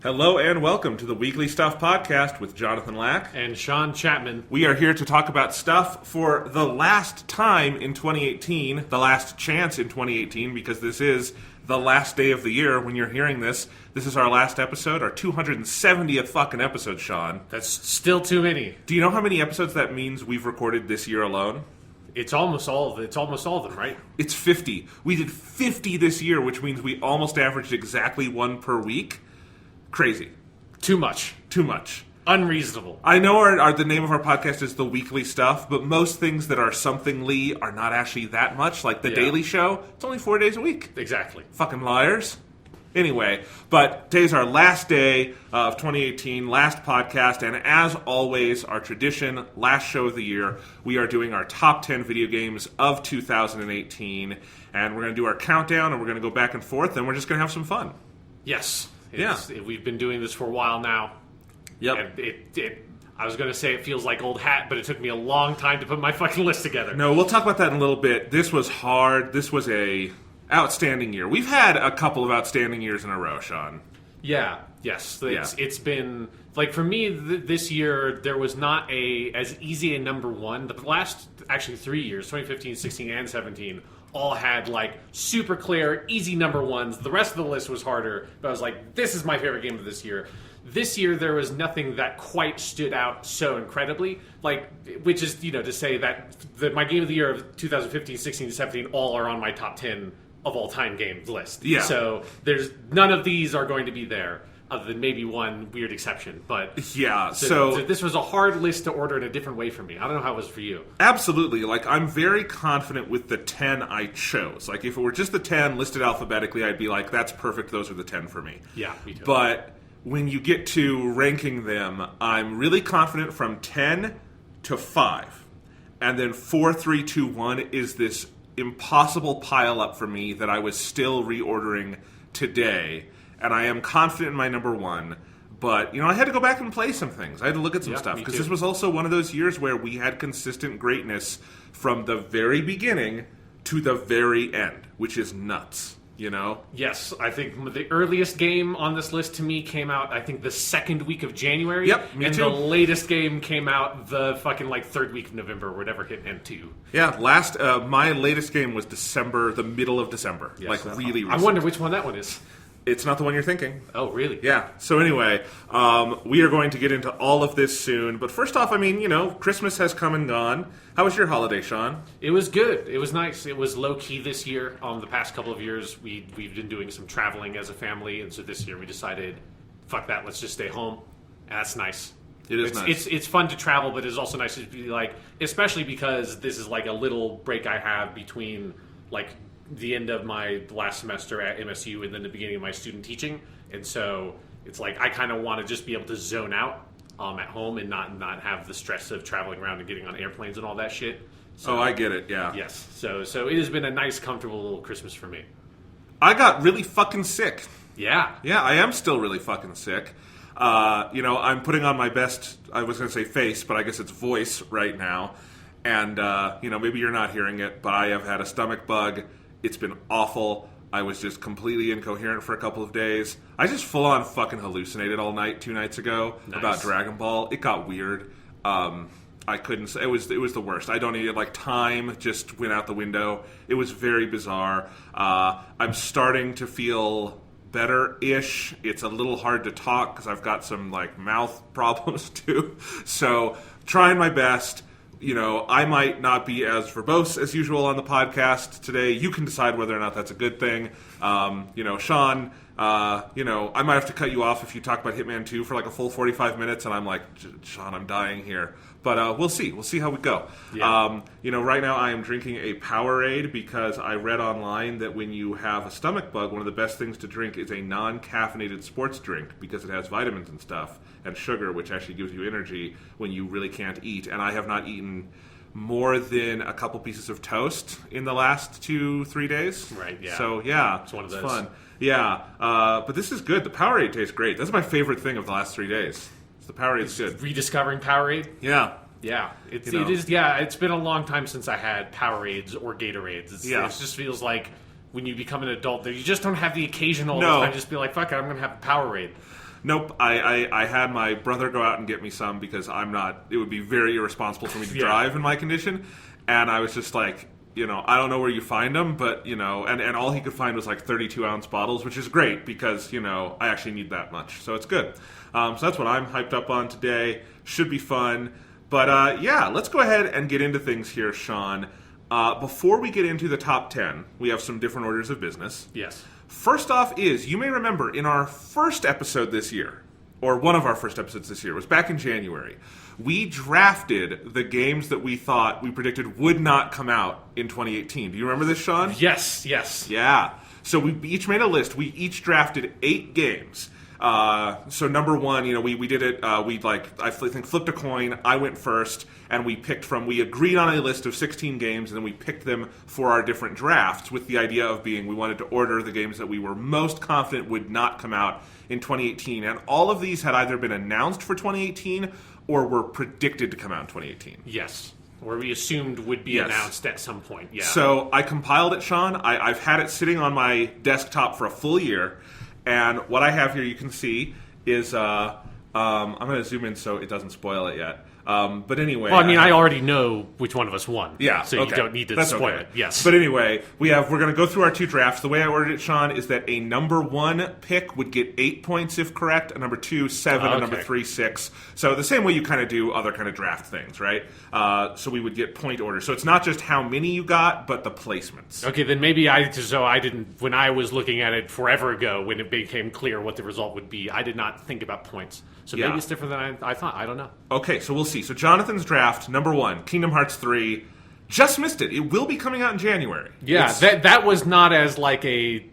Hello and welcome to the Weekly Stuff Podcast with Jonathan Lack and Sean Chapman. We are here to talk about stuff for the last time in 2018, the last chance in 2018, because this is the last day of the year when you're hearing this. This is our last episode, our 270th fucking episode, Sean. That's still too many. Do you know how many episodes that means we've recorded this year alone? It's almost all of it. It's almost all of them, right? It's 50. We did 50 this year, which means we almost averaged exactly one per week. Crazy. Too much. Too much. Unreasonable. I know the name of our podcast is The Weekly Stuff, but most things that are something-ly are not actually that much. Like The Daily Show, it's only 4 days a week. Exactly. Fucking liars. Anyway, but today's our last day of 2018, last podcast, and as always, our tradition, last show of the year, we are doing our top 10 video games of 2018, and we're going to do our countdown, and we're going to go back and forth, and we're just going to have some fun. Yes. Yeah. We've been doing this for a while now. Yep. And I was going to say it feels like old hat, but it took me a long time to put my fucking list together. No, we'll talk about that in a little bit. This was hard. This was a outstanding year. We've had a couple of outstanding years in a row, Sean. Yeah. Yes. It's been, like, for me, this year, there was not as easy a number one. The last, actually, 3 years, 2015, 16, and 17, all had, like, super clear, easy number ones. The rest of the list was harder, but I was like, this is my favorite game of this year. This year, there was nothing that quite stood out so incredibly, like, which is, to say that my game of the year of 2015, 16, and 17 all are on my top 10 of all-time games list. Yeah. So there's none of these are going to be there, other than maybe one weird exception. But yeah, so this was a hard list to order in a different way for me. I don't know how it was for you. Absolutely. Like, I'm very confident with the 10 I chose. Like, if it were just the 10 listed alphabetically, I'd be like, that's perfect, those are the 10 for me. Yeah, me too. But when you get to ranking them, I'm really confident from 10 to 5. And then 4, 3, 2, 1 is this impossible pile-up for me that I was still reordering today. And I am confident in my number one, but, I had to go back and play some things. I had to look at some stuff, because this was also one of those years where we had consistent greatness from the very beginning to the very end, which is nuts, Yes, I think the earliest game on this list to me came out, I think, the second week of January. Yep, me too. And the latest game came out the fucking, third week of November, whatever hit N2. Yeah, my latest game was the middle of December. Yes, really recent. I wonder which one that one is. It's not the one you're thinking. Oh, really? Yeah. So anyway, we are going to get into all of this soon. But first off, Christmas has come and gone. How was your holiday, Sean? It was good. It was nice. It was low-key this year. The past couple of years, we've been doing some traveling as a family. And so this year we decided, fuck that, let's just stay home. And that's nice. It's nice. It's fun to travel, but it's also nice to be especially because this is a little break I have between, the end of my last semester at MSU and then the beginning of my student teaching. And so it's I kind of want to just be able to zone out at home and not have the stress of traveling around and getting on airplanes and all that shit. So, I get it, yeah. Yes. So it has been a nice, comfortable little Christmas for me. I got really fucking sick. Yeah. Yeah, I am still really fucking sick. I'm putting on my best, I was going to say face, but I guess it's voice right now. And, maybe you're not hearing it, but I have had a stomach bug. It's been awful. I was just completely incoherent for a couple of days. I just full-on fucking hallucinated all night 2 nights ago about Dragon Ball. It got weird. I couldn't... It was the worst. I don't need... time just went out the window. It was very bizarre. I'm starting to feel better-ish. It's a little hard to talk because I've got some, mouth problems, too. So, trying my best... I might not be as verbose as usual on the podcast today. You can decide whether or not that's a good thing. Sean, I might have to cut you off if you talk about Hitman 2 for like a full 45 minutes, and I'm like, Sean, I'm dying here. But we'll see. We'll see how we go. Yeah. Right now I am drinking a Powerade because I read online that when you have a stomach bug, one of the best things to drink is a non-caffeinated sports drink because it has vitamins and stuff and sugar, which actually gives you energy when you really can't eat. And I have not eaten more than a couple pieces of toast in the last 2-3 days. Right, yeah. So, yeah. It's one of those. Fun. Yeah. But this is good. The Powerade tastes great. That's my favorite thing of the last 3 days. The Powerade's good. Rediscovering Powerade? Yeah. Yeah. It is. Yeah, it's been a long time since I had Powerades or Gatorades. It just feels like when you become an adult, you just don't have the occasional time just be like, fuck it, I'm going to have a Powerade. Nope. I had my brother go out and get me some because it would be very irresponsible for me to drive in my condition. And I was just like, I don't know where you find them, but, and all he could find was like 32-ounce bottles, which is great because, I actually need that much. So it's good. So that's what I'm hyped up on today. Should be fun. But, let's go ahead and get into things here, Sean. Before we get into the top 10, we have some different orders of business. Yes. First off you may remember, in our first episode this year, or one of our first episodes this year, was back in January, we drafted the games that we predicted would not come out in 2018. Do you remember this, Sean? Yes. Yeah. So we each made a list. We each drafted 8 games. So number one, we did it, I think flipped a coin, I went first, and we agreed on a list of 16 games, and then we picked them for our different drafts with the idea of we wanted to order the games that we were most confident would not come out in 2018. And all of these had either been announced for 2018 or were predicted to come out in 2018. Yes. Or we assumed would be announced at some point, yeah. So I compiled it, Sean. I've had it sitting on my desktop for a full year. And what I have here, you can see, is I'm going to zoom in so it doesn't spoil it yet. But anyway, well, I already know which one of us won. Yeah, so you don't need to spoil it. Yes, but anyway, we're going to go through our 2 drafts. The way I ordered it, Sean, is that a number 1 pick would get 8 points if correct, a number 2 7, a number 3 6. So the same way you kind of do other kind of draft things, right? So we would get point order. So it's not just how many you got, but the placements. Okay, then maybe I didn't. When I was looking at it forever ago, when it became clear what the result would be, I did not think about points. So maybe it's different than I thought. I don't know. Okay, so we'll see. So Jonathan's draft, number 1, Kingdom Hearts 3, just missed it. It will be coming out in January. Yeah, that was not as like a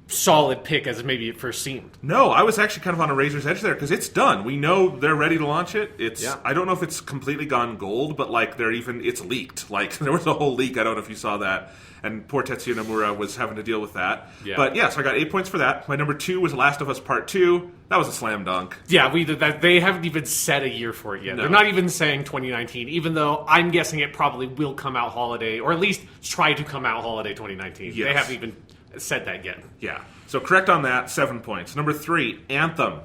solid pick as maybe it first seemed. No, I was actually kind of on a razor's edge there because it's done. We know they're ready to launch it. I don't know if it's completely gone gold, but like it's leaked. Like there was a whole leak. I don't know if you saw that. And poor Tetsuya Nomura was having to deal with that. Yeah. But so I got 8 points for that. My number 2 was Last of Us Part 2. That was a slam dunk. Yeah, they haven't even set a year for it yet. No. They're not even saying 2019, even though I'm guessing it probably will come out holiday, or at least try to come out holiday 2019. Yes. They haven't even said that yet. Yeah. So correct on that, 7 points. Number 3, Anthem,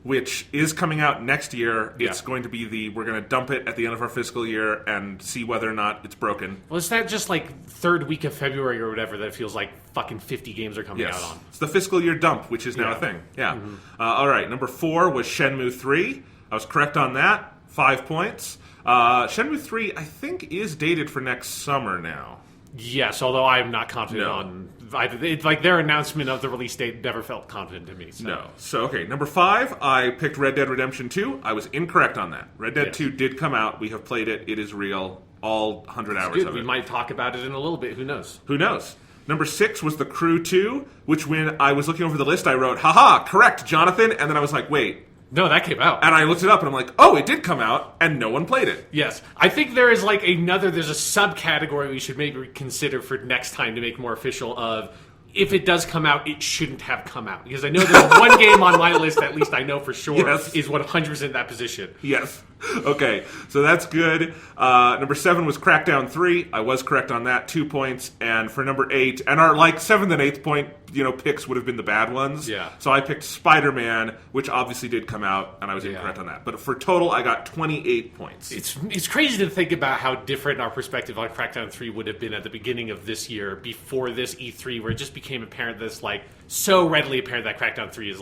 which is coming out next year. It's going to be we're going to dump it at the end of our fiscal year and see whether or not it's broken. Well, is that just like third week of February or whatever that feels like fucking 50 games are coming out on? It's the fiscal year dump, which is now a thing. Yeah. Mm-hmm. All right. Number 4 was Shenmue 3. I was correct on that. 5 points. Shenmue 3, I think, is dated for next summer now. Yes, although I am not confident on... like their announcement of the release date never felt confident to me. So. No. So, okay, number 5, I picked Red Dead Redemption 2. I was incorrect on that. Red Dead 2 did come out. We have played it. It is real. All 100 hours of it. We might talk about it in a little bit. Who knows? Who knows? Number 6 was The Crew 2, which when I was looking over the list, I wrote, haha, correct, Jonathan. And then I was like, wait. No, that came out. And I looked it up, and I'm like, oh, it did come out, and no one played it. Yes. I think there is like there's a subcategory we should maybe consider for next time to make more official of, if it does come out, it shouldn't have come out. Because I know there's one game on my list, at least I know for sure, is 100% that position. Yes. Okay, so that's good. Number 7 was Crackdown 3. I was correct on that, 2 points. And for number 8, and our 7th and 8th point picks would have been the bad ones. Yeah. So I picked Spider-Man, which obviously did come out, and I was incorrect on that. But for total, I got 28 points. It's crazy to think about how different our perspective on Crackdown 3 would have been at the beginning of this year, before this E3, where it just became apparent that's so readily apparent that Crackdown 3 is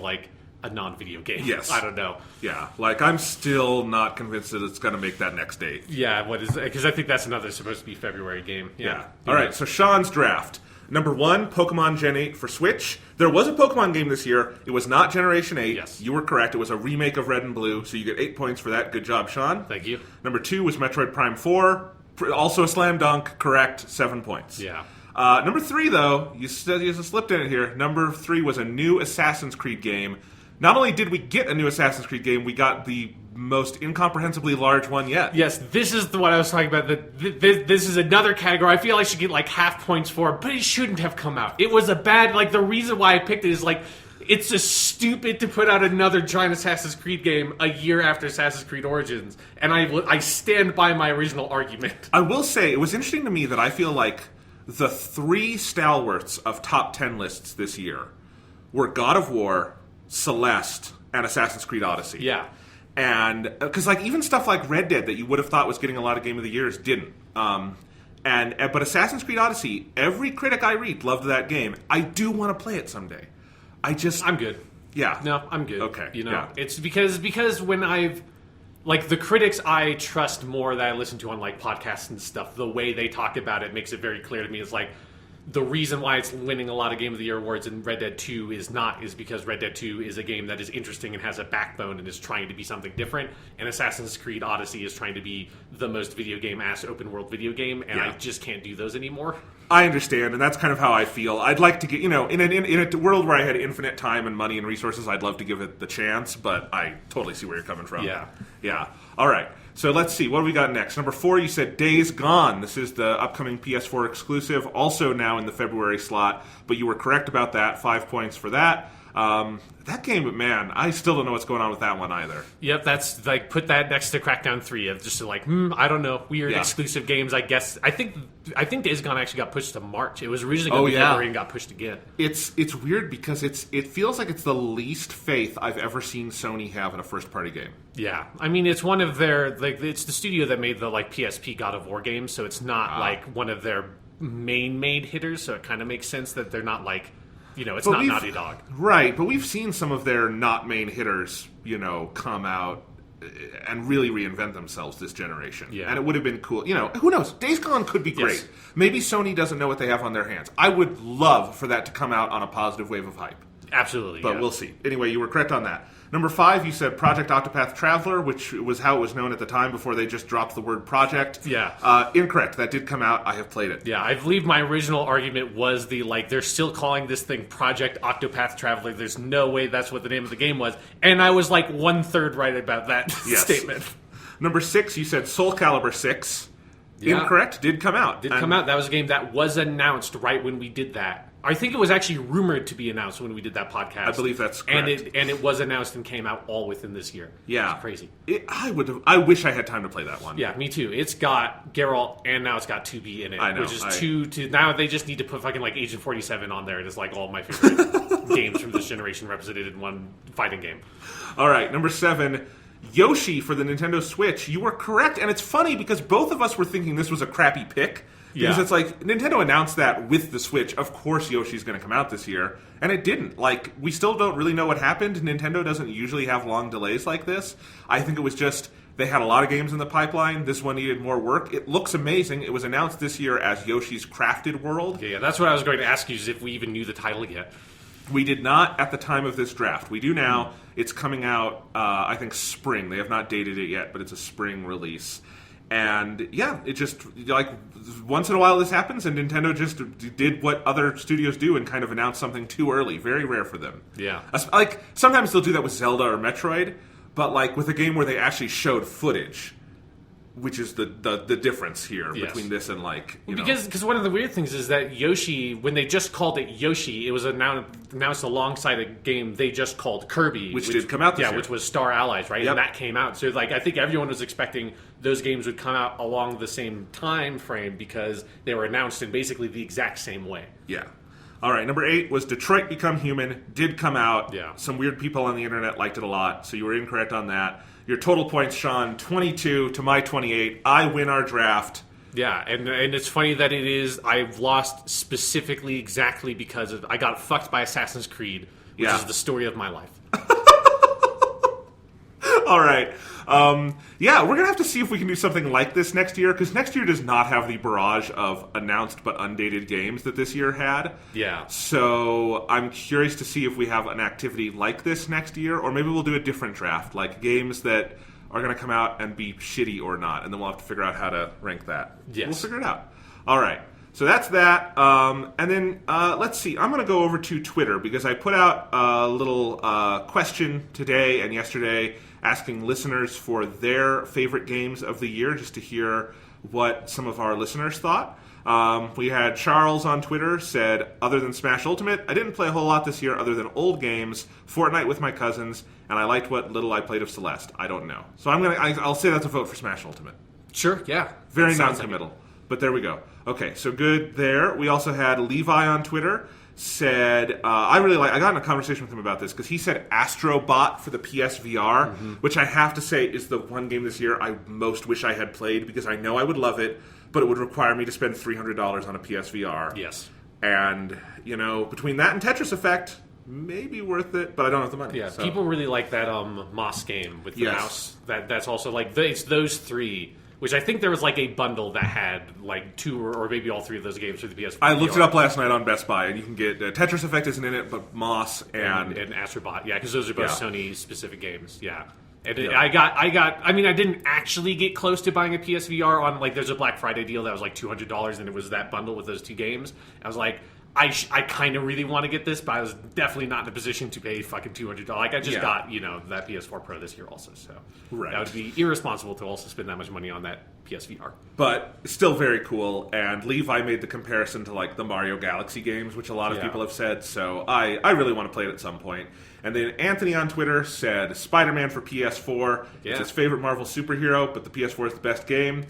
a non-video game. Yes. I don't know. Yeah, I'm still not convinced that it's going to make that next date. Yeah, because I think that's another supposed to be February game. Yeah. All right, so Sean's draft. Number 1, Pokemon Gen 8 for Switch. There was a Pokemon game this year. It was not Generation 8. Yes. You were correct. It was a remake of Red and Blue, so you get 8 points for that. Good job, Sean. Thank you. Number 2 was Metroid Prime 4. Also a slam dunk. Correct. 7 points. Yeah. Number 3, though, you slipped in it here. Number 3 was a new Assassin's Creed game. Not only did we get a new Assassin's Creed game, we got the most incomprehensibly large one yet. Yes, this is what I was talking about. This is another category I feel I should get like half points for, but it shouldn't have come out. It was a bad, like, the reason why I picked it is like, it's just stupid to put out another giant Assassin's Creed game a year after Assassin's Creed Origins, and I stand by my original argument. I will say, it was interesting to me that I feel like the 3 stalwarts of top 10 lists this year were God of War, Celeste, and Assassin's Creed Odyssey. Yeah. And because like even stuff like Red Dead that you would have thought was getting a lot of Game of the Years didn't. But Assassin's Creed Odyssey, every critic I read loved that game. I do want to play it someday. I'm good. Yeah. No, I'm good. Okay. You know, yeah. It's because when I've like the critics I trust more that I listen to on like podcasts and stuff, the way they talk about it makes it very clear to me. It's like the reason why it's winning a lot of Game of the Year awards and Red Dead 2 is because Red Dead 2 is a game that is interesting and has a backbone and is trying to be something different, and Assassin's Creed Odyssey is trying to be the most video game-ass open-world video game, and I just can't do those anymore. I understand, and that's kind of how I feel. I'd like to get, in a world where I had infinite time and money and resources, I'd love to give it the chance, but I totally see where you're coming from. Yeah. All right. So let's see. What do we got next? Number 4, you said Days Gone. This is the upcoming PS4 exclusive, also now in the February slot, but you were correct about that. 5 points for that. That game, man, I still don't know what's going on with that one either. Yep, that's like put that next to Crackdown 3 of just like, I don't know, weird exclusive games, I guess. I think Days Gone actually got pushed to March. It was originally going to be February and got pushed again. It's weird because it feels like it's the least faith I've ever seen Sony have in a first-party game. Yeah, I mean, it's one of their, like, it's the studio that made the like PSP God of War games, so it's not like one of their main hitters, so it kind of makes sense that they're not like, it's not Naughty Dog. Right, but we've seen some of their not main hitters, come out and really reinvent themselves this generation. Yeah. And it would have been cool. Who knows? Days Gone could be great. Yes. Maybe Sony doesn't know what they have on their hands. I would love for that to come out on a positive wave of hype. Absolutely. But we'll see. Anyway, you were correct on that. Number 5, you said Project Octopath Traveler, which was how it was known at the time before they just dropped the word project. Yeah. Incorrect. That did come out. I have played it. Yeah, I believe my original argument was they're still calling this thing Project Octopath Traveler. There's no way that's what the name of the game was. And I was like 1/3 right about that statement. Number 6, you said Soul Calibur 6. Yeah. Incorrect. Did come out. Come out. That was a game that was announced right when we did that. I think it was actually rumored to be announced when we did that podcast. I believe that's correct. And it was announced and came out all within this year. Yeah. It's crazy. I wish I had time to play that one. Yeah, me too. It's got Geralt and now it's got 2B in it. I know. Which is now they just need to put fucking like Agent 47 on there, and it's like all my favorite games from this generation represented in one fighting game. All right, number 7, Yoshi for the Nintendo Switch. You were correct, and it's funny because both of us were thinking this was a crappy pick. Because it's like, Nintendo announced that with the Switch, of course Yoshi's going to come out this year, and it didn't. Like, we still don't really know what happened. Nintendo doesn't usually have long delays like this. I think it was just, they had a lot of games in the pipeline. This one needed more work. It looks amazing. It was announced this year as Yoshi's Crafted World. Yeah, that's what I was going to ask you, is if we even knew the title yet. We did not at the time of this draft. We do now. It's coming out, I think, spring. They have not dated it yet, but it's a spring release. And yeah, it just, like, once in a while this happens, and Nintendo just did what other studios do and kind of announced something too early. Very rare for them. Yeah. Like, sometimes they'll do that with Zelda or Metroid, but like with a game where they actually showed footage, which is the difference here between this and like, because one of the weird things is that Yoshi, when they just called it Yoshi, it was announced alongside a game they just called Kirby, which did come out this year. Which was Star Allies, right? Yep. And that came out. So like I think everyone was expecting those games would come out along the same time frame because they were announced in basically the exact same way. Yeah. All right, number 8 was Detroit Become Human. Did come out. Yeah. Some weird people on the internet liked it a lot, so you were incorrect on that. Your total points, Sean, 22 to my 28. I win our draft. Yeah, and it's funny that I've lost specifically exactly because I got fucked by Assassin's Creed, which is the story of my life. All right. Yeah, we're going to have to see if we can do something like this next year, because next year does not have the barrage of announced but undated games that this year had. Yeah. So I'm curious to see if we have an activity like this next year, or maybe we'll do a different draft, like games that are going to come out and be shitty or not, and then we'll have to figure out how to rank that. Yes. We'll figure it out. All right. So that's that. And then let's see. I'm going to go over to Twitter because I put out a little question today and yesterday asking listeners for their favorite games of the year, just to hear what some of our listeners thought. We had Charles on Twitter said, other than Smash Ultimate, I didn't play a whole lot this year other than old games, Fortnite with my cousins, and I liked what little I played of Celeste. I don't know. So I'll say that's a vote for Smash Ultimate. Sure, yeah. Very non-committal. But there we go. Okay, so good there. We also had Levi on Twitter said, I got in a conversation with him about this because he said Astrobot for the PSVR, which I have to say is the one game this year I most wish I had played because I know I would love it, but it would require me to spend $300 on a PSVR. Yes. And, between that and Tetris Effect, maybe worth it, but I don't have the money. Yeah, so. People really like that Moss game with the mouse. That's also it's those three. Which I think there was like a bundle that had like two or maybe all three of those games for the PS4. I looked it up last night on Best Buy, and you can get Tetris Effect isn't in it, but Moss and Astrobot. Yeah, because those are both Sony specific games. Yeah. And Yeah. I didn't actually get close to buying a PSVR on there's a Black Friday deal that was like $200, and it was that bundle with those two games. I was like, I kind of really want to get this, but I was definitely not in a position to pay fucking $200. I just got that PS4 Pro this year also, so that would be irresponsible to also spend that much money on that PSVR. But still very cool. And Levi made the comparison to the Mario Galaxy games, which a lot of people have said. So I really want to play it at some point. And then Anthony on Twitter said Spider-Man for PS4. Yeah. It's his favorite Marvel superhero, but the PS4 is the best game.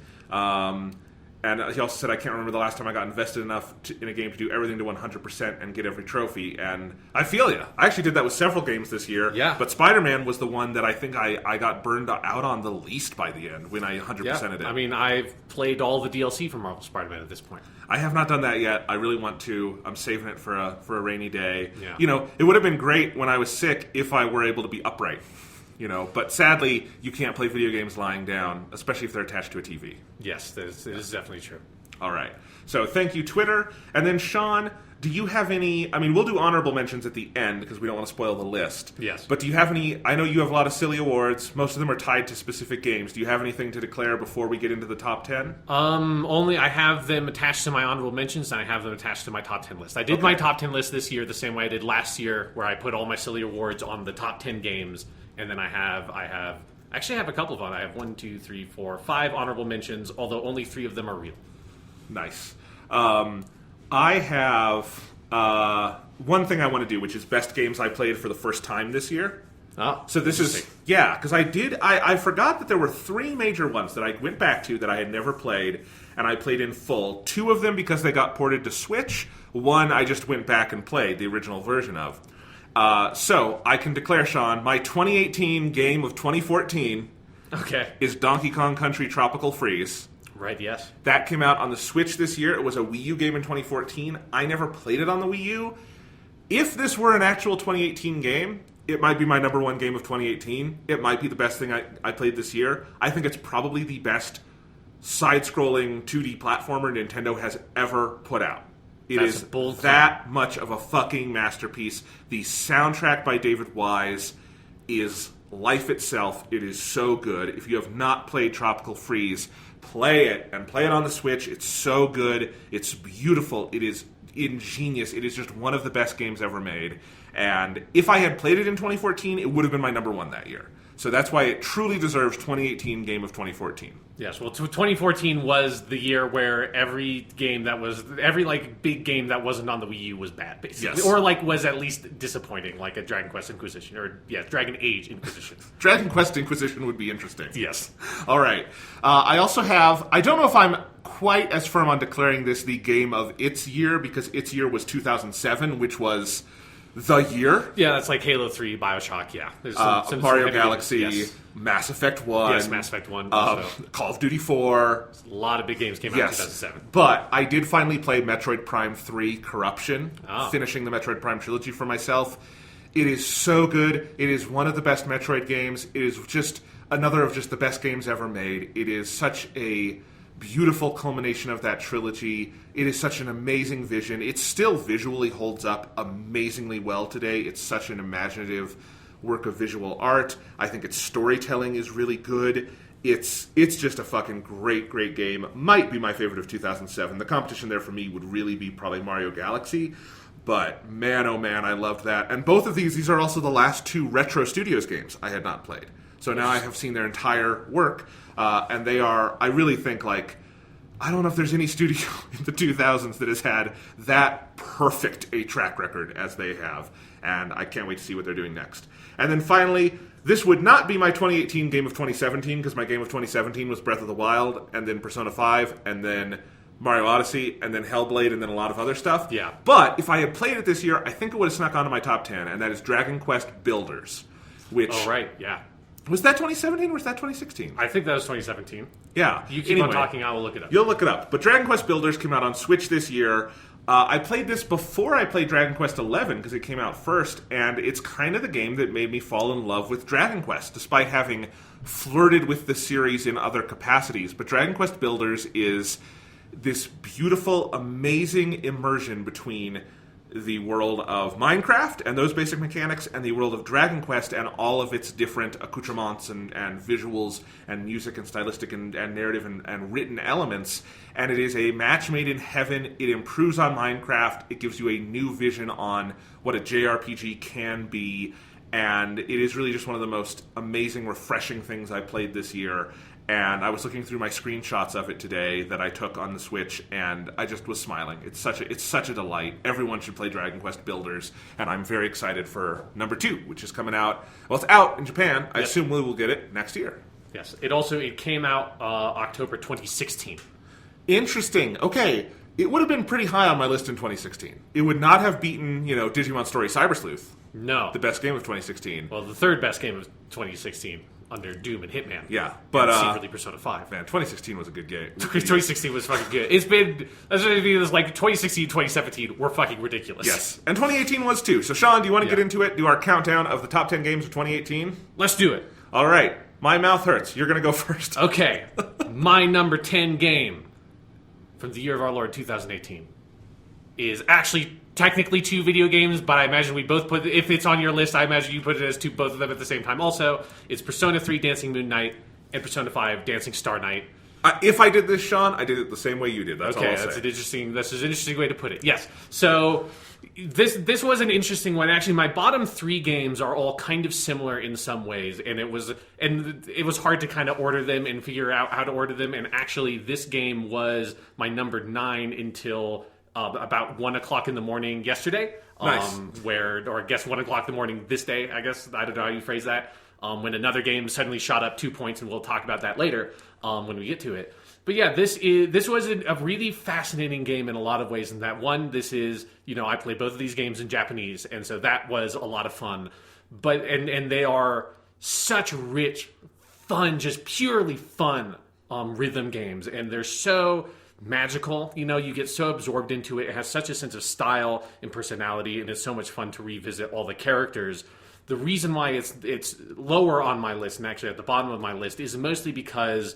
And he also said, I can't remember the last time I got invested enough in a game to do everything to 100% and get every trophy. And I feel you. I actually did that with several games this year. Yeah. But Spider-Man was the one that I think I got burned out on the least by the end when I 100%ed it. I've played all the DLC for Marvel Spider-Man at this point. I have not done that yet. I really want to. I'm saving it for a rainy day. Yeah. It would have been great when I was sick if I were able to be upright. But sadly, you can't play video games lying down, especially if they're attached to a TV. Yes, it is definitely true. All right. So thank you, Twitter. And then, Sean, do you have any... we'll do honorable mentions at the end because we don't want to spoil the list. Yes. But do you have any... I know you have a lot of silly awards. Most of them are tied to specific games. Do you have anything to declare before we get into the top 10? Only I have them attached to my honorable mentions, and I have them attached to my top 10 list. I did my top 10 list this year the same way I did last year, where I put all my silly awards on the top 10 games. And then I have a couple of them. I have 1, 2, 3, 4, 5 honorable mentions, although only 3 of them are real. Nice. I have one thing I want to do, which is best games I played for the first time this year. Oh, so this is because I forgot that there were 3 major ones that I went back to that I had never played, and I played in full. 2 of them because they got ported to Switch. 1 I just went back and played the original version of. So I can declare, Sean, my 2018 game of 2014 is Donkey Kong Country Tropical Freeze. Right, yes. That came out on the Switch this year. It was a Wii U game in 2014. I never played it on the Wii U. If this were an actual 2018 game, it might be my number 1 game of 2018. It might be the best thing I played this year. I think it's probably the best side-scrolling 2D platformer Nintendo has ever put out. It is that much of a fucking masterpiece. The soundtrack by David Wise is life itself. It is so good. If you have not played Tropical Freeze, play it, and play it on the Switch. It's so good. It's beautiful. It is ingenious. It is just one of the best games ever made. And if I had played it in 2014, it would have been my number 1 that year. So that's why it truly deserves 2018 Game of 2014. Yes, well, 2014 was the year where every big game that wasn't on the Wii U was bad, basically, or was at least disappointing, like a Dragon Quest Inquisition Dragon Age Inquisition. Dragon Quest Inquisition would be interesting. Yes. All right. I also have. I don't know if I'm quite as firm on declaring this the game of its year because its year was 2007, which was the year. Yeah, that's like Halo 3, Bioshock, yeah. Some Mario Galaxy, Mass Effect 1. Yes, Mass Effect 1. Call of Duty 4. A lot of big games came out in 2007. But I did finally play Metroid Prime 3 Corruption, finishing the Metroid Prime trilogy for myself. It is so good. It is one of the best Metroid games. It is just another of just the best games ever made. It is such a beautiful culmination of that trilogy. It is such an amazing vision. It still visually holds up amazingly well today. It's such an imaginative work of visual art. I think its storytelling is really good. It's just a fucking great game. Might be my favorite of 2007. The competition there for me would really be probably Mario Galaxy. But man, oh man, I loved that. And both of these are also the last two Retro Studios games I had not played. So now I have seen their entire work. And they are, I really think, like, I don't know if there's any studio in the 2000s that has had that perfect a track record as they have. And I can't wait to see what they're doing next. And then finally, this would not be my 2018 game of 2017, because my game of 2017 was Breath of the Wild, and then Persona 5, and then Mario Odyssey, and then Hellblade, and then a lot of other stuff. Yeah. But if I had played it this year, I think it would have snuck onto my top 10, and that is Dragon Quest Builders. Which, oh, right, yeah. Was that 2017 or was that 2016? I think that was 2017. Yeah. You keep on talking, I will look it up. You'll look it up. But Dragon Quest Builders came out on Switch this year. I played this before I played Dragon Quest XI because it came out first, and it's kind of the game that made me fall in love with Dragon Quest, despite having flirted with the series in other capacities. But Dragon Quest Builders is this beautiful, amazing immersion between the world of Minecraft and those basic mechanics and the world of Dragon Quest and all of its different accoutrements and visuals and music and stylistic and narrative and written elements. And it is a match made in heaven. It improves on Minecraft. It gives you a new vision on what a JRPG can be. And it is really just one of the most amazing, refreshing things I played this year. And I was looking through my screenshots of it today that I took on the Switch, and I just was smiling. It's such a delight. Everyone should play Dragon Quest Builders, and I'm very excited for number 2, which is coming out. Well, it's out in Japan. I assume we will get it next year. Yes. It came out October 2016. Interesting. Okay. It would have been pretty high on my list in 2016. It would not have beaten, Digimon Story Cyber Sleuth. No. The best game of 2016. Well, the third best game of 2016. Under Doom and Hitman. Yeah, but secretly Persona 5. Man, 2016 was a good game. 2016 was fucking good. It's been, that's what it is, like 2016, 2017 were fucking ridiculous. Yes, and 2018 was too. So Sean, do you want to get into it? Do our countdown of the top 10 games of 2018? Let's do it. All right, my mouth hurts. You're going to go first. Okay, my number 10 game from the year of our Lord 2018 is actually technically 2 video games, but I imagine we both put, if it's on your list, I imagine you put it as both of them at the same time. Also, it's Persona 3 Dancing Moon Knight and Persona 5 Dancing Star Knight. If I did this, Sean, I did it the same way you did. That's okay, all I'll that's say. That's an interesting way to put it. Yes. So this was an interesting one. Actually, my bottom 3 games are all kind of similar in some ways, and it was hard to kind of order them and figure out how to order them. And actually, this game was my number 9 until about 1 o'clock in the morning yesterday. Nice. Or I guess 1 o'clock in the morning this day, I guess. I don't know how you phrase that. When another game suddenly shot up 2 points, and we'll talk about that later when we get to it. But yeah, this was a really fascinating game in a lot of ways. In that one, this is, I played both of these games in Japanese, and so that was a lot of fun. But and they are such rich, fun, just purely fun rhythm games, and they're so magical. You get so absorbed into it. It has such a sense of style and personality, and it's so much fun to revisit all the characters. The reason why it's lower on my list and actually at the bottom of my list is mostly because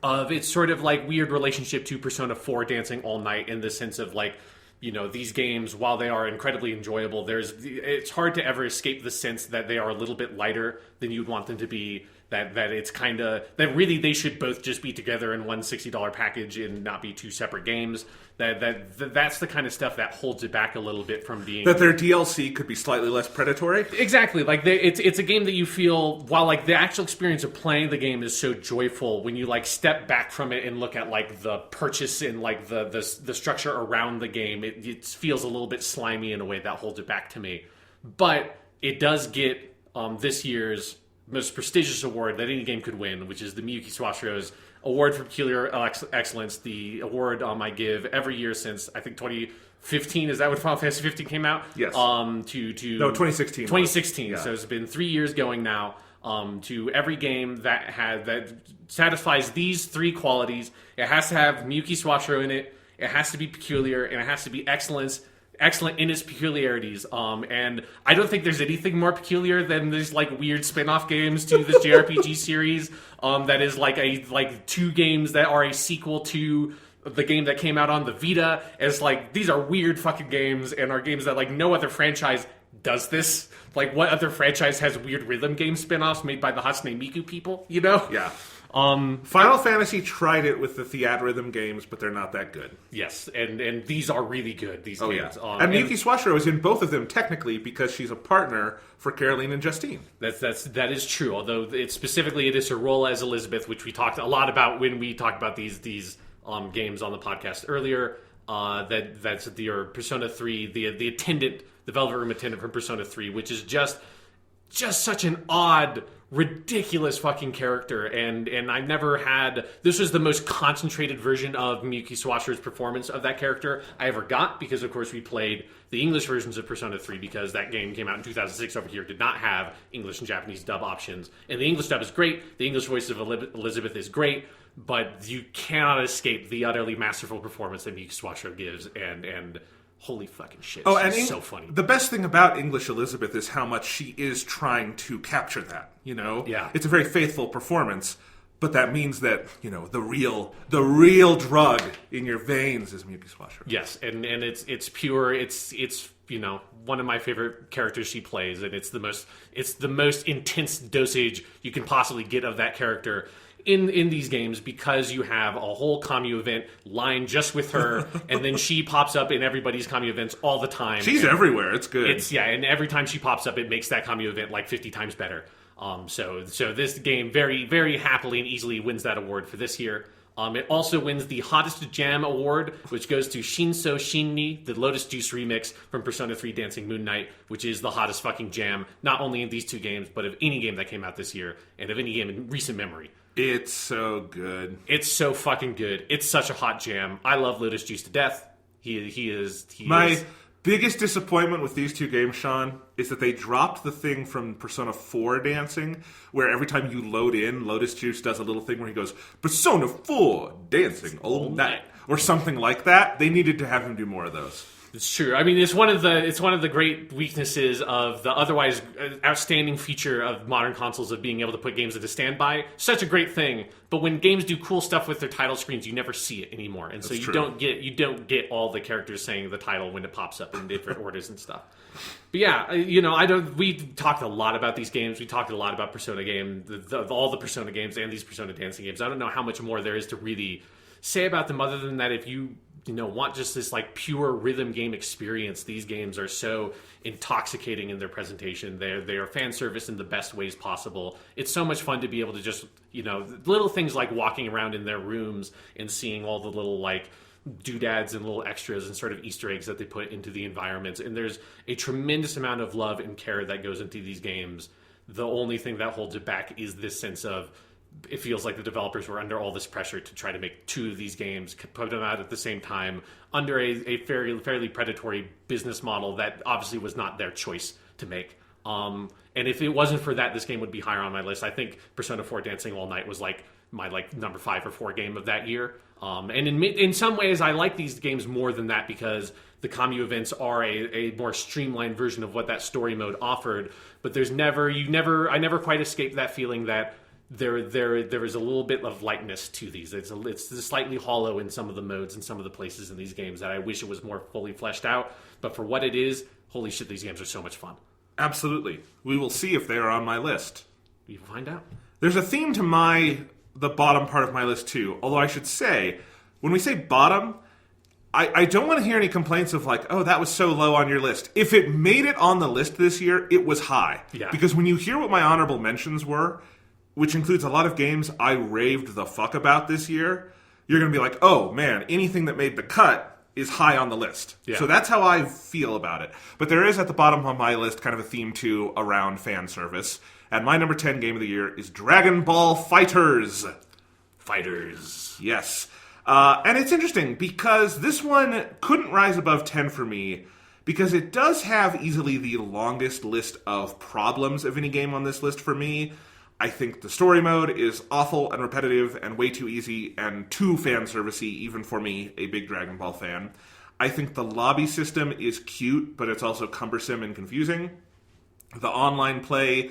of its sort of like weird relationship to Persona 4 Dancing All Night, in the sense of like, these games, while they are incredibly enjoyable, it's hard to ever escape the sense that they are a little bit lighter than you'd want them to be. That it's kind of, that really they should both just be together in one $60 package and not be 2 separate games. That's the kind of stuff that holds it back a little bit from being, that their DLC could be slightly less predatory. Exactly, like it's a game that you feel, while like the actual experience of playing the game is so joyful, when you like step back from it and look at like the purchase and like the structure around the game, it feels a little bit slimy in a way that holds it back to me. But it does get this year's most prestigious award that any game could win, which is the Miyuki Suwashiro's Award for Peculiar Excellence, the award I give every year since, I think, 2015. Is that when Final Fantasy 15 came out? Yes. No, 2016. 2016. Yeah. So it's been 3 years going now. To every game that satisfies these 3 qualities. It has to have Miyuki Suwashiro in it. It has to be peculiar, and it has to be excellence. excellent in its peculiarities. And I don't think there's anything more peculiar than these like weird spin-off games to this JRPG series. That is like two games that are a sequel to the game that came out on the Vita. As like these are weird fucking games and are games that like no other franchise does this. Like what other franchise has weird rhythm game spin-offs made by the Hatsune Miku people? You know? Yeah. Final Fantasy tried it with the Theatrhythm games, but they're not that good. Yes, and these are really good, these games. Yeah. And Miyuki Swashiro is in both of them, technically, because she's a partner for Caroline and Justine. That is true, although it is her role as Elizabeth, which we talked a lot about when we talked about these games on the podcast earlier. That's your Persona 3, the Velvet Room attendant from Persona 3, which is just such an odd, ridiculous fucking character, and I never had. This was the most concentrated version of Miyuki Swashiro's performance of that character I ever got, because of course we played the English versions of Persona 3 because that game came out in 2006 over here, did not have English and Japanese dub options, and the English dub is great, the English voice of Elizabeth is great, but you cannot escape the utterly masterful performance that Miyuki Swashiro gives, and holy fucking shit. She's so funny. The best thing about English Elizabeth is how much she is trying to capture that, you know? Yeah. It's a very faithful performance, but that means that, you know, the real drug in your veins is Miyuki Swashiro. Yes, and it's pure, it's you know, one of my favorite characters she plays, and it's the most intense dosage you can possibly get of that character in these games, because you have a whole commu event lined just with her, and then she pops up in everybody's commu events all the time. She's everywhere. It's good. And every time she pops up, it makes that commu event like 50 times better. So this game very, very happily and easily wins that award for this year. It also wins the Hottest Jam Award, which goes to Shinso Shinni, the Lotus Juice remix from Persona 3 Dancing Moon Knight, which is the hottest fucking jam, not only in these two games, but of any game that came out this year, and of any game in recent memory. It's so good. It's so fucking good. It's such a hot jam. I love Lotus Juice to death. He is biggest disappointment with these two games, Sean, is that they dropped the thing from Persona 4 dancing, where every time you load in, Lotus Juice does a little thing where he goes, Persona 4 dancing all night, or something like that. They needed to have him do more of those. It's true. I mean, it's one of the great weaknesses of the otherwise outstanding feature of modern consoles of being able to put games into standby. Such a great thing, but when games do cool stuff with their title screens, you never see it anymore, and so you don't get all the characters saying the title when it pops up in different orders and stuff. But yeah, you know, we talked a lot about these games. We talked a lot about Persona games, all the Persona games and these Persona dancing games. I don't know how much more there is to really say about them other than that if you want just this like pure rhythm game experience, these games are so intoxicating in their presentation. They are fan service in the best ways possible. It's so much fun to be able to just, little things like walking around in their rooms and seeing all the little like doodads and little extras and sort of Easter eggs that they put into the environments. And there's a tremendous amount of love and care that goes into these games. The only thing that holds it back is this sense of, it feels like the developers were under all this pressure to try to make two of these games, put them out at the same time, under a fairly predatory business model that obviously was not their choice to make. And if it wasn't for that, this game would be higher on my list. I think Persona 4 Dancing All Night was like my number 5 or 4 game of that year. And in some ways, I like these games more than that because the commu events are a more streamlined version of what that story mode offered. But I never quite escaped that feeling that there is a little bit of lightness to these. It's slightly hollow in some of the modes and some of the places in these games that I wish it was more fully fleshed out. But for what it is, holy shit, these games are so much fun. Absolutely. We will see if they are on my list. We will find out. There's a theme to the bottom part of my list too. Although I should say, when we say bottom, I don't want to hear any complaints of like, oh, that was so low on your list. If it made it on the list this year, it was high. Yeah. Because when you hear what my honorable mentions were, which includes a lot of games I raved the fuck about this year, you're going to be like, oh, man, anything that made the cut is high on the list. Yeah. So that's how I feel about it. But there is at the bottom of my list kind of a theme, too, around fan service. And my number 10 game of the year is Dragon Ball Fighters. Yes. And it's interesting because this one couldn't rise above 10 for me because it does have easily the longest list of problems of any game on this list for me. I think the story mode is awful and repetitive and way too easy and too fan servicey, even for me, a big Dragon Ball fan. I think the lobby system is cute, but it's also cumbersome and confusing. The online play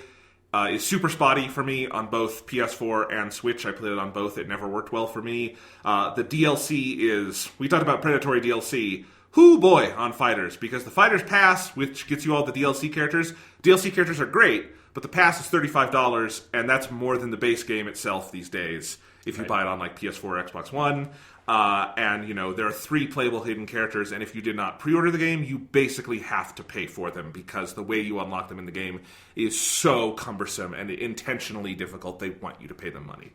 is super spotty for me on both PS4 and Switch. I played it on both. It never worked well for me. The DLC is... We talked about predatory DLC. Hoo boy on Fighters, because the Fighters Pass, which gets you all the DLC characters are great, but the pass is $35, and that's more than the base game itself these days, if you buy it on like PS4 or Xbox One. And, you know, there are 3 playable hidden characters, and if you did not pre-order the game, you basically have to pay for them, because the way you unlock them in the game is so cumbersome and intentionally difficult, they want you to pay them money.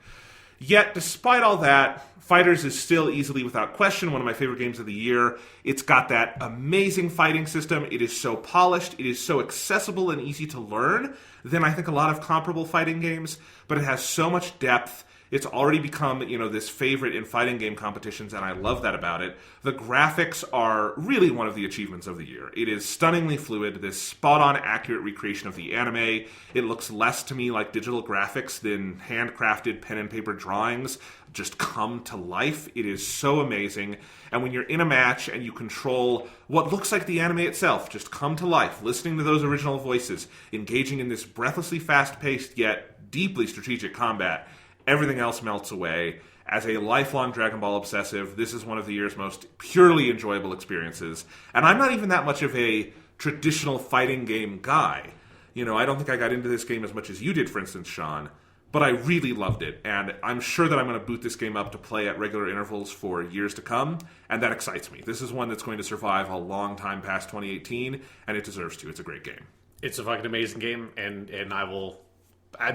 Yet, despite all that, Fighters is still easily, without question, one of my favorite games of the year. It's got that amazing fighting system. It is so polished. It is so accessible and easy to learn than I think a lot of comparable fighting games. But it has so much depth. It's already become, you know, this favorite in fighting game competitions, and I love that about it. The graphics are really one of the achievements of the year. It is stunningly fluid, this spot-on accurate recreation of the anime. It looks less to me like digital graphics than handcrafted pen and paper drawings just come to life. It is so amazing. And when you're in a match and you control what looks like the anime itself just come to life, listening to those original voices, engaging in this breathlessly fast-paced yet deeply strategic combat, everything else melts away. As a lifelong Dragon Ball obsessive, this is one of the year's most purely enjoyable experiences. And I'm not even that much of a traditional fighting game guy. You know, I don't think I got into this game as much as you did, for instance, Sean. But I really loved it. And I'm sure that I'm going to boot this game up to play at regular intervals for years to come. And that excites me. This is one that's going to survive a long time past 2018. And it deserves to. It's a great game. It's a fucking amazing game. And I will...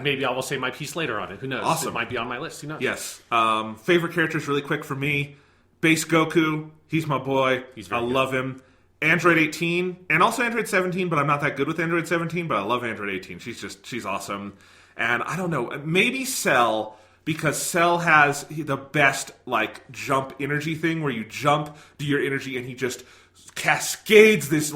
Maybe I will say my piece later on it. Who knows? Awesome. It might be on my list. Who knows? Yes. Favorite characters really quick for me. Base Goku. He's my boy. I love him. Android 18. And also Android 17, but I'm not that good with Android 17, but I love Android 18. She's awesome. And I don't know. Maybe Cell, because Cell has the best, like, jump energy thing where you jump, do your energy, and he just cascades this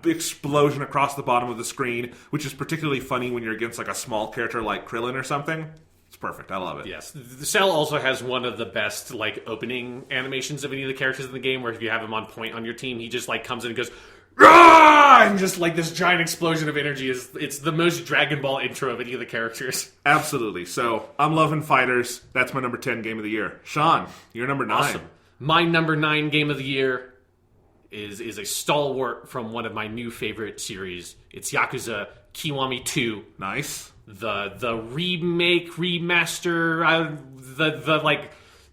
explosion across the bottom of the screen, which is particularly funny when you're against like a small character like Krillin or something. It's perfect. I love it. Yes, the Cell also has one of the best like opening animations of any of the characters in the game, where if you have him on point on your team, he just like comes in and goes "Rah!" and just like this giant explosion of energy. It's the most Dragon Ball intro of any of the characters. Absolutely. So I'm loving Fighters. That's my number 10 game of the year. Sean, you're number 9. Awesome. My number 9 game of the year is a stalwart from one of my new favorite series. It's Yakuza Kiwami 2. Nice. The remake, remaster, the like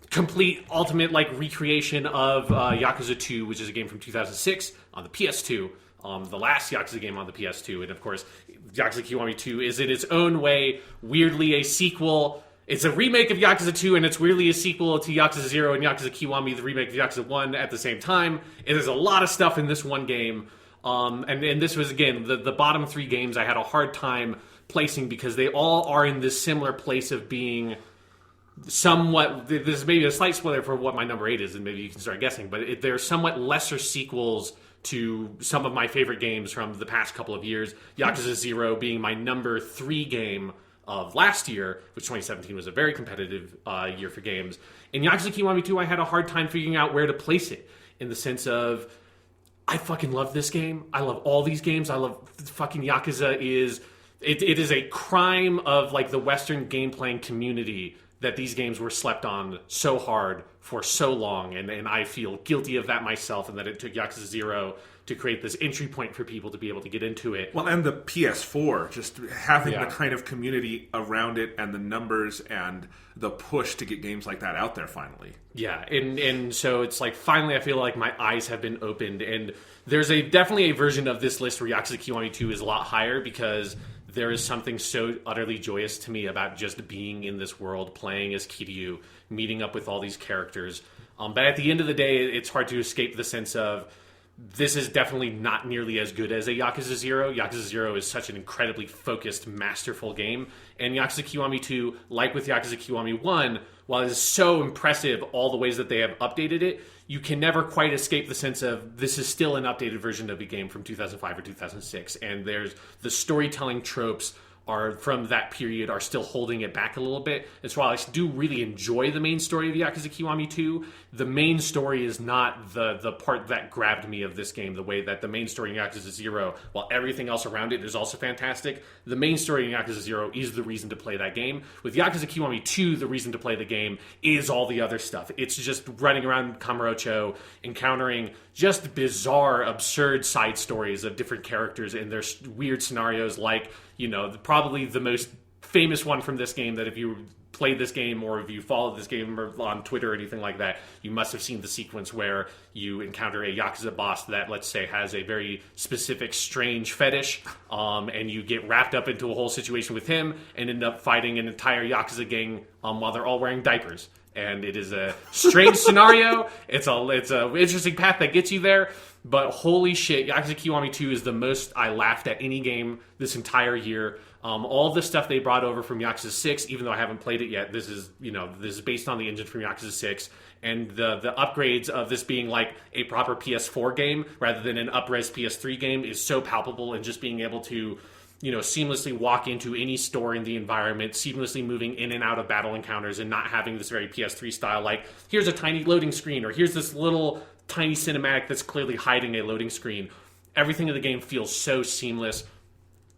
complete ultimate like recreation of Yakuza 2, which is a game from 2006 on the PS2. The last Yakuza game on the PS2, and of course, Yakuza Kiwami 2 is in its own way weirdly a sequel. It's a remake of Yakuza 2, and it's weirdly a sequel to Yakuza 0 and Yakuza Kiwami, the remake of Yakuza 1, at the same time. And there's a lot of stuff in this one game. And this was, again, the bottom 3 games I had a hard time placing because they all are in this similar place of being somewhat... This is maybe a slight spoiler for what my number 8 is, and maybe you can start guessing, but they're somewhat lesser sequels to some of my favorite games from the past couple of years. Yakuza 0 being my number 3 game of last year, which 2017 was a very competitive year for games. In Yakuza Kiwami 2, I had a hard time figuring out where to place it, in the sense of, I fucking love this game. I love all these games. I love fucking Yakuza it is a crime of like the Western game playing community that these games were slept on so hard for so long, and I feel guilty of that myself, and that it took Yakuza 0 to create this entry point for people to be able to get into it. Well, and the PS4, just having the kind of community around it and the numbers and the push to get games like that out there finally. Yeah, and so it's like finally I feel like my eyes have been opened, and there's definitely a version of this list where Yakuza Kiwami 2 is a lot higher, because there is something so utterly joyous to me about just being in this world, playing as Kiryu, meeting up with all these characters. But at the end of the day, it's hard to escape the sense of this is definitely not nearly as good as a Yakuza 0. Yakuza 0 is such an incredibly focused, masterful game. And Yakuza Kiwami 2, like with Yakuza Kiwami 1, while it is so impressive all the ways that they have updated it, you can never quite escape the sense of this is still an updated version of a game from 2005 or 2006. And there's the storytelling tropes are from that period are still holding it back a little bit. And so while I do really enjoy the main story of Yakuza Kiwami 2, the main story is not the part that grabbed me of this game, the way that the main story in Yakuza 0, while everything else around it is also fantastic, the main story in Yakuza 0 is the reason to play that game. With Yakuza Kiwami 2, the reason to play the game is all the other stuff. It's just running around Kamurocho, encountering just bizarre, absurd side stories of different characters and their weird scenarios, like, you know, probably the most famous one from this game that if you played this game or if you followed this game on Twitter or anything like that, you must have seen the sequence where you encounter a Yakuza boss that, let's say, has a very specific, strange fetish, and you get wrapped up into a whole situation with him and end up fighting an entire Yakuza gang while they're all wearing diapers. And it is a strange scenario. It's a interesting path that gets you there. But holy shit, Yakuza Kiwami 2 is the most I laughed at any game this entire year. All the stuff they brought over from Yakuza 6, even though I haven't played it yet, this is based on the engine from Yakuza 6. And the upgrades of this being like a proper PS4 game rather than an up-res PS3 game is so palpable, and just being able to, you know, seamlessly walk into any store in the environment, seamlessly moving in and out of battle encounters and not having this very PS3 style, like, here's a tiny loading screen, or here's this little tiny cinematic that's clearly hiding a loading screen. Everything in the game feels so seamless.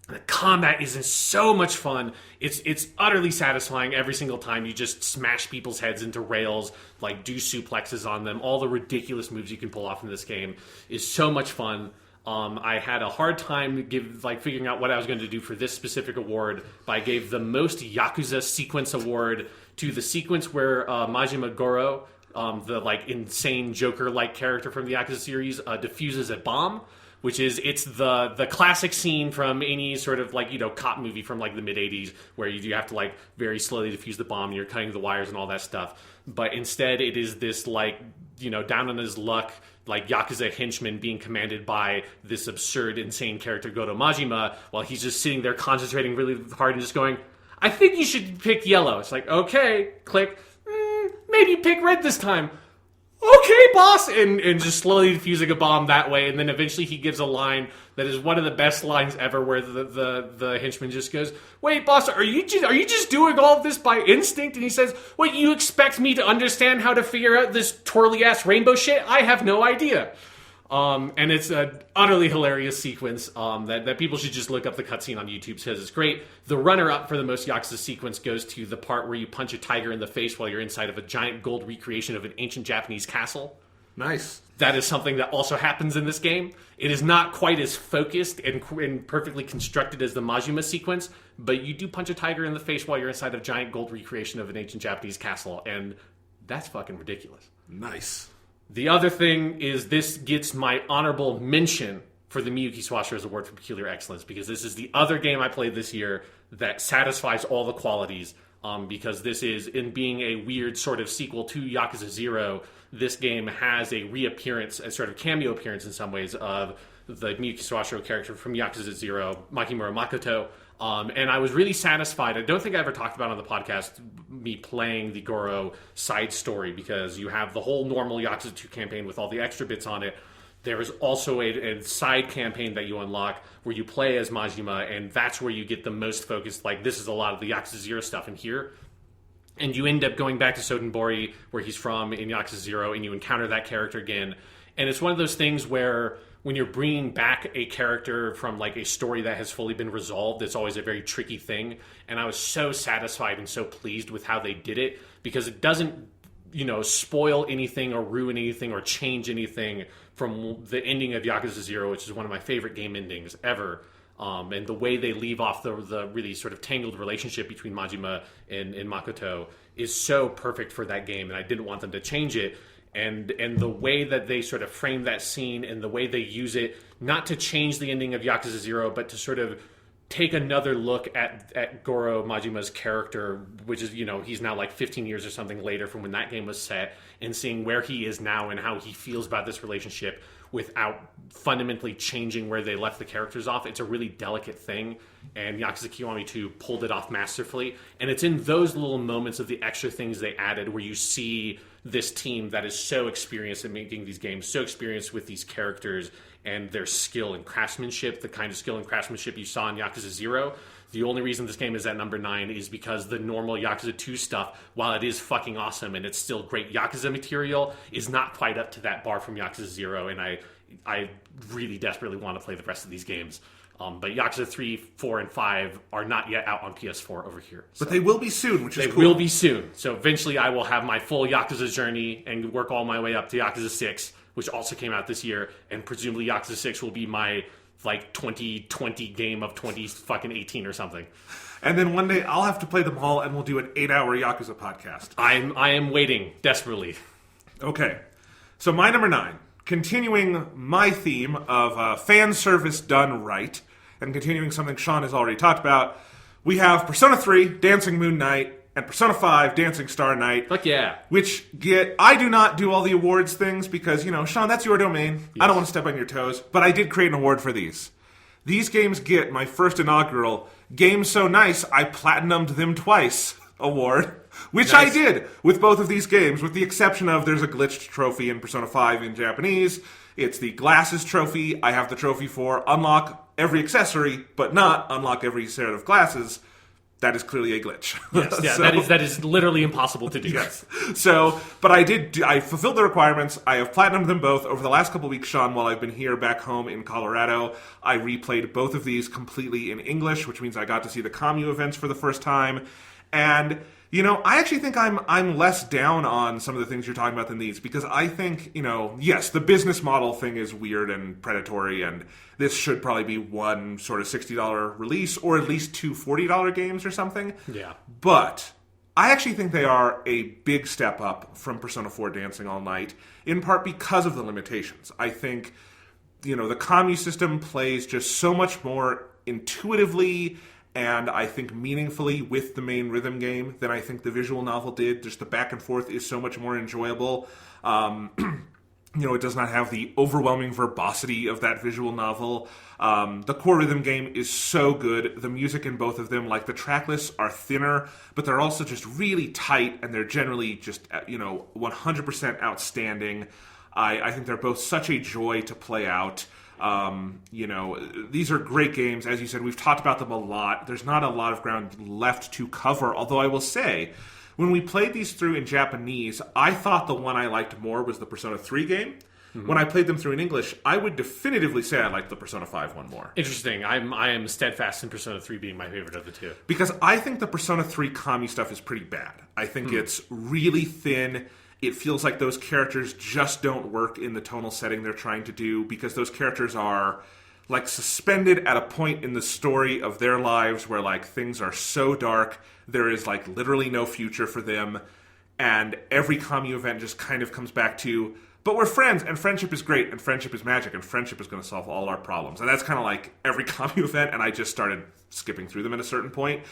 The combat is so much fun. It's utterly satisfying every single time you just smash people's heads into rails, like do suplexes on them. All the ridiculous moves you can pull off in this game is so much fun. I had a hard time figuring out what I was going to do for this specific award, but I gave the most Yakuza sequence award to the sequence where Majima Goro, the like insane Joker-like character from the Yakuza series, diffuses a bomb, which is, it's the classic scene from any sort of, like, you know, cop movie from like the mid-'80s where you have to like very slowly diffuse the bomb and you're cutting the wires and all that stuff. But instead it is this, like, you know, down on his luck, like Yakuza henchman being commanded by this absurd, insane character Goto Majima, while he's just sitting there concentrating really hard and just going, I think you should pick yellow. It's like, okay, click, maybe pick red this time. Okay, boss! And just slowly defusing a bomb that way, and then eventually he gives a line that is one of the best lines ever, where the henchman just goes, wait, boss, are you just doing all of this by instinct? And he says, what, you expect me to understand how to figure out this twirly-ass rainbow shit? I have no idea. And it's an utterly hilarious sequence that people should just look up the cutscene on YouTube, because it's great. The runner-up for the most Yakuza sequence goes to the part where you punch a tiger in the face while you're inside of a giant gold recreation of an ancient Japanese castle. Nice. That is something that also happens in this game. It is not quite as focused and perfectly constructed as the Majima sequence, but you do punch a tiger in the face while you're inside a giant gold recreation of an ancient Japanese castle, and that's fucking ridiculous. Nice. The other thing is, this gets my honorable mention for the Miyuki Swashers Award for Peculiar Excellence, because this is the other game I played this year that satisfies all the qualities, because this is, in being a weird sort of sequel to Yakuza 0, this game has a reappearance, a sort of cameo appearance in some ways, of the Miyuki Swashiro character from Yakuza 0, Makimura Makoto. And I was really satisfied. I don't think I ever talked about on the podcast me playing the Goro side story, because you have the whole normal Yakuza 2 campaign with all the extra bits on it. There is also a side campaign that you unlock where you play as Majima, and that's where you get the most focused. Like, this is a lot of the Yakuza 0 stuff in here. And you end up going back to Sotenbori, where he's from, in Yakuza 0, and you encounter that character again. And it's one of those things where, when you're bringing back a character from like a story that has fully been resolved, it's always a very tricky thing. And I was so satisfied and so pleased with how they did it, because it doesn't, you know, spoil anything or ruin anything or change anything from the ending of Yakuza 0, which is one of my favorite game endings ever. And the way they leave off the really sort of tangled relationship between Majima and Makoto is so perfect for that game, and I didn't want them to change it. And the way that they sort of frame that scene, and the way they use it, not to change the ending of Yakuza 0, but to sort of take another look at Goro Majima's character, which is, you know, he's now like 15 years or something later from when that game was set, and seeing where he is now and how he feels about this relationship without fundamentally changing where they left the characters off. It's a really delicate thing, and Yakuza Kiwami 2 pulled it off masterfully. And it's in those little moments of the extra things they added where you see this team that is so experienced at making these games, so experienced with these characters and their skill and craftsmanship, the kind of skill and craftsmanship you saw in Yakuza 0, The only reason this game is at number 9 is because the normal Yakuza 2 stuff, while it is fucking awesome and it's still great Yakuza material, is not quite up to that bar from Yakuza 0, and I really desperately want to play the rest of these games. But Yakuza 3, 4, and 5 are not yet out on PS4 over here. So. But they will be soon, which is cool. They will be soon. So eventually I will have my full Yakuza journey and work all my way up to Yakuza 6, which also came out this year, and presumably Yakuza 6 will be my 2020 game of 2018 or something. And then one day I'll have to play them all, and we'll do an 8-hour Yakuza podcast. I am waiting desperately. Okay, so my number 9, continuing my theme of fan service done right, and continuing something Sean has already talked about, we have Persona 3, Dancing Moon Night, and Persona 5, Dancing Star Night. Fuck yeah. Which I do not do all the awards things because, Sean, that's your domain. Yes. I don't want to step on your toes, but I did create an award for these. These games get my first inaugural Game So Nice I Platinumed Them Twice award, which nice. I did with both of these games, with the exception of there's a glitched trophy in Persona 5 in Japanese. It's the glasses trophy. I have the trophy for unlock every accessory, but not unlock every set of glasses. That is clearly a glitch. Yes, yeah, so, that is literally impossible to do. Yes. So, but I fulfilled the requirements. I have platinumed them both. Over the last couple of weeks, Sean, while I've been here back home in Colorado, I replayed both of these completely in English, which means I got to see the Commu events for the first time. And, I actually think I'm less down on some of the things you're talking about than these, because I think, yes, the business model thing is weird and predatory, and this should probably be one sort of $60 release, or at least two $40 games or something. Yeah. But I actually think they are a big step up from Persona 4 Dancing All Night, in part because of the limitations. I think, the Commu system plays just so much more intuitively and I think meaningfully with the main rhythm game than I think the visual novel did. Just the back and forth is so much more enjoyable. It does not have the overwhelming verbosity of that visual novel. The core rhythm game is so good. The music in both of them, like the track lists, are thinner, but they're also just really tight, and they're generally just, 100% outstanding. I think they're both such a joy to play out. These are great games. As you said, we've talked about them a lot. There's not a lot of ground left to cover, although I will say, when we played these through in Japanese, I thought the one I liked more was the Persona 3 game. Mm-hmm. When I played them through in English, I would definitively say I liked the Persona 5 one more. Interesting. I am steadfast in Persona 3 being my favorite of the two. Because I think the Persona 3 Kami stuff is pretty bad. I think it's really thin. It feels like those characters just don't work in the tonal setting they're trying to do, because those characters are like suspended at a point in the story of their lives where like things are so dark, there is like literally no future for them, and every Commu event just kind of comes back to, but we're friends, and friendship is great, and friendship is magic, and friendship is going to solve all our problems. And that's kind of like every Commu event, and I just started skipping through them at a certain point.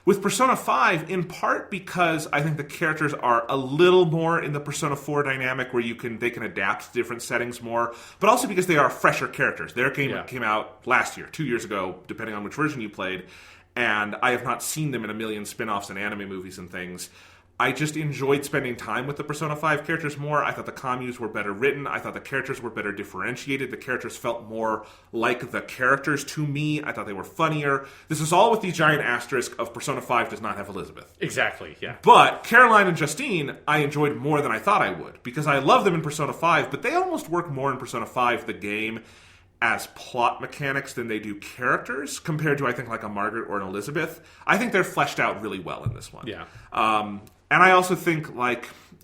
With Persona 5, in part because I think the characters are a little more in the Persona 4 dynamic where they can adapt to different settings more, but also because they are fresher characters. Their game came out last year, 2 years ago, depending on which version you played, and I have not seen them in a million spin-offs and anime movies and things. I just enjoyed spending time with the Persona 5 characters more. I thought the commus were better written. I thought the characters were better differentiated. The characters felt more like the characters to me. I thought they were funnier. This is all with the giant asterisk of Persona 5 does not have Elizabeth. Exactly, yeah. But Caroline and Justine, I enjoyed more than I thought I would, because I love them in Persona 5, but they almost work more in Persona 5, the game, as plot mechanics than they do characters, compared to, I think, like a Margaret or an Elizabeth. I think they're fleshed out really well in this one. Yeah. And I also think,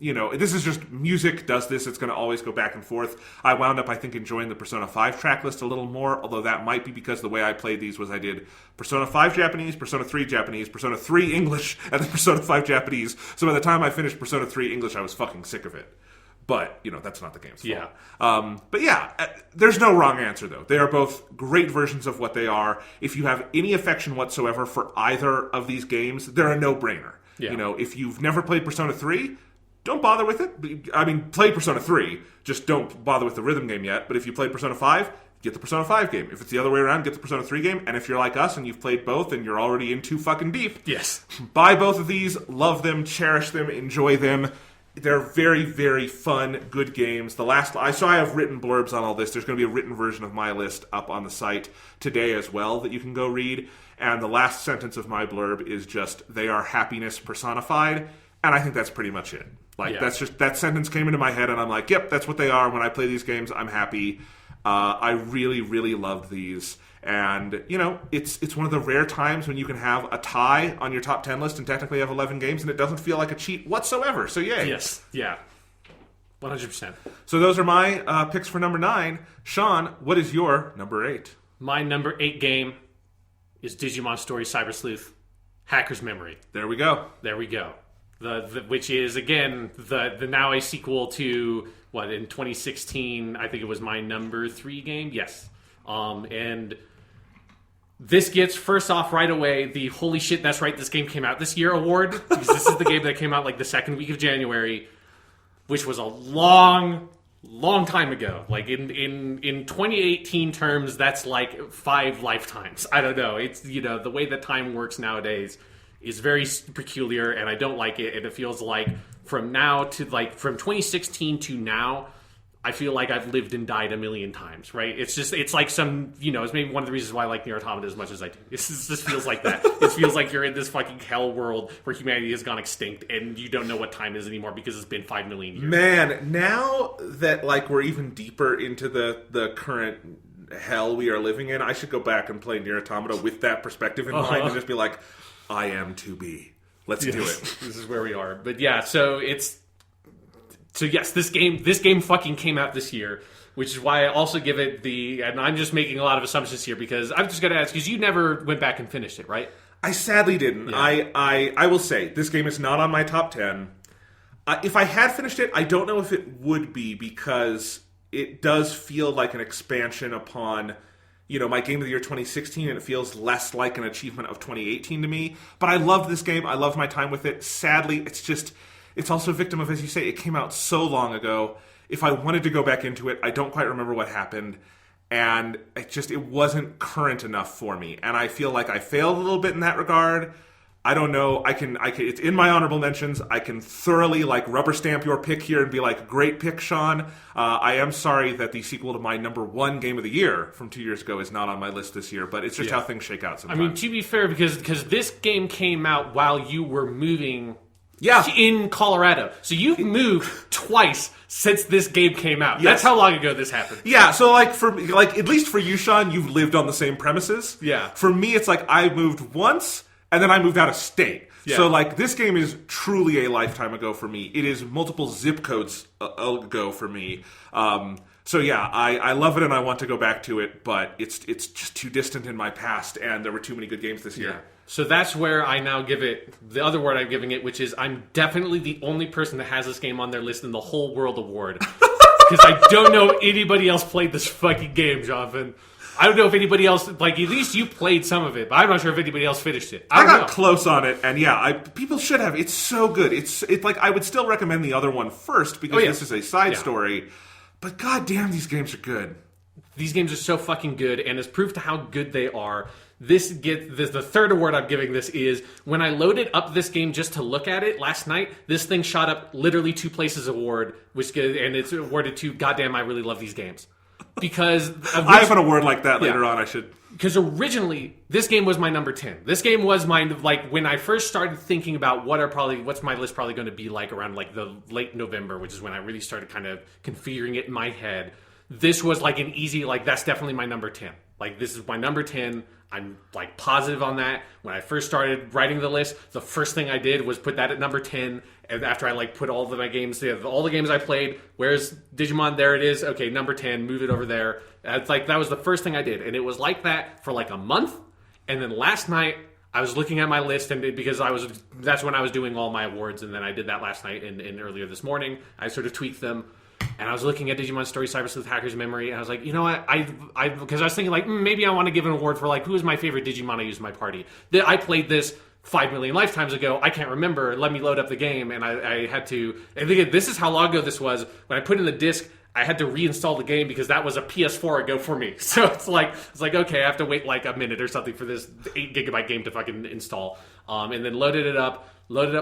this is just music does this. It's going to always go back and forth. I wound up, I think, enjoying the Persona 5 track list a little more, although that might be because the way I played these was I did Persona 5 Japanese, Persona 3 Japanese, Persona 3 English, and then Persona 5 Japanese. So by the time I finished Persona 3 English, I was fucking sick of it. But, that's not the game's fault. Yeah. There's no wrong answer, though. They are both great versions of what they are. If you have any affection whatsoever for either of these games, they're a no-brainer. Yeah. If you've never played Persona 3, don't bother with it. I mean, play Persona 3. Just don't bother with the rhythm game yet. But if you played Persona 5, get the Persona 5 game. If it's the other way around, get the Persona 3 game. And if you're like us and you've played both and you're already in too fucking deep, yes, buy both of these, love them, cherish them, enjoy them, they're very, very fun, good games. So I have written blurbs on all this. There's going to be a written version of my list up on the site today as well that you can go read. And the last sentence of my blurb is just, they are happiness personified. And I think that's pretty much it. That's just, that sentence came into my head and I'm like, yep, that's what they are. When I play these games, I'm happy. I really, really loved these. And, it's one of the rare times when you can have a tie on your top 10 list and technically have 11 games and it doesn't feel like a cheat whatsoever. So, yay. Yes. Yeah. 100%. So those are my picks for number 9. Sean, what is your number 8? My number 8 game is Digimon Story Cyber Sleuth Hacker's Memory. There we go. Which is, again, the now a sequel to, in 2016, I think it was my number 3 game? Yes. And this gets, first off, right away, the holy shit, that's right, this game came out this year award, because this is the game that came out the second week of January, which was a long time ago. In 2018 terms, that's 5 lifetimes. I don't know. It's, the way that time works nowadays is very peculiar, and I don't like it, and it feels like from now to, from 2016 to now, I feel like I've lived and died a million times, right? It's just, it's like some, it's maybe one of the reasons why I like Nier Automata as much as I do. It just feels like that. It feels like you're in this fucking hell world where humanity has gone extinct and you don't know what time is anymore because it's been 5 million years. Man, now that, we're even deeper into the current hell we are living in, I should go back and play Nier Automata with that perspective in mind and just be like, I am to be. Let's do it. This is where we are. But yeah, So yes, this game fucking came out this year, which is why I also give it and I'm just making a lot of assumptions here because I'm just going to ask, because you never went back and finished it, right? I sadly didn't. Yeah. I will say, this game is not on my top 10. If I had finished it, I don't know if it would be, because it does feel like an expansion upon, my Game of the Year 2016, and it feels less like an achievement of 2018 to me. But I loved this game. I loved my time with it. Sadly, it's also a victim of, as you say, it came out so long ago. If I wanted to go back into it, I don't quite remember what happened. And it wasn't current enough for me. And I feel like I failed a little bit in that regard. I don't know. It's in my honorable mentions. I can thoroughly rubber stamp your pick here and be like, great pick, Sean. I am sorry that the sequel to my number 1 game of the year from 2 years ago is not on my list this year, but it's just how things shake out sometimes. I mean, to be fair, because this game came out while you were moving in Colorado. So you've moved twice since this game came out. Yes. That's how long ago this happened. Yeah, so at least for you, Sean, you've lived on the same premises. Yeah. For me, it's I moved once, and then I moved out of state. Yeah. So, this game is truly a lifetime ago for me. It is multiple zip codes ago for me. So, yeah, I love it and I want to go back to it, but it's just too distant in my past, and there were too many good games this year. Yeah. So that's where I now give it the other word I'm giving it, which is I'm definitely the only person that has this game on their list in the whole world award. Because I don't know anybody else played this fucking game, Jonathan. I don't know if anybody else, at least you played some of it, but I'm not sure if anybody else finished it. I got close on it, and people should have. It's so good. It's I would still recommend the other one first, because this is a side story, but goddamn, these games are good. These games are so fucking good, and as proof to how good they are, the third award I'm giving this is, when I loaded up this game just to look at it last night, this thing shot up literally 2 places award, and it's awarded to, goddamn, I really love these games. Because I have an award like that later on. I should, because originally this game was my number 10. This game was mine. When I first started thinking about what's my list probably going to be around the late November, which is when I really started kind of configuring it in my head. This was an easy that's definitely my number 10. This is my number 10. I'm positive on that. When I first started writing the list, the first thing I did was put that at number 10. And after I put all of my games, all the games I played, where's Digimon? There it is. Okay, number 10, move it over there. It's that was the first thing I did. And it was like that for a month. And then last night, I was looking at my list, and that's when I was doing all my awards. And then I did that last night and earlier this morning. I sort of tweaked them. And I was looking at Digimon Story Cyber Sleuth Hacker's Memory, and I was like, you know what? Because I was thinking, maybe I want to give an award for, who is my favorite Digimon I use in my party. I played this 5 million lifetimes ago. I can't remember. Let me load up the game, and I had to. And again, this is how long ago this was. When I put in the disc, I had to reinstall the game because that was a PS4 ago for me. So it's like okay, I have to wait like a minute or something for this 8 gigabyte game to fucking install. And then loaded up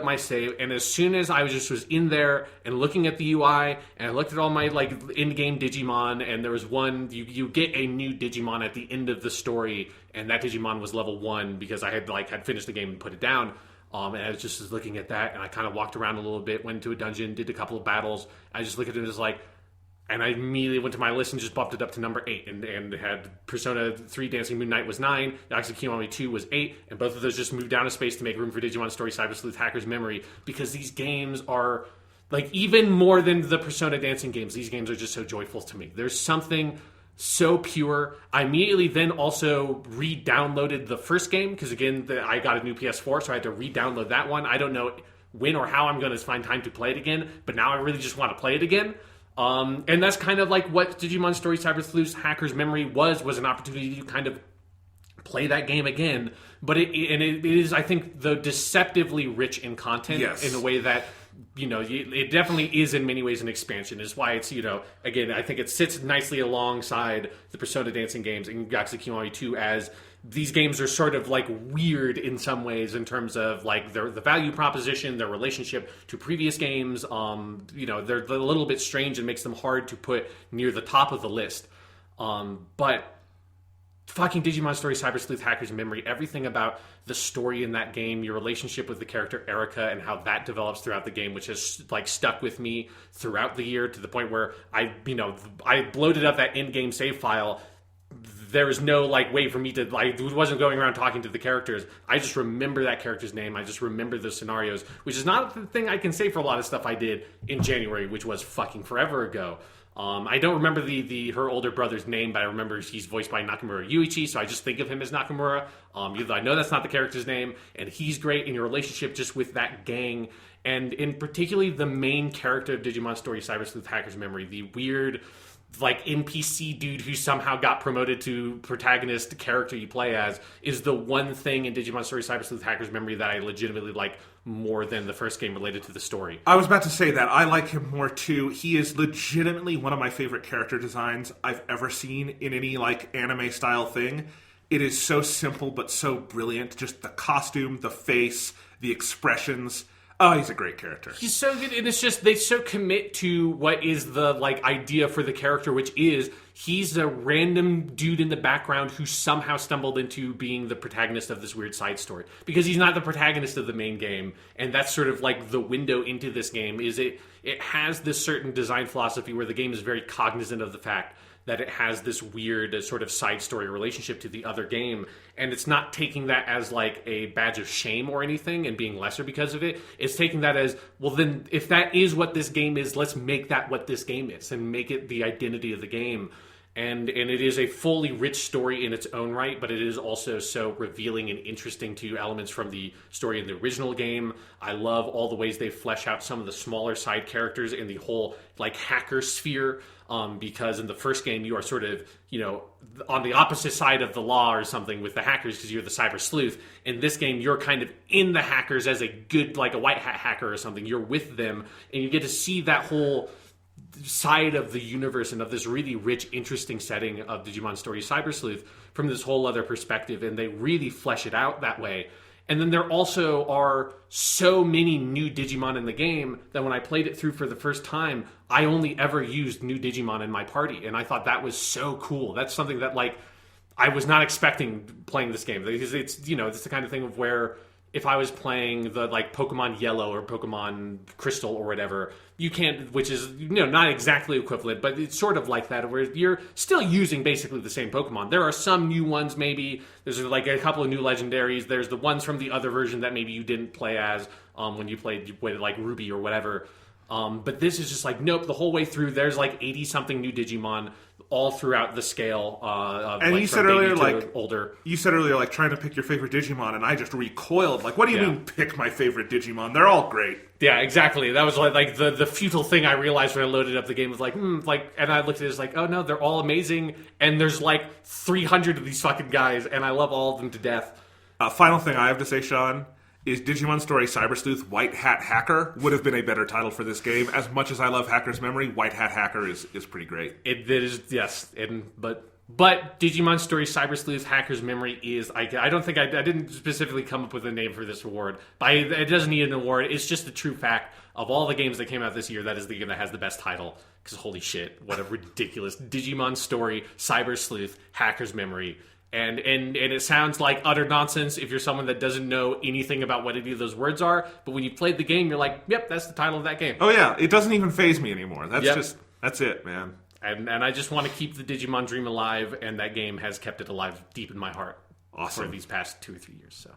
my save, and as soon as I was in there and looking at the UI, and I looked at all my like in-game Digimon, and there was one you get a new Digimon at the end of the story, and that Digimon was level 1 because I had finished the game and put it down. And I was just looking at that, and I kind of walked around a little bit, went into a dungeon, did a couple of battles. I just looked at it as like. And I immediately went to my list and just bumped it up to number 8, and had Persona 3 Dancing Moon Knight was 9, Yakuza Kiwami 2 was 8, and both of those just moved down a space to make room for Digimon Story Cyber Sleuth Hacker's Memory, because these games are, like, even more than the Persona dancing games, these games are just so joyful to me. There's something so pure. I immediately then also re-downloaded the first game, because again, I got a new PS4, so I had to re-download that one. I don't know when or how I'm going to find time to play it again, but now I really just want to play it again. And that's kind of like what Digimon Story Cyber Sleuth Hacker's Memory was an opportunity to kind of play that game again. But it is, I think, the deceptively rich in content in a way that, it definitely is in many ways an expansion. Is why it's, again, I think it sits nicely alongside the Persona dancing games and Yakuza Kiwami 2 as these games are sort of like weird in some ways in terms of like the value proposition, their relationship to previous games. They're a little bit strange and makes them hard to put near the top of the list. But fucking Digimon Story Cyber Sleuth Hacker's Memory, everything about the story in that game, your relationship with the character Erica and how that develops throughout the game, which has like stuck with me throughout the year to the point where I loaded up that in-game save file. There was no like way for me to wasn't going around talking to the characters. I just remember that character's name. I just remember the scenarios, which is not the thing I can say for a lot of stuff I did in January, which was fucking forever ago. I don't remember her older brother's name, but I remember he's voiced by Nakamura Yuichi, so I just think of him as Nakamura. I know that's not the character's name, and he's great in your relationship just with that gang, and in particularly the main character of Digimon Story Cyber Sleuth Hacker's Memory, the weird like NPC dude who somehow got promoted to protagonist character you play as, is the one thing in Digimon Story Cyber Sleuth Hacker's Memory that I legitimately like more than the first game related to the story. I was about to say that. I like him more too. He is legitimately one of my favorite character designs I've ever seen in any like anime style thing. It is so simple but so brilliant. Just the costume, the face, the expressions. Oh, he's a great character. He's so good, and it's just they so commit to what is the like idea for the character, which is he's a random dude in the background who somehow stumbled into being the protagonist of this weird side story. Because he's not the protagonist of the main game, and that's sort of like the window into this game. Is it has this certain design philosophy where the game is very cognizant of the fact that it has this weird sort of side story relationship to the other game, and it's not taking that as like a badge of shame or anything and being lesser because of it. It's taking that as, well then, if that is what this game is, let's make that what this game is and make it the identity of the game. And it is a fully rich story in its own right, but it is also so revealing and interesting to elements from the story in the original game. I love all the ways they flesh out some of the smaller side characters in the whole like hacker sphere, because in the first game you are sort of, on the opposite side of the law or something with the hackers because you're the cyber sleuth. In this game, you're kind of in the hackers as a good, like a white hat hacker or something. You're with them, and you get to see that whole side of the universe and of this really rich, interesting setting of Digimon Story Cyber Sleuth from this whole other perspective, and they really flesh it out that way. And then there also are so many new Digimon in the game that when I played it through for the first time, I only ever used new Digimon in my party, and I thought that was so cool. That's something that like I was not expecting playing this game, because it's it's the kind of thing of where if I was playing the like Pokemon Yellow or Pokemon Crystal or whatever, you can't, which is not exactly equivalent, but it's sort of like that, where you're still using basically the same Pokemon. There are some new ones, maybe there's like a couple of new legendaries. There's the ones from the other version that maybe you didn't play as when you played like Ruby or whatever. But this is just like, nope, the whole way through there's like 80 something new Digimon all throughout the scale of, and like, you said earlier, like older. You said earlier, like trying to pick your favorite Digimon, and I just recoiled. Like, what do you mean pick my favorite Digimon? They're all great. Yeah, exactly. That was like the futile thing I realized when I loaded up the game was like, and I looked at it as like, oh no, they're all amazing, and there's like 300 of these fucking guys, and I love all of them to death. Final thing I have to say, Sean, is Digimon Story Cyber Sleuth White Hat Hacker would have been a better title for this game. As much as I love Hacker's Memory, White Hat Hacker is pretty great. It is, yes. But Digimon Story Cyber Sleuth Hacker's Memory is... I don't think... I didn't specifically come up with a name for this award. But it doesn't need an award. It's just a true fact. Of all the games that came out this year, that is the game that has the best title. Because holy shit, what a ridiculous... Digimon Story Cyber Sleuth Hacker's Memory. And it sounds like utter nonsense if you're someone that doesn't know anything about what any of those words are. But when you played the game, you're like, yep, that's the title of that game. Oh yeah, it doesn't even faze me anymore. That's it, man. And I just want to keep the Digimon dream alive, and that game has kept it alive deep in my heart. Awesome. For these past 2 or 3 years. So,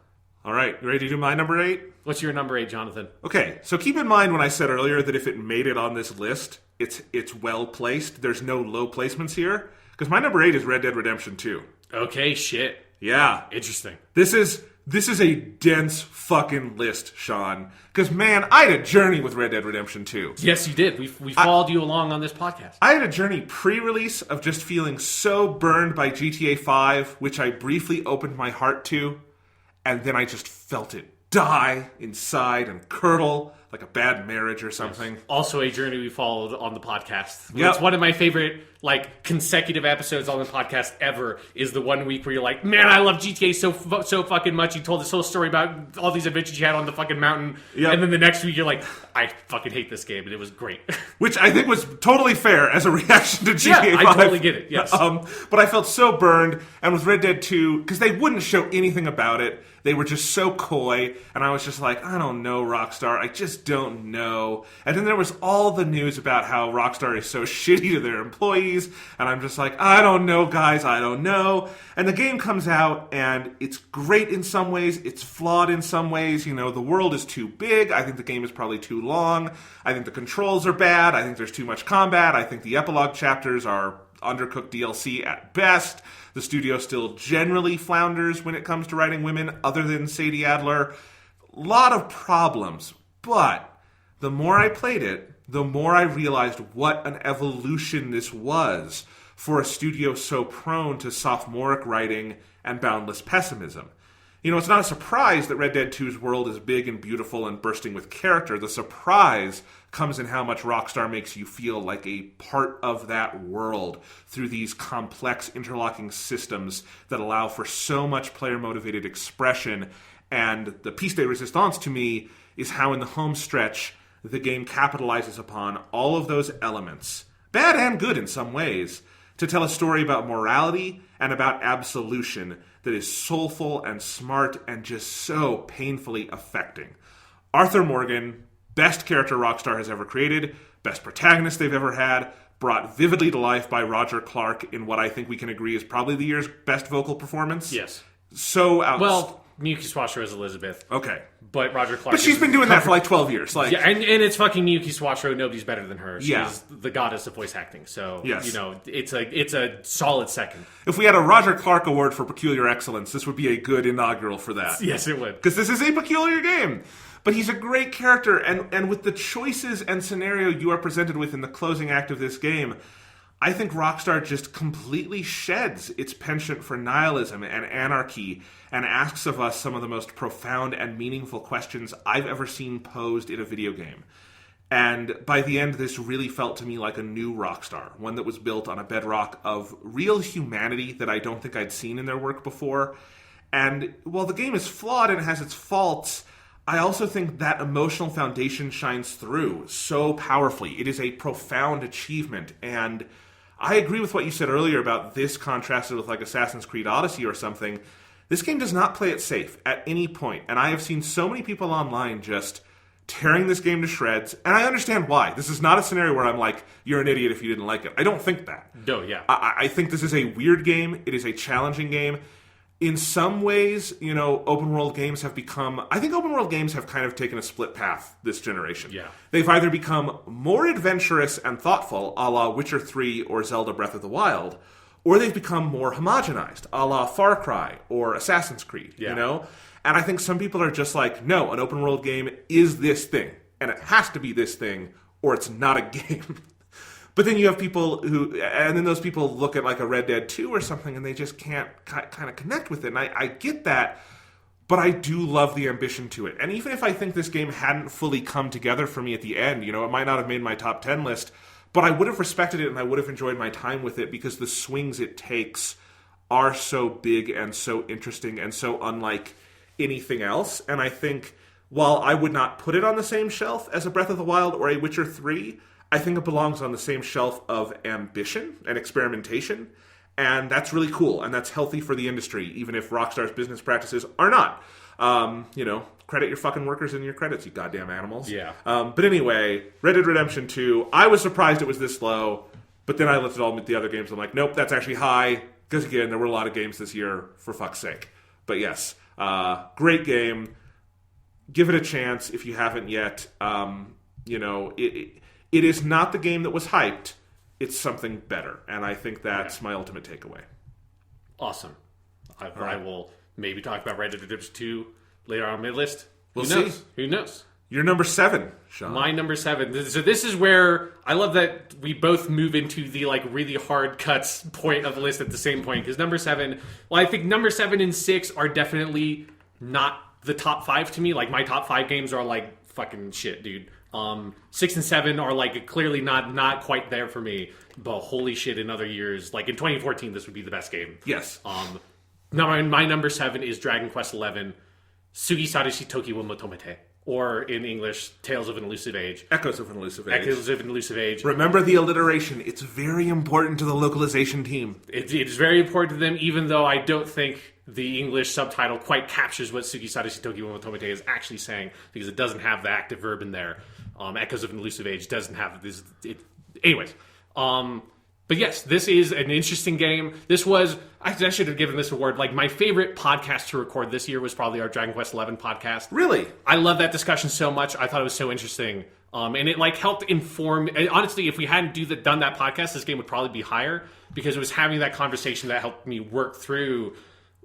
all right, you ready to do my number 8? What's your number 8, Jonathan? Okay, so keep in mind when I said earlier that if it made it on this list, it's well placed. There's no low placements here, because my number 8 is Red Dead Redemption 2. Okay, shit. Yeah, Interesting. This is a dense fucking list, Sean. Because, man, I had a journey with Red Dead Redemption 2. Yes, you did. We followed you along on this podcast. I had a journey pre-release of just feeling so burned by GTA 5, which I briefly opened my heart to, and then I just felt it die inside and curdle like a bad marriage or something. Yes. Also a journey we followed on the podcast. Yep. It's one of my favorite consecutive episodes on the podcast ever is the one week where you're like, man, I love GTA so fucking much. You told this whole story about all these adventures you had on the fucking mountain. Yep. And then the next week you're like, I fucking hate this game, and it was great. Which I think was totally fair as a reaction to GTA 5. Yeah, I totally get it, yes. But I felt so burned, and with Red Dead 2, because they wouldn't show anything about it. They were just so coy, and I was just like, I don't know, Rockstar. I just don't know. And then there was all the news about how Rockstar is so shitty to their employees, and I'm just like, I don't know, guys, I don't know. And the game comes out, and it's great in some ways, it's flawed in some ways. You know, the world is too big. I think the game is probably too long. I think the controls are bad. I think there's too much combat. I think the epilogue chapters are undercooked DLC at best. The studio still generally flounders when it comes to writing women, other than Sadie Adler. A lot of problems, but the more I played it, the more I realized what an evolution this was for a studio so prone to sophomoric writing and boundless pessimism. You know, it's not a surprise that Red Dead 2's world is big and beautiful and bursting with character. The surprise comes in how much Rockstar makes you feel like a part of that world through these complex interlocking systems that allow for so much player-motivated expression. And the piece de resistance to me is how in the home stretch the game capitalizes upon all of those elements, bad and good in some ways, to tell a story about morality and about absolution that is soulful and smart and just so painfully affecting. Arthur Morgan, best character Rockstar has ever created, best protagonist they've ever had, brought vividly to life by Roger Clark in what I think we can agree is probably the year's best vocal performance. Yes. So well, Miyuki Swashiro is Elizabeth. Okay. But Roger Clark... But she's been doing that for like 12 years. Yeah, and it's fucking Miyuki Swashiro. Nobody's better than her. She's the goddess of voice acting. So, yes. You know, it's a solid second. If we had a Roger Clark Award for Peculiar Excellence, this would be a good inaugural for that. Yes, it would. Because this is a peculiar game. But he's a great character, and with the choices and scenario you are presented with in the closing act of this game, I think Rockstar just completely sheds its penchant for nihilism and anarchy and asks of us some of the most profound and meaningful questions I've ever seen posed in a video game. And by the end, this really felt to me like a new Rockstar, one that was built on a bedrock of real humanity that I don't think I'd seen in their work before. And while the game is flawed and has its faults, I also think that emotional foundation shines through so powerfully. It is a profound achievement, and I agree with what you said earlier about this contrasted with like Assassin's Creed Odyssey or something. This game does not play it safe at any point, and I have seen so many people online just tearing this game to shreds, and I understand why. This is not a scenario where I'm like, you're an idiot if you didn't like it. I don't think that. No, yeah. I think this is a weird game. It is a challenging game. In some ways, you know, open world games have become... I think open world games have kind of taken a split path this generation. Yeah. They've either become more adventurous and thoughtful, a la Witcher 3 or Zelda Breath of the Wild, or they've become more homogenized, a la Far Cry or Assassin's Creed, you know? And I think some people are just like, no, an open world game is this thing, and it has to be this thing, or it's not a game. But then you have people who, and then those people look at like a Red Dead 2 or something, and they just can't kind of connect with it. And I get that, but I do love the ambition to it. And even if I think this game hadn't fully come together for me at the end, it might not have made my top 10 list, but I would have respected it and I would have enjoyed my time with it because the swings it takes are so big and so interesting and so unlike anything else. And I think while I would not put it on the same shelf as a Breath of the Wild or a Witcher 3, I think it belongs on the same shelf of ambition and experimentation. And that's really cool, and that's healthy for the industry, even if Rockstar's business practices are not. Credit your fucking workers in your credits, you goddamn animals. Yeah. But anyway, Red Dead Redemption 2, I was surprised it was this low, but then I looked at all the other games, I'm like, nope, that's actually high, because again, there were a lot of games this year, for fuck's sake. But yes, great game. Give it a chance if you haven't yet. It is not the game that was hyped. It's something better, and I think that's my ultimate takeaway. Awesome. I will maybe talk about Red Dead Redemption 2 later on my list. We'll see. Who knows? Your number 7, Sean. My number 7. So this is where I love that we both move into the really hard cuts point of the list at the same point. Because number 7, I think number 7 and 6 are definitely not the top 5 to me. My top 5 games are fucking shit, dude. 6 and 7 are clearly not quite there for me, but holy shit, in other years, in 2014, this would be the best game. Yes. My number 7 is Dragon Quest XI, Sugisarishi Toki wo Motomete, or in English, Tales of an Elusive Age. Echoes of an Elusive Age. Echoes of an Elusive Age. Remember the alliteration. It's very important to the localization team. It is very important to them, even though I don't think the English subtitle quite captures what Sugisarishi Toki wo Motomete is actually saying, because it doesn't have the active verb in there. Echoes of an Elusive Age doesn't have this. Anyways. But yes, this is an interesting game. This was, I should have given this award. My favorite podcast to record this year was probably our Dragon Quest XI podcast. Really? I love that discussion so much. I thought it was so interesting. And it helped inform. Honestly, if we hadn't done that podcast, this game would probably be higher, because it was having that conversation that helped me work through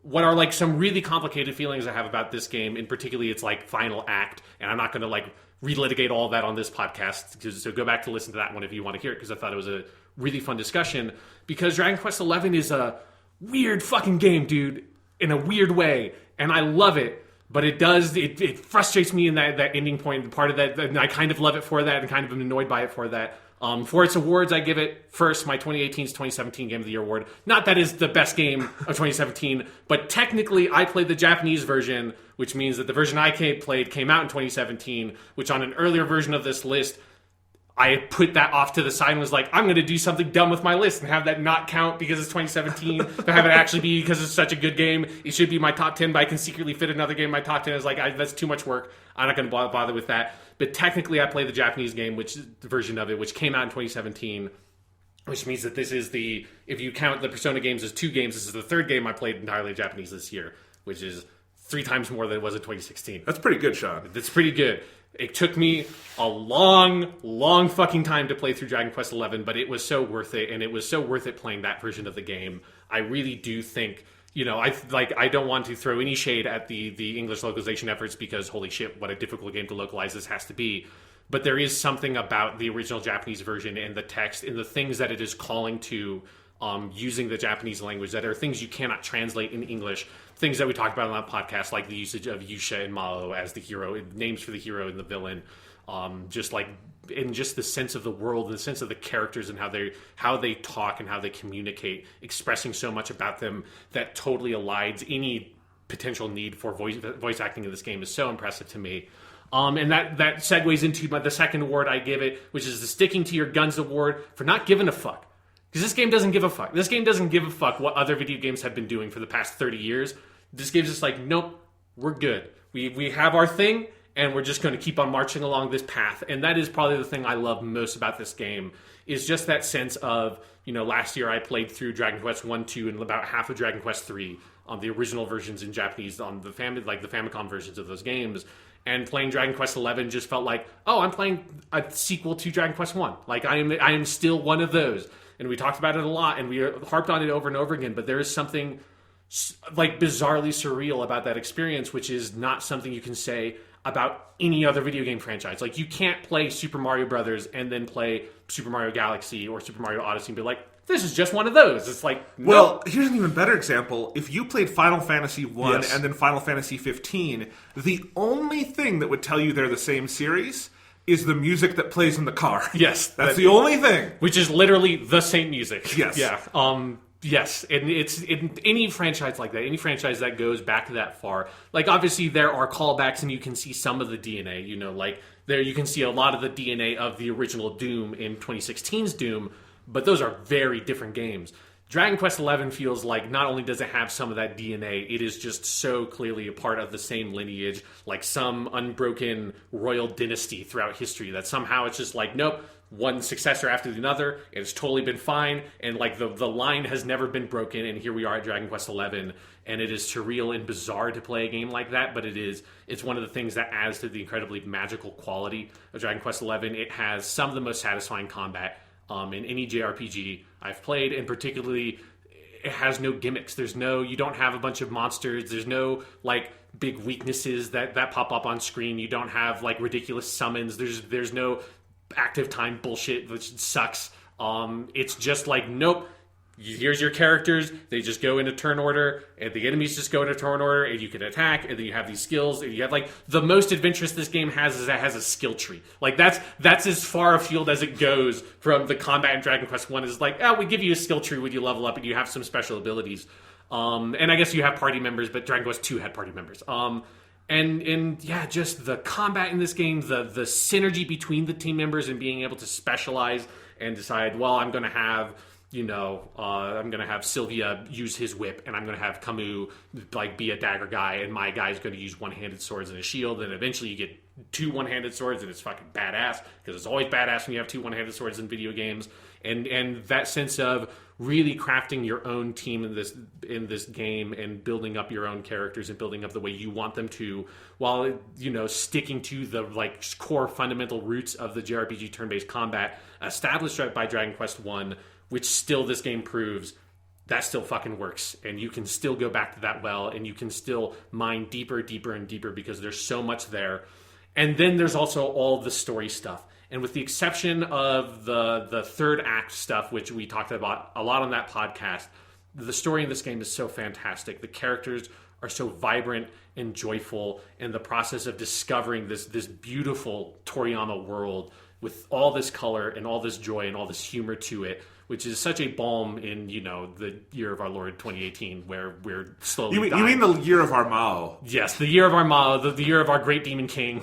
what are some really complicated feelings I have about this game, and particularly its final act. And I'm not going to relitigate all of that on this podcast, so go back to listen to that one if you want to hear it, because I thought it was a really fun discussion. Because Dragon Quest XI is a weird fucking game, dude, in a weird way, and I love it. But it frustrates me in that ending point, and part of that, and I kind of love it for that, and kind of am annoyed by it for that. For its awards, I give it first my 2018's 2017 Game of the Year award. Not that is the best game of 2017, but technically I played the Japanese version, which means that the version I played came out in 2017, which on an earlier version of this list, I put that off to the side and was like, I'm going to do something dumb with my list and have that not count because it's 2017, but have it actually be because it's such a good game. It should be my top 10, but I can secretly fit another game in my top 10. It's that's too much work. I'm not going to bother with that. But technically, I played the Japanese game, which is the version of it, which came out in 2017, which means that this is if you count the Persona games as 2 games, this is the 3rd game I played entirely Japanese this year, which is 3 times more than it was in 2016. That's pretty good, Sean. That's pretty good. It took me a long fucking time to play through Dragon Quest XI, but it was so worth it, and it was so worth it playing that version of the game. I really do think, I don't want to throw any shade at the English localization efforts, because holy shit, what a difficult game to localize this has to be. But there is something about the original Japanese version and the text and the things that it is calling to using the Japanese language that are things you cannot translate in English. Things that we talked about on that podcast, like the usage of Yusha and Mao as the hero, names for the hero and the villain, just the sense of the world and the sense of the characters and how they talk and how they communicate, expressing so much about them that totally elides any potential need for voice acting in this game is so impressive to me. And that segues into the second award I give it, which is the Sticking to Your Guns award for not giving a fuck. Because this game doesn't give a fuck. This game doesn't give a fuck what other video games have been doing for the past 30 years. This game's just nope, we're good. We have our thing, and we're just going to keep on marching along this path. And that is probably the thing I love most about this game, is just that sense of, last year I played through Dragon Quest 1, 2, and about half of Dragon Quest 3, the original versions in Japanese, on the Famicom versions of those games. And playing Dragon Quest XI just felt like, oh, I'm playing a sequel to Dragon Quest 1. I am still one of those. And we talked about it a lot, and we harped on it over and over again, but there is something bizarrely surreal about that experience, which is not something you can say about any other video game franchise. You can't play Super Mario Brothers and then play Super Mario Galaxy or Super Mario Odyssey and be like, this is just one of those. It's like, no. Well, here's an even better example. If you played Final Fantasy 1 Yes. and then Final Fantasy 15, the only thing that would tell you they're the same series is the music that plays in the car. Yes. That's the only thing. Which is literally the same music. Yes. Yeah. Yes, and it's in any franchise like that, any franchise that goes back that far. Like, obviously, there are callbacks, and you can see some of the DNA. You know, like there you can see a lot of the DNA of the original Doom in 2016's Doom, but those are very different games. Dragon Quest XI feels like not only does it have some of that DNA, it is just so clearly a part of the same lineage, like some unbroken royal dynasty throughout history, that somehow it's just like, nope, one successor after another, and it's totally been fine, and like the line has never been broken, and here we are at Dragon Quest XI, and it is surreal and bizarre to play a game like that, but it's one of the things that adds to the incredibly magical quality of Dragon Quest XI. It has some of the most satisfying combat in any JRPG I've played, and particularly it has no gimmicks. You don't have a bunch of monsters. There's no like big weaknesses that pop up on screen. You don't have like ridiculous summons. There's no active time bullshit, which sucks. It's just like, nope, here's your characters, they just go into turn order, and the enemies just go into turn order, and you can attack, and then you have these skills, and you have like the most adventurous this game has is it has a skill tree. Like that's as far afield as it goes from the combat in Dragon Quest 1 is like, we give you a skill tree when you level up and you have some special abilities. And I guess you have party members, but Dragon Quest 2 had party members. And yeah, just the combat in this game, the synergy between the team members and being able to specialize and decide, well, I'm going to have, I'm going to have Sylvia use his whip, and I'm going to have Camus like be a dagger guy, and my guy's going to use one-handed swords and a shield, and eventually you get 2 one-handed swords, and it's fucking badass, because it's always badass when you have 2 one-handed swords in video games. And that sense of really crafting your own team in this game and building up your own characters and building up the way you want them to, while sticking to the like core fundamental roots of the JRPG turn-based combat established by Dragon Quest 1, which still this game proves that still fucking works, and you can still go back to that well, and you can still mine deeper and deeper because there's so much there. And then there's also all the story stuff. And with the exception of the third act stuff, which we talked about a lot on that podcast, the story in this game is so fantastic. The characters are so vibrant and joyful, and the process of discovering this beautiful Toriyama world with all this color and all this joy and all this humor to it, which is such a balm in, the year of our Lord 2018, where we're slowly You dying. mean the year of our Mao? Yes, the year of our Mao, the year of our great demon king,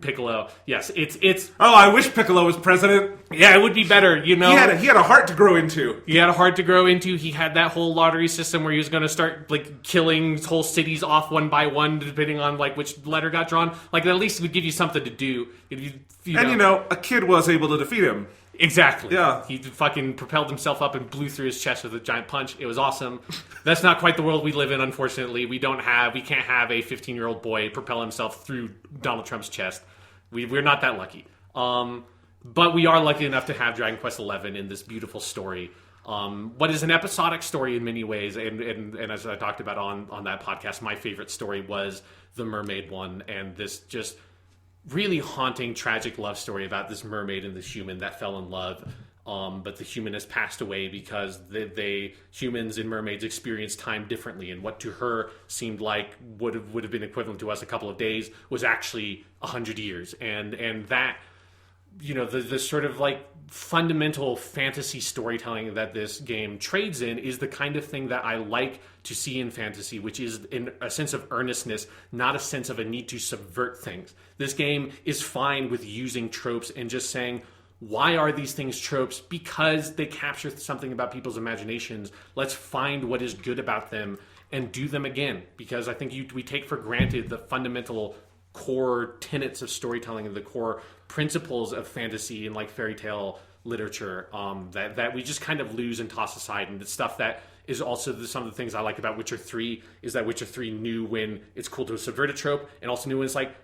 Piccolo. Yes, it's. Oh, I wish Piccolo was president. Yeah, it would be better, He had a heart to grow into. He had a heart to grow into. He had that whole lottery system where he was going to start like killing whole cities off one by one, depending on like which letter got drawn. Like at least it would give you something to do. A kid was able to defeat him. Exactly. Yeah. He fucking propelled himself up and blew through his chest with a giant punch. It was awesome. That's not quite the world we live in, unfortunately. We can't have a 15-year-old boy propel himself through Donald Trump's chest. We're not that lucky. But we are lucky enough to have Dragon Quest XI in this beautiful story. What is an episodic story in many ways, and as I talked about on that podcast, my favorite story was the mermaid one, and this just really haunting, tragic love story about this mermaid and this human that fell in love, but the human has passed away because humans and mermaids experience time differently, and what to her seemed like would have been equivalent to us a couple of days was actually 100 years, and that the sort of like fundamental fantasy storytelling that this game trades in is the kind of thing that I like to see in fantasy, which is in a sense of earnestness, not a sense of a need to subvert things. This game is fine with using tropes and just saying, why are these things tropes? Because they capture something about people's imaginations. Let's find what is good about them and do them again. Because I think we take for granted the fundamental core tenets of storytelling and the core principles of fantasy and like fairy tale literature that we just kind of lose and toss aside. And the stuff that is also some of the things I like about Witcher 3 is that Witcher 3 knew when it's cool to subvert a trope, and also knew when it's like,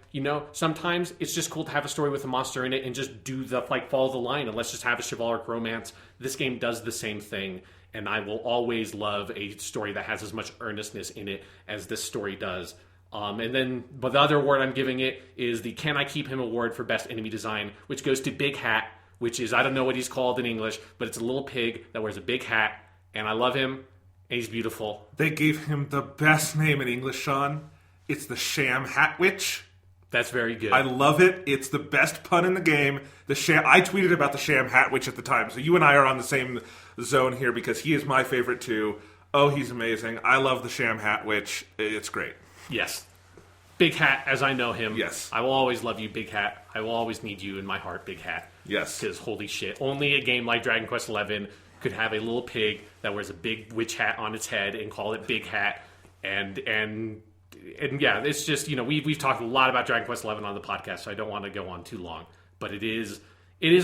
sometimes it's just cool to have a story with a monster in it and just do follow the line and let's just have a chivalric romance. This game does the same thing, and I will always love a story that has as much earnestness in it as this story does. But the other award I'm giving it is the Can I Keep Him award for Best Enemy Design, which goes to Big Hat which is, I don't know what he's called in English, but it's a little pig that wears a big hat, and I love him, and he's beautiful. They gave him the best name in English, Sean. It's the Sham Hat Witch. That's very good. I love it. It's the best pun in the game. I tweeted about the Sham Hat Witch at the time, so you and I are on the same zone here because he is my favorite too. Oh, he's amazing. I love the Sham Hat Witch. It's great. Yes. Big Hat, as I know him. Yes. I will always love you, Big Hat. I will always need you in my heart, Big Hat. Yes. Because holy shit, only a game like Dragon Quest XI could have a little pig that wears a big witch hat on its head and call it Big Hat. And yeah, it's just, we've talked a lot about Dragon Quest XI on the podcast, so I don't want to go on too long. But it is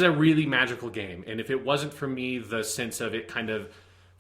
a really magical game. And if it wasn't for me, the sense of it kind of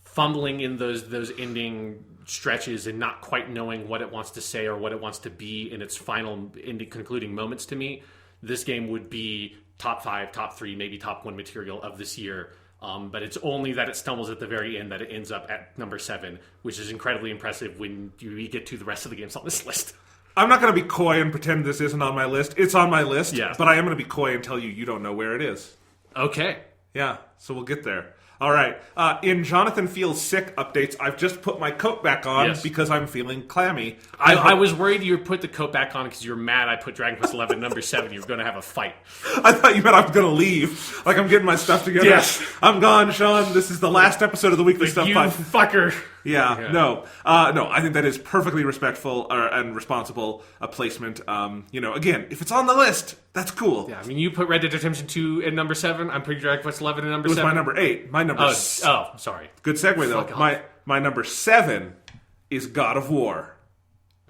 fumbling in those ending stretches and not quite knowing what it wants to say or what it wants to be in its final concluding moments to me, this game would be top 5, top 3, maybe top 1 material of this year. But it's only that it stumbles at the very end that it ends up at number 7, which is incredibly impressive when you get to the rest of the games on this list. I'm not going to be coy and pretend this isn't on my list. It's on my list, yeah. But I am going to be coy and tell you don't know where it is. Okay. Yeah, so we'll get there. All right. In Jonathan Feels Sick updates, I've just put my coat back on because I'm feeling clammy. I was worried you would put the coat back on because you were mad I put Dragon Quest XI number 7. You were going to have a fight. I thought you meant I was going to leave. Like I'm getting my stuff together. Yes. I'm gone, Sean. This is the last episode of the Weekly Stuff You Podcast. fucker. Yeah, no. I think that is perfectly respectful and responsible placement. Again, if it's on the list, that's cool. Yeah, I mean, you put Red Dead Redemption 2 at number 7. I'm putting Dragon Quest XI at number 7. It was my number 8. My number... sorry. Good segue, though. My number 7 is God of War.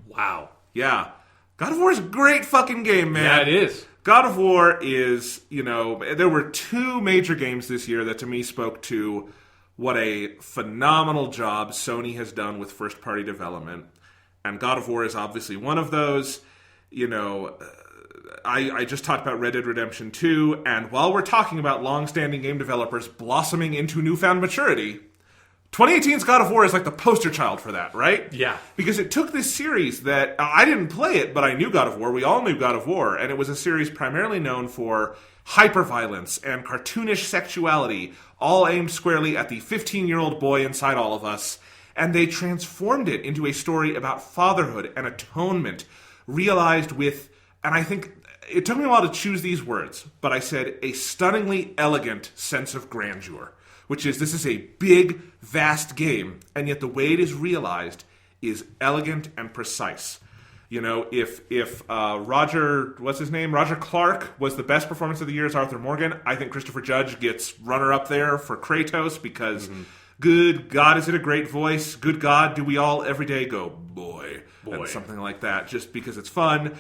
Wow. Yeah. God of War is a great fucking game, man. Yeah, it is. God of War is, there were 2 major games this year that to me spoke to what a phenomenal job Sony has done with first-party development. And God of War is obviously one of those. I just talked about Red Dead Redemption 2, and while we're talking about long-standing game developers blossoming into newfound maturity, 2018's God of War is like the poster child for that, right? Yeah. Because it took this series that, I didn't play it, but I knew God of War. We all knew God of War, and it was a series primarily known for hyperviolence and cartoonish sexuality, all aimed squarely at the 15-year-old boy inside all of us, and they transformed it into a story about fatherhood and atonement, realized with, and I think it took me a while to choose these words, but I said a stunningly elegant sense of grandeur, which is this is a big, vast game, and yet the way it is realized is elegant and precise. If Roger, what's his name? Roger Clark was the best performance of the year as Arthur Morgan. I think Christopher Judge gets runner-up there for Kratos because, good God, is it a great voice? Good God, do we all every day go, boy, and something like that, just because it's fun.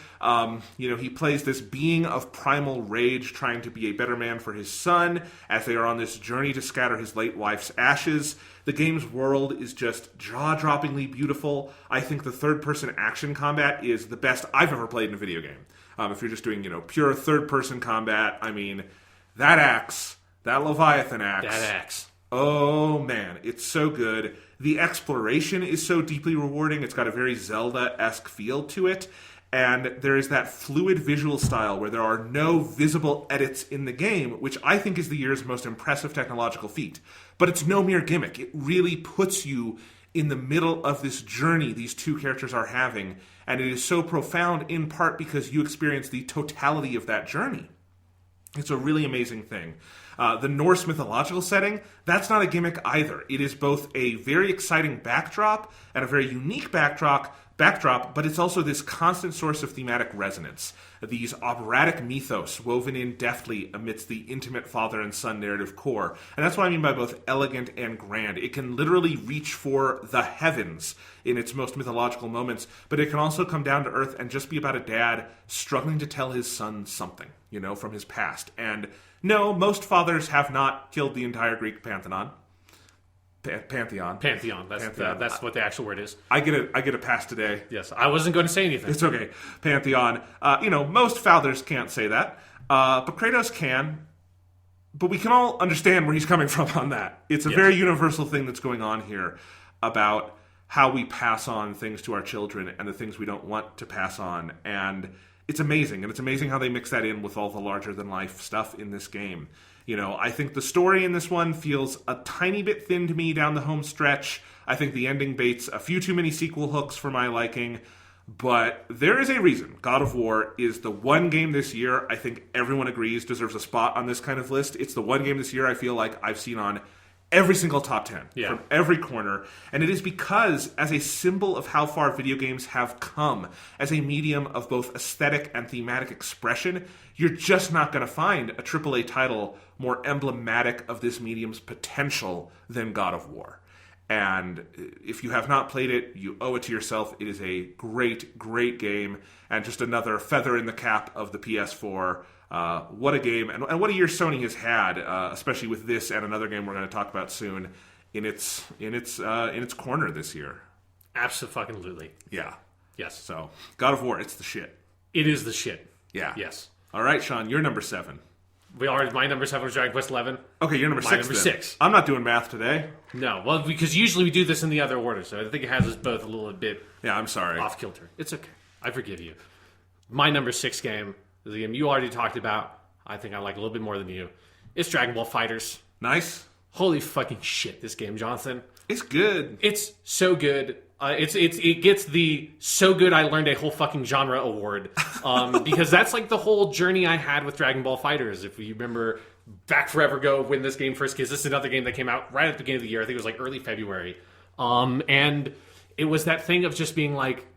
He plays this being of primal rage trying to be a better man for his son as they are on this journey to scatter his late wife's ashes. The game's world is just jaw-droppingly beautiful. I think the third-person action combat is the best I've ever played in a video game. If you're just doing, pure third-person combat, I mean, that axe, that Leviathan axe. That axe. Oh, man, it's so good. The exploration is so deeply rewarding. It's got a very Zelda-esque feel to it. And there is that fluid visual style where there are no visible edits in the game, which I think is the year's most impressive technological feat. But it's no mere gimmick. It really puts you in the middle of this journey these 2 characters are having. And it is so profound in part because you experience the totality of that journey. It's a really amazing thing. The Norse mythological setting, that's not a gimmick either. It is both a very exciting backdrop and a very unique backdrop, but it's also this constant source of thematic resonance. These operatic mythos woven in deftly amidst the intimate father and son narrative core. And that's what I mean by both elegant and grand. It can literally reach for the heavens in its most mythological moments, but it can also come down to earth and just be about a dad struggling to tell his son something, from his past. And no, most fathers have not killed the entire Greek pantheon. Pantheon. That's what the actual word is. I get a pass today. Yes, I wasn't going to say anything. It's okay. Pantheon. Most fathers can't say that, but Kratos can. But we can all understand where he's coming from on that. It's a very universal thing that's going on here about how we pass on things to our children and the things we don't want to pass on. And it's amazing, and it's amazing how they mix that in with all the larger-than-life stuff in this game. I think the story in this one feels a tiny bit thin to me down the home stretch. I think the ending baits a few too many sequel hooks for my liking. But there is a reason God of War is the one game this year I think everyone agrees deserves a spot on this kind of list. It's the one game this year I feel like I've seen on every single top 10 from every corner. And it is because, as a symbol of how far video games have come, as a medium of both aesthetic and thematic expression, you're just not going to find a AAA title more emblematic of this medium's potential than God of War. And if you have not played it, you owe it to yourself. It is a great, great game, and just another feather in the cap of the PS4. What a game, and what a year Sony has had, especially with this and another game we're going to talk about soon in its corner this year. Absolutely. Yeah. Yes. So, God of War, it's the shit. It is the shit. Yeah. Yes. All right, Sean, you're number 7. My number 7 was Dragon Quest 11. Okay, you're number 6. My number 6. I'm not doing math today. No, well, because usually we do this in the other order, so I think it has us both a little bit. Yeah, I'm sorry. Off kilter. It's okay. I forgive you. My number 6 game, the game you already talked about, I think I like a little bit more than you. It's Dragon Ball FighterZ. Nice. Holy fucking shit, this game, Jonathan. It's good. It's so good. It gets the so good I learned a whole fucking genre award, because that's like the whole journey I had with Dragon Ball FighterZ. If you remember back forever ago when this game first came, this is another game that came out right at the beginning of the year. I think it was like early February, and it was that thing of just being like,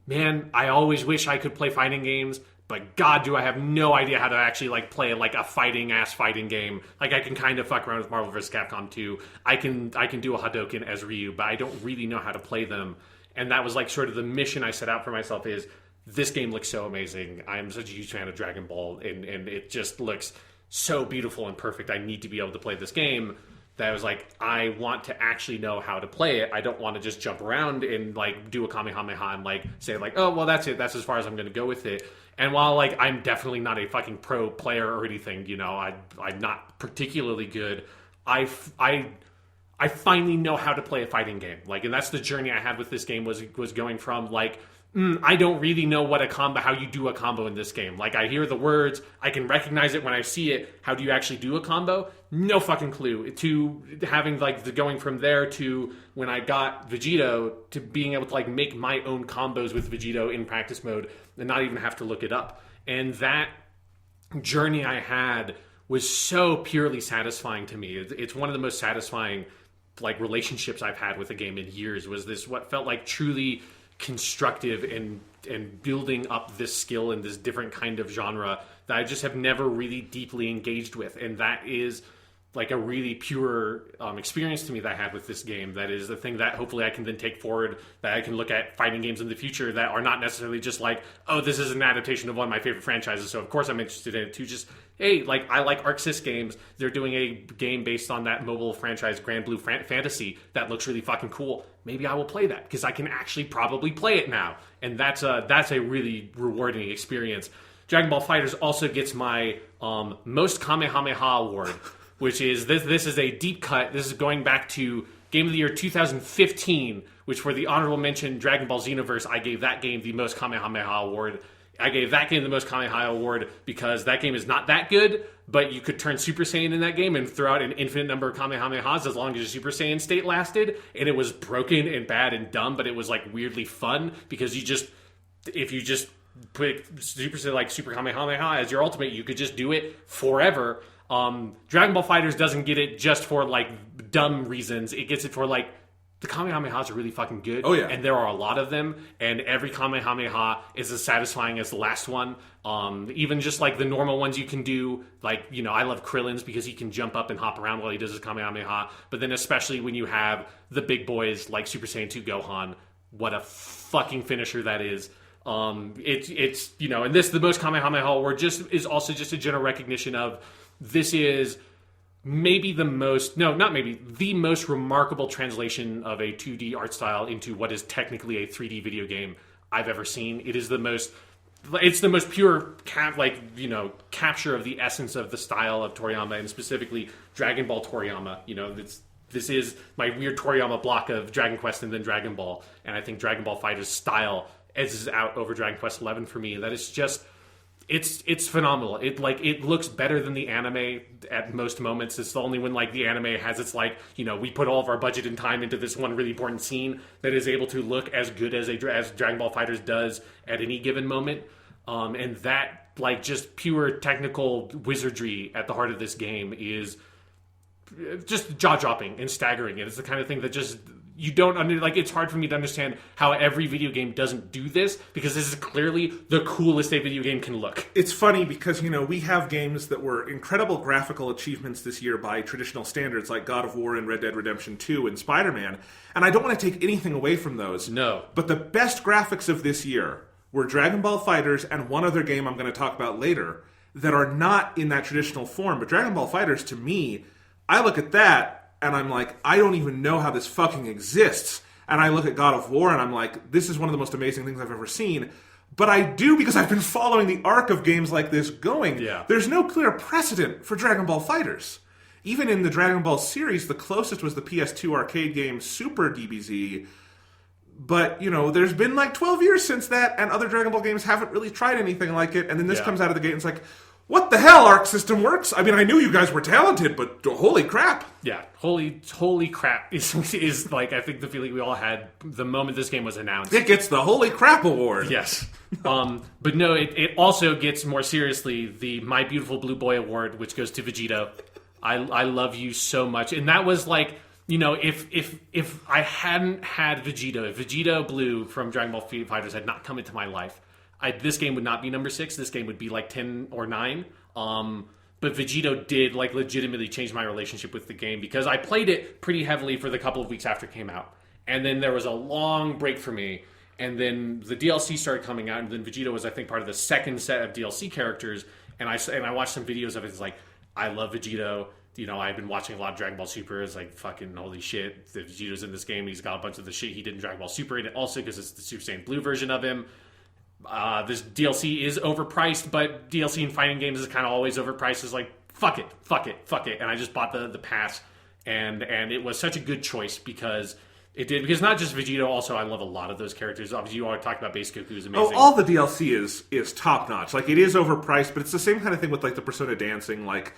man, I always wish I could play fighting games, but God, do I have no idea how to actually like play like a fighting game. Like I can kind of fuck around with Marvel vs. Capcom 2. I can do a Hadouken as Ryu, but I don't really know how to play them. And that was like sort of the mission I set out for myself is, this game looks so amazing. I'm such a huge fan of Dragon Ball, and it just looks so beautiful and perfect. I need to be able to play this game. That I was like, I want to actually know how to play it. I don't want to just jump around and like do a Kamehameha and like say like, oh, well, that's it. That's as far as I'm going to go with it. And while like I'm definitely not a fucking pro player or anything, I'm not particularly good. I finally know how to play a fighting game. Like, and that's the journey I had with this game was going from like, I don't really know how you do a combo in this game. Like, I hear the words, I can recognize it when I see it. How do you actually do a combo? No fucking clue. To having like going from there to when I got Vegito to being able to like make my own combos with Vegito in practice mode and not even have to look it up. And that journey I had was so purely satisfying to me. It's one of the most satisfying like relationships I've had with a game in years. Was this what felt like truly constructive and building up this skill in this different kind of genre that I just have never really deeply engaged with. And that is like a really pure experience to me that I had with this game. That is the thing that hopefully I can then take forward, that I can look at fighting games in the future that are not necessarily just like, oh, this is an adaptation of one of my favorite franchises, so of course I'm interested in it too. Just, hey, like I like Arc Sys games. They're doing a game based on that mobile franchise Grand Blue Fantasy that looks really fucking cool. Maybe I will play that because I can actually probably play it now. And that's a really rewarding experience. Dragon Ball FighterZ also gets my most Kamehameha award, which is this is a deep cut. This is going back to Game of the Year 2015, which for the honorable mention Dragon Ball Xenoverse, I gave that game the most Kamehameha award. I gave that game the most Kamehameha award because that game is not that good, but you could turn Super Saiyan in that game and throw out an infinite number of Kamehamehas as long as your Super Saiyan state lasted, and it was broken and bad and dumb, but it was like weirdly fun because if you just put Super Kamehameha as your ultimate, you could just do it forever. Dragon Ball FighterZ doesn't get it just for like dumb reasons. It gets it for like the Kamehamehas are really fucking good. Oh yeah, and there are a lot of them, and every Kamehameha is as satisfying as the last one. Even just like the normal ones you can do, like I love Krillin's because he can jump up and hop around while he does his Kamehameha. But then especially when you have the big boys like Super Saiyan 2 Gohan, what a fucking finisher that is. It's and this the most Kamehameha award is also just a general recognition of this is maybe the most remarkable translation of a 2D art style into what is technically a 3D video game I've ever seen. It's the most pure capture of the essence of the style of Toriyama, and specifically Dragon Ball Toriyama. This is my weird Toriyama block of Dragon Quest and then Dragon Ball, and I think Dragon Ball FighterZ style edges out over Dragon Quest XI for me. That it's just it's phenomenal. It looks better than the anime at most moments. It's the only when like the anime has its like, you know, we put all of our budget and time into this one really important scene that is able to look as good as as Dragon Ball FighterZ does at any given moment. And that like just pure technical wizardry at the heart of this game is just jaw-dropping and staggering. It's the kind of thing that just you don't like. It's hard for me to understand how every video game doesn't do this, because this is clearly the coolest a video game can look. It's funny because, you know, we have games that were incredible graphical achievements this year by traditional standards like God of War and Red Dead Redemption 2 and Spider-Man, and I don't want to take anything away from those. No. But the best graphics of this year were Dragon Ball FighterZ and one other game I'm going to talk about later that are not in that traditional form. But Dragon Ball FighterZ, to me, I look at that and I'm like, I don't even know how this fucking exists. And I look at God of War and I'm like, this is one of the most amazing things I've ever seen. But I do because I've been following the arc of games like this going. Yeah. There's no clear precedent for Dragon Ball FighterZ. Even in the Dragon Ball series, the closest was the PS2 arcade game Super DBZ. But, you know, there's been like 12 years since that, and other Dragon Ball games haven't really tried anything like it. And then this comes out of the gate and it's like, what the hell, Arc System Works? I mean, I knew you guys were talented, but holy crap. Yeah, holy crap is like, I think the feeling we all had the moment this game was announced. It gets the Holy Crap Award. Yes. But no, it also gets more seriously the My Beautiful Blue Boy Award, which goes to Vegito. I love you so much. And that was like, you know, if I hadn't had Vegito, if Vegito Blue from Dragon Ball FighterZ had not come into my life, this game would not be number 6. This game would be like 10 or 9. But Vegito did like legitimately change my relationship with the game, because I played it pretty heavily for the couple of weeks after it came out. And then there was a long break for me. And then the DLC started coming out. And then Vegito was, I think, part of the second set of DLC characters. And I watched some videos of it. It's like, I love Vegito. You know, I've been watching a lot of Dragon Ball Super. It's like, fucking holy shit. The Vegito's in this game. He's got a bunch of the shit he did in Dragon Ball Super in it also, because it's the Super Saiyan Blue version of him. This DLC is overpriced, but DLC in fighting games is kind of always overpriced. It's like, fuck it. And I just bought the pass, and it was such a good choice because because not just Vegito, also I love a lot of those characters. Obviously, you already talked about Base Goku is amazing. Oh, all the DLC is top notch. Like, it is overpriced, but it's the same kind of thing with like the Persona dancing. Like,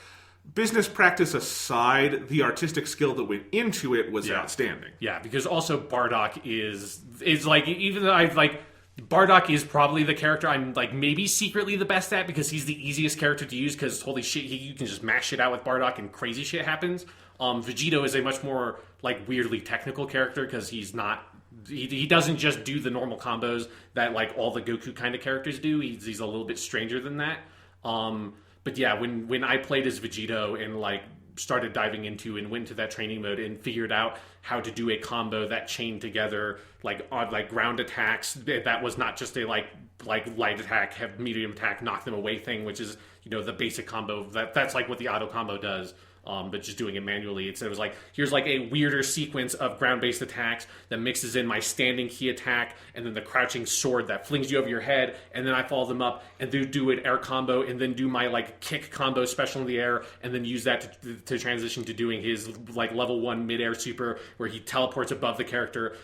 business practice aside, the artistic skill that went into it was outstanding. Yeah, because also Bardock is like, even though I've like, Bardock is probably the character I'm like maybe secretly the best at, because he's the easiest character to use, because holy shit, you can just mash shit out with Bardock and crazy shit happens. Vegito is a much more like weirdly technical character, because he's not, he doesn't just do the normal combos that like all the Goku kind of characters do. He's a little bit stranger than that. But yeah, when I played as Vegito and like started diving into and went into that training mode and figured out how to do a combo that chained together like odd like ground attacks that was not just a like light attack, have medium attack, knock them away thing, which is, you know, the basic combo that's like what the auto combo does. But just doing it manually. It was like, here's like a weirder sequence of ground-based attacks that mixes in my standing key attack and then the crouching sword that flings you over your head, and then I follow them up and do an air combo and then do my like kick combo special in the air, and then use that to transition to doing his like level 1 mid-air super where he teleports above the character,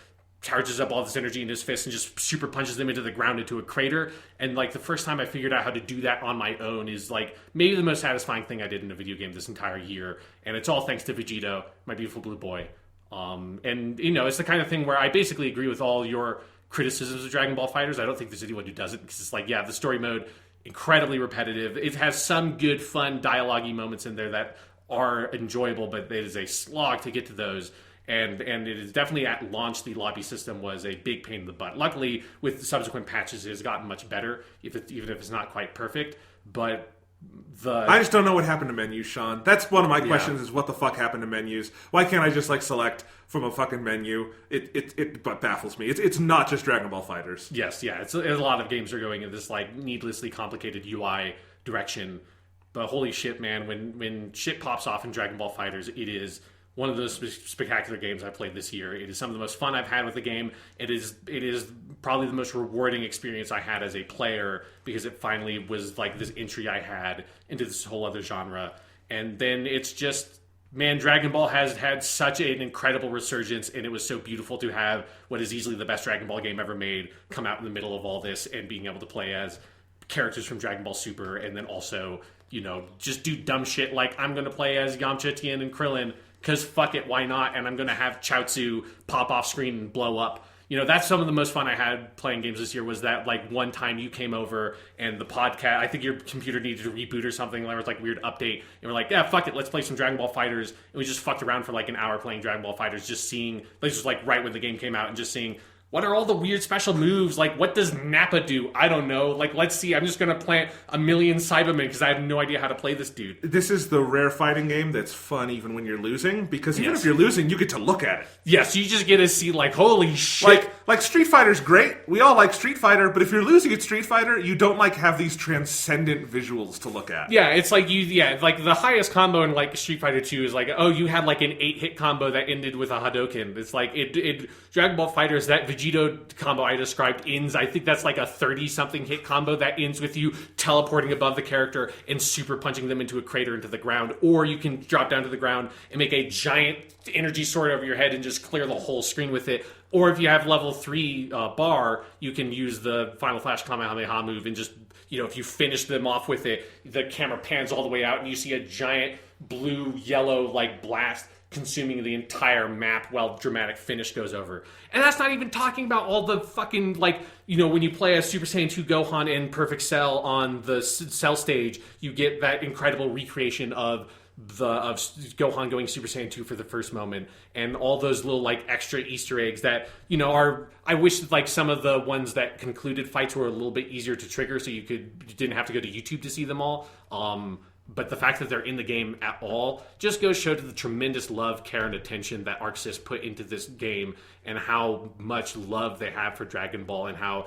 charges up all this energy in his fist and just super punches them into the ground, into a crater. And like the first time I figured out how to do that on my own is like maybe the most satisfying thing I did in a video game this entire year. And it's all thanks to Vegito, my beautiful blue boy. And you know, it's the kind of thing where I basically agree with all your criticisms of Dragon Ball FighterZ. I don't think there's anyone who doesn't, because it's like, yeah, the story mode, incredibly repetitive. It has some good, fun dialogue-y moments in there that are enjoyable, but it is a slog to get to those. And it is definitely at launch, the lobby system was a big pain in the butt. Luckily, with the subsequent patches, it has gotten much better, even if it's not quite perfect. But I just don't know what happened to menus, Sean. That's one of my questions: is what the fuck happened to menus? Why can't I just like select from a fucking menu? It baffles me. It's not just Dragon Ball FighterZ. Yes, yeah. It's a lot of games are going in this like needlessly complicated UI direction. But holy shit, man! When shit pops off in Dragon Ball FighterZ, it is one of those spectacular games I played this year. It is some of the most fun I've had with the game. It is probably the most rewarding experience I had as a player, because it finally was like this entry I had into this whole other genre. And then it's just man, Dragon Ball has had such an incredible resurgence, and it was so beautiful to have what is easily the best Dragon Ball game ever made come out in the middle of all this, and being able to play as characters from Dragon Ball Super, and then also, just do dumb shit like I'm going to play as Yamcha, Tien, and Krillin, because fuck it, why not? And I'm going to have Chaozu pop off screen and blow up. That's some of the most fun I had playing games this year, was that, like, one time you came over and the podcast, I think your computer needed to reboot or something, there was, like, weird update, and we're like, yeah, fuck it, let's play some Dragon Ball FighterZ, and we just fucked around for, like, an hour playing Dragon Ball FighterZ, just seeing, like, right when the game came out, and just seeing, what are all the weird special moves? Like, what does Nappa do? I don't know. Like, let's see. I'm just going to plant a million Cybermen because I have no idea how to play this dude. This is the rare fighting game that's fun even when you're losing, because even if you're losing, you get to look at it. Yes, you just get to see, like, holy shit. Like Street Fighter's great. We all like Street Fighter, but if you're losing at Street Fighter, you don't, like, have these transcendent visuals to look at. Yeah, it's like like the highest combo in, like, Street Fighter 2 is like, oh, you had, like, an 8-hit combo that ended with a Hadouken. It's like, Dragon Ball FighterZ, that Vegito combo I described ends, I think that's like a 30-something hit combo that ends with you teleporting above the character and super punching them into a crater into the ground, or you can drop down to the ground and make a giant energy sword over your head and just clear the whole screen with it. Or if you have level 3 bar, you can use the Final Flash Kamehameha move and just, if you finish them off with it, the camera pans all the way out and you see a giant blue-yellow, like, blast consuming the entire map while dramatic finish goes over. And that's not even talking about all the fucking, like, when you play as Super Saiyan 2 Gohan in Perfect Cell on the Cell stage, you get that incredible recreation of Gohan going Super Saiyan 2 for the first moment, and all those little, like, extra Easter eggs that, are, I wish, like, some of the ones that concluded fights were a little bit easier to trigger, so you didn't have to go to YouTube to see them all. But the fact that they're in the game at all just goes to show the tremendous love, care, and attention that ArcSys put into this game, and how much love they have for Dragon Ball, and how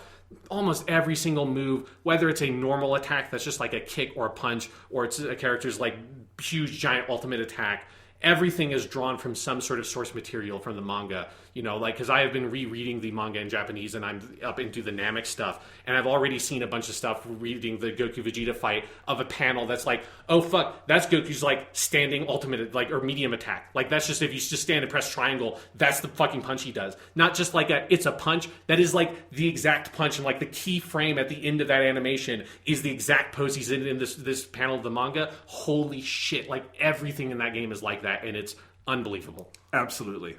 almost every single move, whether it's a normal attack that's just like a kick or a punch, or it's a character's, like, huge giant ultimate attack, everything is drawn from some sort of source material from the manga. Because I have been rereading the manga in Japanese, and I'm up into the Namek stuff, and I've already seen a bunch of stuff reading the Goku Vegeta fight of a panel that's like, oh fuck, that's Goku's, like, standing ultimate, like, or medium attack. Like, that's just, if you just stand and press triangle, that's the fucking punch he does. Not just like it's a punch, that is, like, the exact punch, and, like, the key frame at the end of that animation is the exact pose he's in this panel of the manga. Holy shit, like, everything in that game is like that, and it's unbelievable. Absolutely.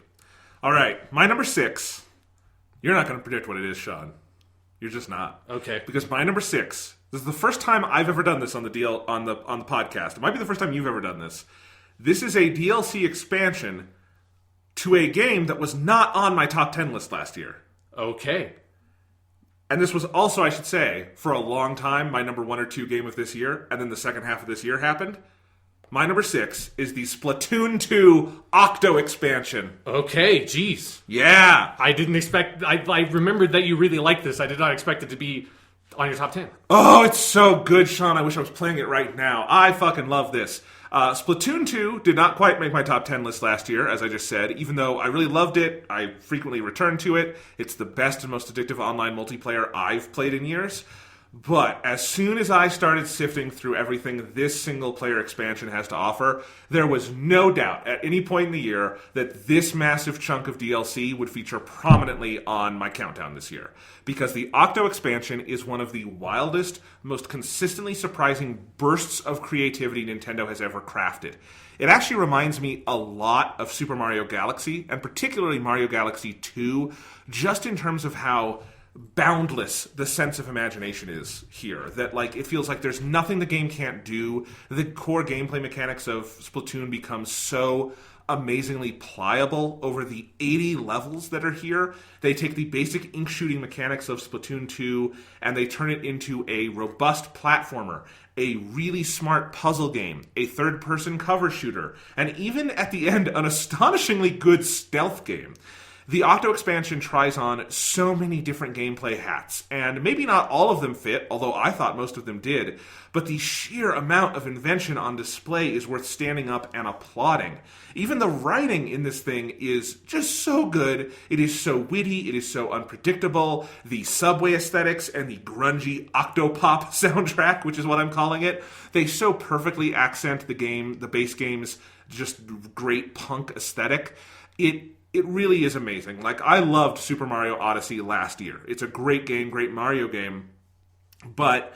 All right, my number 6. You're not going to predict what it is, Sean. You're just not. Okay. Because my number 6. This is the first time I've ever done this on the podcast. It might be the first time you've ever done this. This is a DLC expansion to a game that was not on my top 10 list last year. Okay. And this was also, I should say, for a long time, my number 1 or 2 game of this year, and then the second half of this year happened. My number 6 is the Splatoon 2 Octo expansion. Okay, jeez. Yeah. I didn't expect... I remembered that you really liked this. I did not expect it to be on your top 10. Oh, it's so good, Sean. I wish I was playing it right now. I fucking love this. Splatoon 2 did not quite make my top 10 list last year, as I just said. Even though I really loved it, I frequently return to it. It's the best and most addictive online multiplayer I've played in years. But as soon as I started sifting through everything this single-player expansion has to offer, there was no doubt at any point in the year that this massive chunk of DLC would feature prominently on my countdown this year. Because the Octo expansion is one of the wildest, most consistently surprising bursts of creativity Nintendo has ever crafted. It actually reminds me a lot of Super Mario Galaxy, and particularly Mario Galaxy 2, just in terms of how boundless the sense of imagination is here. That, like, it feels like there's nothing the game can't do. The core gameplay mechanics of Splatoon become so amazingly pliable over the 80 levels that are here. They take the basic ink shooting mechanics of Splatoon 2 and they turn it into a robust platformer, a really smart puzzle game, a third-person cover shooter, and even at the end, an astonishingly good stealth game. The Octo expansion tries on so many different gameplay hats, and maybe not all of them fit, although I thought most of them did, but the sheer amount of invention on display is worth standing up and applauding. Even the writing in this thing is just so good. It is so witty, it is so unpredictable. The subway aesthetics and the grungy Octopop soundtrack, which is what I'm calling it, they so perfectly accent the base game's just great punk aesthetic. It really is amazing. Like, I loved Super Mario Odyssey last year. It's a great game, great Mario game, but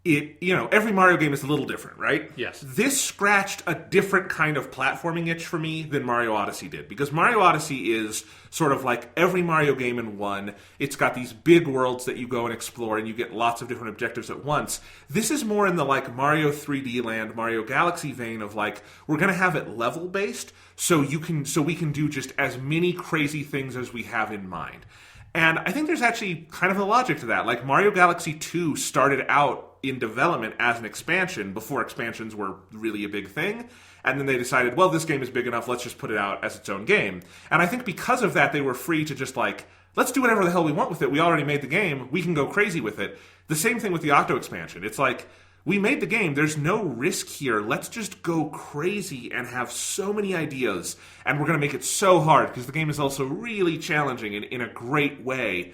every Mario game is a little different, right? Yes. This scratched a different kind of platforming itch for me than Mario Odyssey did, because Mario Odyssey is sort of like every Mario game in one. It's got these big worlds that you go and explore, and you get lots of different objectives at once. This is more in the like Mario 3D Land, Mario Galaxy vein of like, we're going to have it level based, so we can do just as many crazy things as we have in mind. And I think there's actually kind of a logic to that. Like, Mario Galaxy 2 started out in development as an expansion before expansions were really a big thing. And then they decided, well, this game is big enough, let's just put it out as its own game. And I think because of that, they were free to just like, let's do whatever the hell we want with it. We already made the game. We can go crazy with it. The same thing with the Octo expansion. It's like, we made the game. There's no risk here. Let's just go crazy and have so many ideas. And we're going to make it so hard, because the game is also really challenging in a great way.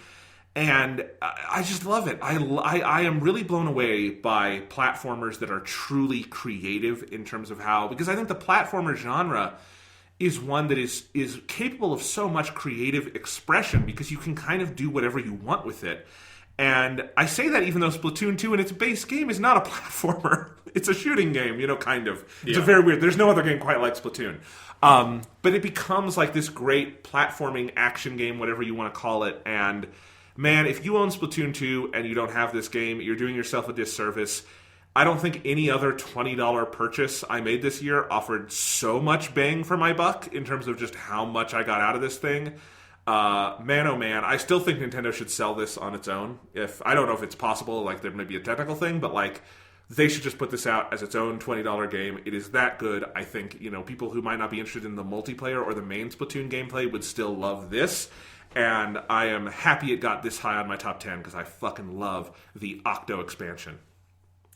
And I just love it. I am really blown away by platformers that are truly creative in terms of how... Because I think the platformer genre is one that is capable of so much creative expression, because you can kind of do whatever you want with it. And I say that even though Splatoon 2 in its base game is not a platformer. It's a shooting game, kind of. It's a very weird... There's no other game quite like Splatoon. But it becomes like this great platforming action game, whatever you want to call it. And man, if you own Splatoon 2 and you don't have this game, you're doing yourself a disservice. I don't think any other $20 purchase I made this year offered so much bang for my buck in terms of just how much I got out of this thing. Man, oh man, I still think Nintendo should sell this on its own. I don't know if it's possible, like there may be a technical thing, but like they should just put this out as its own $20 game. It is that good. I think, people who might not be interested in the multiplayer or the main Splatoon gameplay would still love this. And I am happy it got this high on my top 10, because I fucking love the Octo expansion.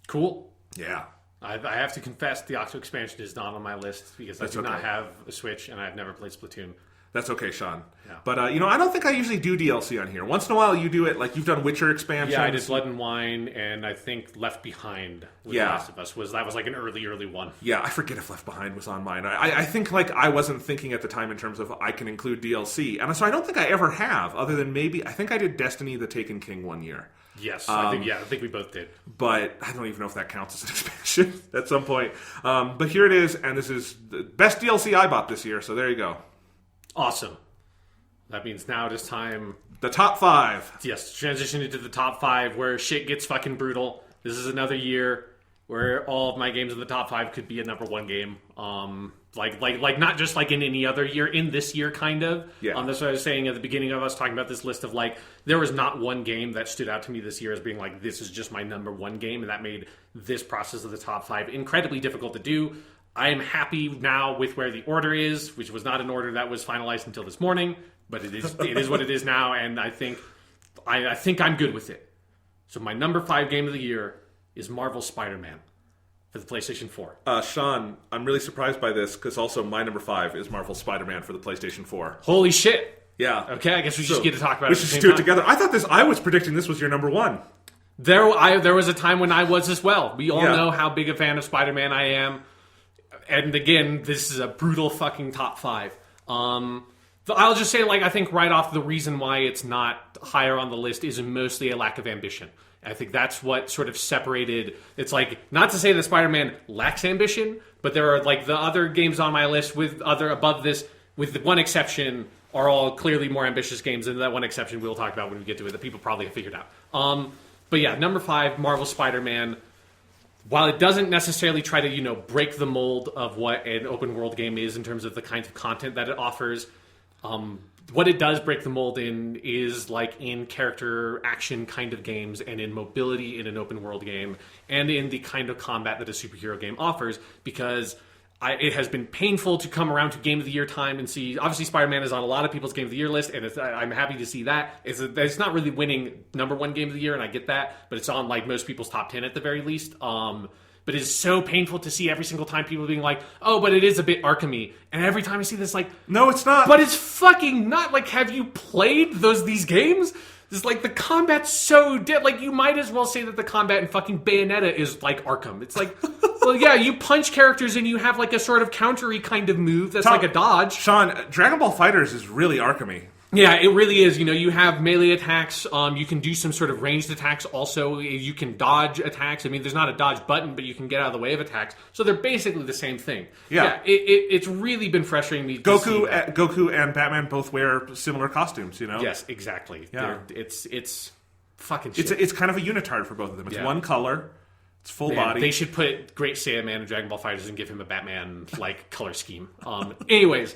Cool. Yeah. I have to confess, the Octo expansion is not on my list, because I do not have a Switch and I've never played Splatoon. That's okay, Sean. Yeah. But, I don't think I usually do DLC on here. Once in a while you do it, like you've done Witcher expansions. Yeah, I did Blood and Wine, and I think Left Behind with The Last of Us. That was like an early one. Yeah, I forget if Left Behind was on mine. I think like I wasn't thinking at the time in terms of I can include DLC. And so I don't think I ever have, other than maybe, I think I did Destiny the Taken King one year. Yes, I think we both did. But I don't even know if that counts as an expansion at some point. But here it is, and this is the best DLC I bought this year, so there you go. Awesome. That means now it is time... The top 5. Yes, transition into the top 5, where shit gets fucking brutal. This is another year where all of my games in the top 5 could be a number 1 game. Like not just like in any other year, in this year kind of. Yeah. That's what I was saying at the beginning of us talking about this list of like, there was not one game that stood out to me this year as being like, this is just my number 1 game, and that made this process of the top 5 incredibly difficult to do. I am happy now with where the order is, which was not an order that was finalized until this morning, but it is what it is now, and I think I'm good with it. So my number 5 game of the year is Marvel's Spider-Man for the PlayStation 4. Sean, I'm really surprised by this, because also my number 5 is Marvel's Spider-Man for the PlayStation 4. Holy shit! Yeah. Okay, I guess we just get to talk about it. We should just do it together. I was predicting this was your number 1. There was a time when I was as well. We all know how big a fan of Spider-Man I am. And again, this is a brutal fucking top 5. I'll just say, I think right off the reason why it's not higher on the list is mostly a lack of ambition. I think that's what sort of separated... It's not to say that Spider-Man lacks ambition, but there are, the other games on my list above this, with the one exception, are all clearly more ambitious games, and that one exception we'll talk about when we get to it, that people probably have figured out. But yeah, number 5, Marvel Spider-Man. While it doesn't necessarily try to, break the mold of what an open world game is in terms of the kinds of content that it offers, what it does break the mold in is in character action kind of games, and in mobility in an open world game, and in the kind of combat that a superhero game offers, because It has been painful to come around to Game of the Year time and see. Obviously, Spider-Man is on a lot of people's Game of the Year list, and I'm happy to see that. It's not really winning #1 Game of the Year, and I get that, but it's on like most people's top 10 at the very least. But it's so painful to see every single time people being like, "Oh, but it is a bit Arkham-y," and every time I see this, like, no, it's not. But it's fucking not. Like, have you played these games? It's like the combat's so dead. Like, you might as well say that the combat in fucking Bayonetta is like Arkham. It's like, well, yeah, you punch characters and you have like a sort of countery kind of move that's like a dodge. Sean, Dragon Ball FighterZ is really Arkham-y. Yeah, it really is. You have melee attacks. You can do some sort of ranged attacks. Also, you can dodge attacks. I mean, there's not a dodge button, but you can get out of the way of attacks. So they're basically the same thing. Yeah, it's really been frustrating me. Goku and Batman both wear similar costumes. Yes, exactly. Yeah, it's fucking shit. It's kind of a unitard for both of them. It's one color. It's full body. They should put Great Saiyaman in Dragon Ball FighterZ and give him a Batman like color scheme. Anyways.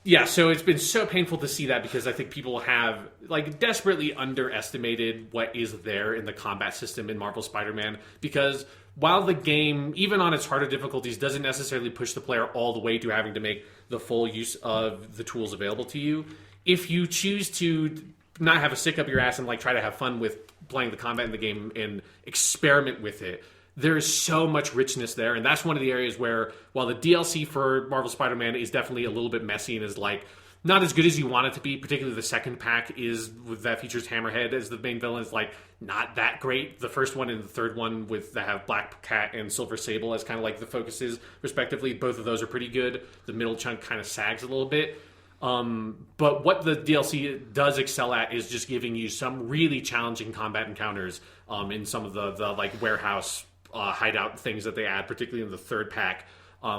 Yeah, so it's been so painful to see that because I think people have like desperately underestimated what is there in the combat system in Marvel Spider-Man, because while the game, even on its harder difficulties, doesn't necessarily push the player all the way to having to make the full use of the tools available to you, if you choose to not have a stick up your ass and like try to have fun with playing the combat in the game and experiment with it, there is so much richness there, and that's one of the areas where, while the DLC for Marvel Spider-Man is definitely a little bit messy and is like not as good as you want it to be, particularly the second pack that features Hammerhead as the main villain is like not that great. The first one and the third one that have Black Cat and Silver Sable as kind of like the focuses respectively, both of those are pretty good. The middle chunk kind of sags a little bit. But what the DLC does excel at is just giving you some really challenging combat encounters in some of the like warehouse hideout things that they add, particularly in the third pack,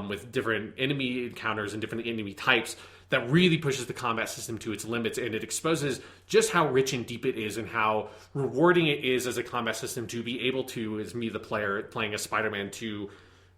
with different enemy encounters and different enemy types that really pushes the combat system to its limits, and it exposes just how rich and deep it is and how rewarding it is as a combat system to be able to, as me the player playing as Spider-Man, to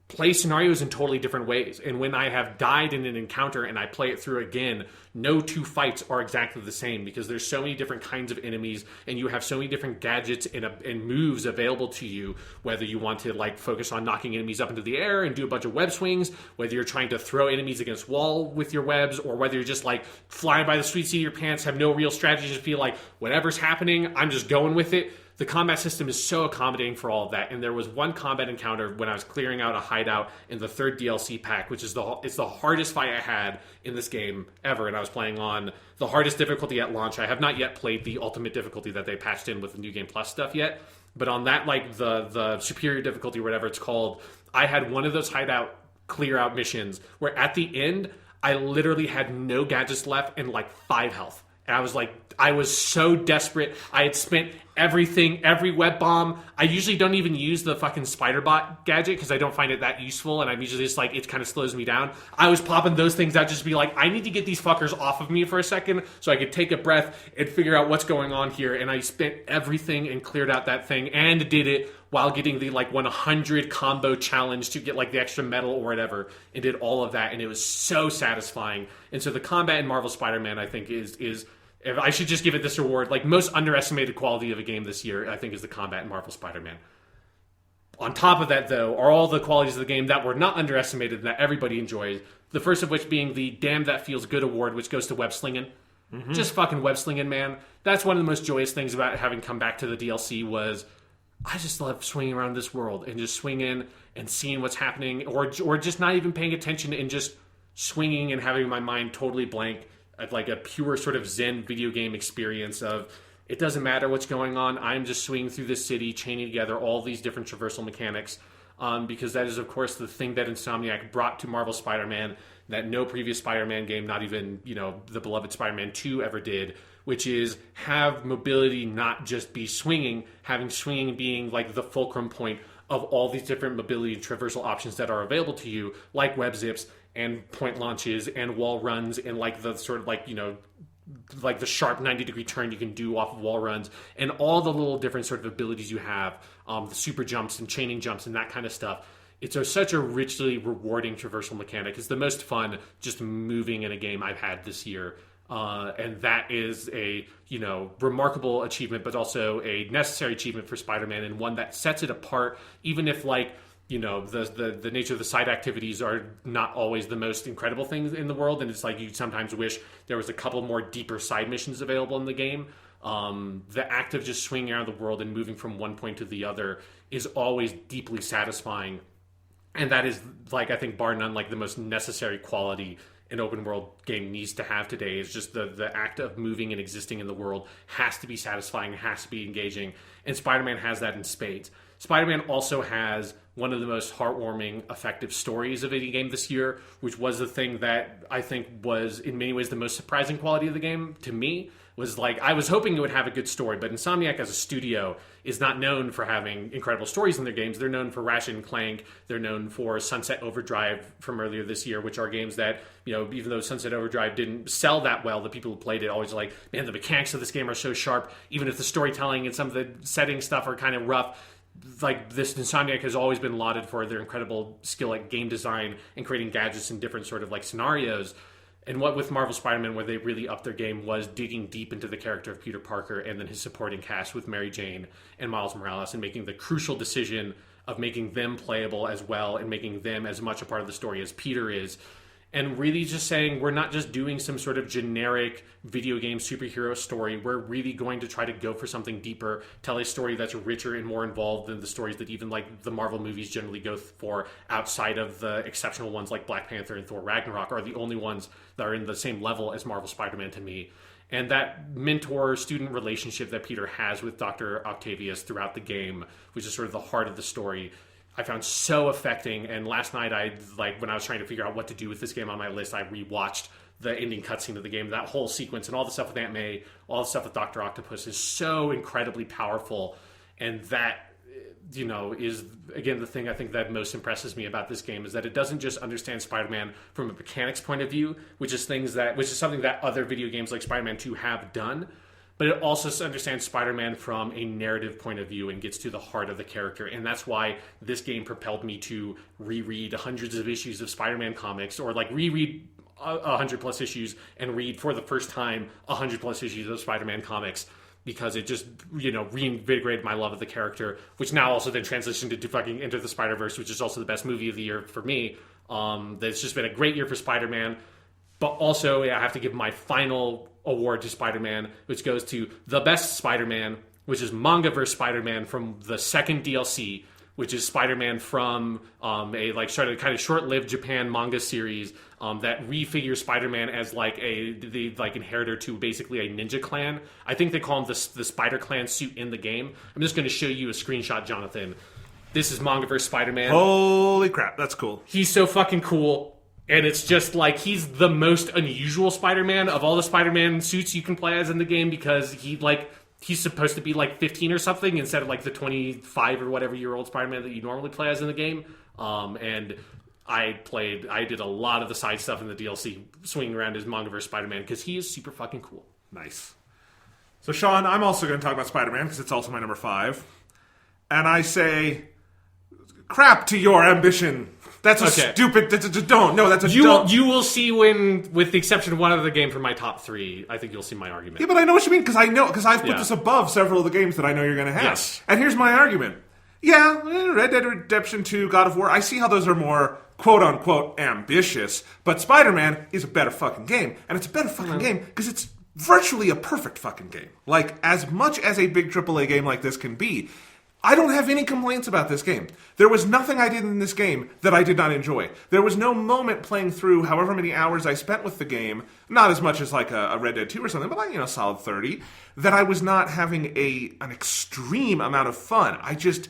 play scenarios in totally different ways. And when I have died in an encounter and I play it through again, no two fights are exactly the same because there's so many different kinds of enemies and you have so many different gadgets and moves available to you, whether you want to like focus on knocking enemies up into the air and do a bunch of web swings, whether you're trying to throw enemies against wall with your webs, or whether you're just like flying by the sweet seat of your pants, have no real strategy, just feel like whatever's happening, I'm just going with it. The combat system is so accommodating for all of that, and there was one combat encounter when I was clearing out a hideout in the third DLC pack, which is it's the hardest fight I had in this game ever, and I was playing on the hardest difficulty at launch. I have not yet played the ultimate difficulty that they patched in with the New Game Plus stuff yet, but on that, like the superior difficulty, whatever it's called, I had one of those hideout clear out missions where at the end, I literally had no gadgets left and like 5 health. And I was so desperate. I had spent everything, every web bomb. I usually don't even use the fucking spider bot gadget because I don't find it that useful, and I'm usually just like, it kind of slows me down. I was popping those things out just to be like, I need to get these fuckers off of me for a second so I could take a breath and figure out what's going on here. And I spent everything and cleared out that thing and did it while getting the like 100 combo challenge to get like the extra medal or whatever, and did all of that, and it was so satisfying. And so the combat in Marvel Spider-Man, I think, is if I should just give it this award, like most underestimated quality of a game this year, I think, is the combat in Marvel Spider-Man. On top of that, though, are all the qualities of the game that were not underestimated and that everybody enjoys. The first of which being the Damn That Feels Good award, which goes to web slinging. Mm-hmm. Just fucking web slinging, man. That's one of the most joyous things about having come back to the DLC was I just love swinging around this world and just swinging and seeing what's happening, or just not even paying attention and just swinging and having my mind totally blank. Like a pure sort of Zen video game experience of it doesn't matter what's going on. I'm just swinging through this city, chaining together all these different traversal mechanics, because that is, of course, the thing that Insomniac brought to Marvel Spider-Man that no previous Spider-Man game, not even the beloved Spider-Man 2 ever did, which is have mobility not just be swinging, having swinging being like the fulcrum point of all these different mobility and traversal options that are available to you, like web zips and point launches and wall runs and like the sort of like, like the sharp 90-degree turn you can do off of wall runs and all the little different sort of abilities you have, the super jumps and chaining jumps and that kind of stuff. It's such a richly rewarding traversal mechanic. It's the most fun just moving in a game I've had this year. And that is a, remarkable achievement, but also a necessary achievement for Spider-Man, and one that sets it apart, even if like the nature of the side activities are not always the most incredible things in the world, and it's like you sometimes wish there was a couple more deeper side missions available in the game. The act of just swinging around the world and moving from one point to the other is always deeply satisfying, and that is, like, I think bar none, like the most necessary quality an open world game needs to have today. Is just the act of moving and existing in the world has to be satisfying, has to be engaging, and Spider-Man has that in spades. Spider-Man also has one of the most heartwarming, effective stories of any game this year, which was the thing that I think was, in many ways, the most surprising quality of the game to me. Was like, I was hoping it would have a good story, but Insomniac as a studio is not known for having incredible stories in their games. They're known for Ratchet and Clank. They're known for Sunset Overdrive from earlier this year, which are games that, even though Sunset Overdrive didn't sell that well, the people who played it always like, man, the mechanics of this game are so sharp. Even if the storytelling and some of the setting stuff are kind of rough, like, this Insomniac has always been lauded for their incredible skill at game design and creating gadgets in different sort of like scenarios. And what with Marvel Spider-Man, where they really upped their game, was digging deep into the character of Peter Parker and then his supporting cast with Mary Jane and Miles Morales, and making the crucial decision of making them playable as well and making them as much a part of the story as Peter is. And really just saying, we're not just doing some sort of generic video game superhero story. We're really going to try to go for something deeper, tell a story that's richer and more involved than the stories that even like the Marvel movies generally go for, outside of the exceptional ones like Black Panther and Thor Ragnarok are the only ones that are in the same level as Marvel Spider-Man to me. And that mentor-student relationship that Peter has with Dr. Octavius throughout the game, which is sort of the heart of the story, I found so affecting. And last night, when I was trying to figure out what to do with this game on my list, I rewatched the ending cutscene of the game. That whole sequence and all the stuff with Aunt May, all the stuff with Dr. Octopus is so incredibly powerful. And that, is, again, the thing I think that most impresses me about this game is that it doesn't just understand Spider-Man from a mechanics point of view, which is something that other video games like Spider-Man 2 have done, but it also understands Spider-Man from a narrative point of view and gets to the heart of the character. And that's why this game propelled me to reread hundreds of issues of Spider-Man comics, or like reread 100 plus issues and read for the first time 100 plus issues of Spider-Man comics, because it just, reinvigorated my love of the character, which now also then transitioned into fucking Into the Spider-Verse, which is also the best movie of the year for me. It's just been a great year for Spider-Man. But also, I have to give my final award to Spider-Man, which goes to the best Spider-Man, which is Mangaverse Spider-Man from the second DLC, which is Spider-Man from a kind of short-lived Japan manga series that refigures Spider-Man as the inheritor to basically a ninja clan. I think they call him the Spider Clan suit in the game. I'm just going to show you a screenshot, Jonathan. This is Mangaverse Spider-Man. Holy crap, that's cool. He's so fucking cool. And it's just like, he's the most unusual Spider-Man of all the Spider-Man suits you can play as in the game, because he's supposed to be like 15 or something instead of like the 25 or whatever year old Spider-Man that you normally play as in the game. And I did a lot of the side stuff in the DLC, swinging around as Mangaverse Spider-Man, because he is super fucking cool. Nice. So, Sean, I'm also going to talk about Spider-Man because it's also my number 5. And I say, crap to your ambition. That's a stupid. That's a don't. No, that's a don't. You will see when, with the exception of one other game from my top 3, I think you'll see my argument. Yeah, but I know what you mean, because I've put this above several of the games that I know you're going to have. Yes. And here's my argument. Yeah, Red Dead Redemption 2, God of War, I see how those are more quote-unquote ambitious, but Spider-Man is a better fucking game, and it's a better fucking game because it's virtually a perfect fucking game. Like, as much as a big AAA game like this can be, I don't have any complaints about this game. There was nothing I did in this game that I did not enjoy. There was no moment playing through however many hours I spent with the game, not as much as like a Red Dead 2 or something, but like, solid 30, that I was not having an extreme amount of fun. I just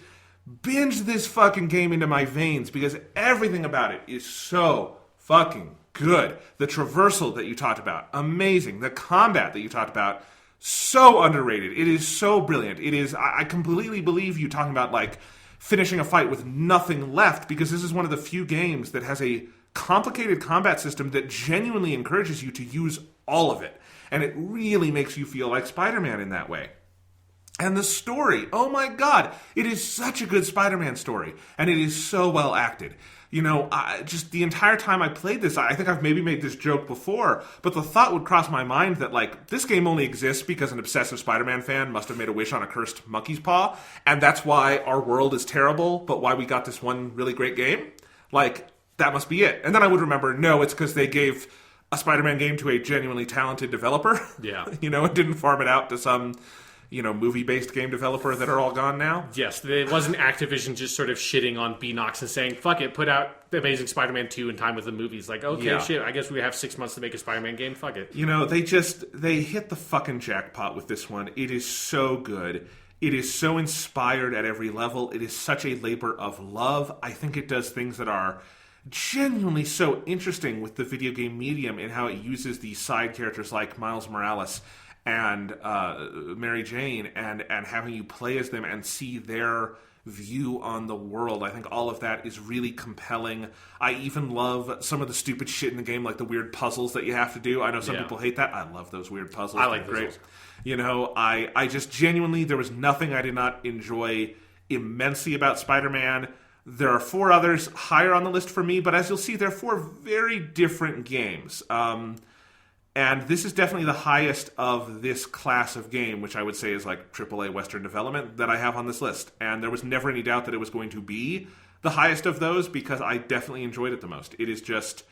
binged this fucking game into my veins because everything about it is so fucking good. The traversal that you talked about, amazing. The combat that you talked about, so underrated. It is so brilliant. It is. I completely believe you talking about like finishing a fight with nothing left, because this is one of the few games that has a complicated combat system that genuinely encourages you to use all of it, and it really makes you feel like Spider-Man in that way. And the story, oh my god, it is such a good Spider-Man story, and it is so well acted. You know, just the entire time I played this, I think I've maybe made this joke before, but the thought would cross my mind that, like, this game only exists because an obsessive Spider-Man fan must have made a wish on a cursed monkey's paw, and that's why our world is terrible, but why we got this one really great game. Like, that must be it. And then I would remember, no, it's because they gave a Spider-Man game to a genuinely talented developer. Yeah. You know, and didn't farm it out to some, you know, movie-based game developer that are all gone now. Yes, it wasn't Activision just sort of shitting on Beanox and saying, fuck it, put out The Amazing Spider-Man 2 in time with the movies. Like, okay, shit, I guess we have 6 months to make a Spider-Man game, fuck it. You know, they hit the fucking jackpot with this one. It is so good. It is so inspired at every level. It is such a labor of love. I think it does things that are genuinely so interesting with the video game medium and how it uses these side characters like Miles Morales and Mary Jane and having you play as them and see their view on the world. I think all of that is really compelling. I even love some of the stupid shit in the game, like the weird puzzles that you have to do. I know some people hate that. I love those weird puzzles. I like They're puzzles. You know, I just genuinely, there was nothing I did not enjoy immensely about Spider-Man. There are 4 others higher on the list for me, but as you'll see, they're 4 very different games. And this is definitely the highest of this class of game, which I would say is like AAA Western development that I have on this list. And there was never any doubt that it was going to be the highest of those because I definitely enjoyed it the most. It's just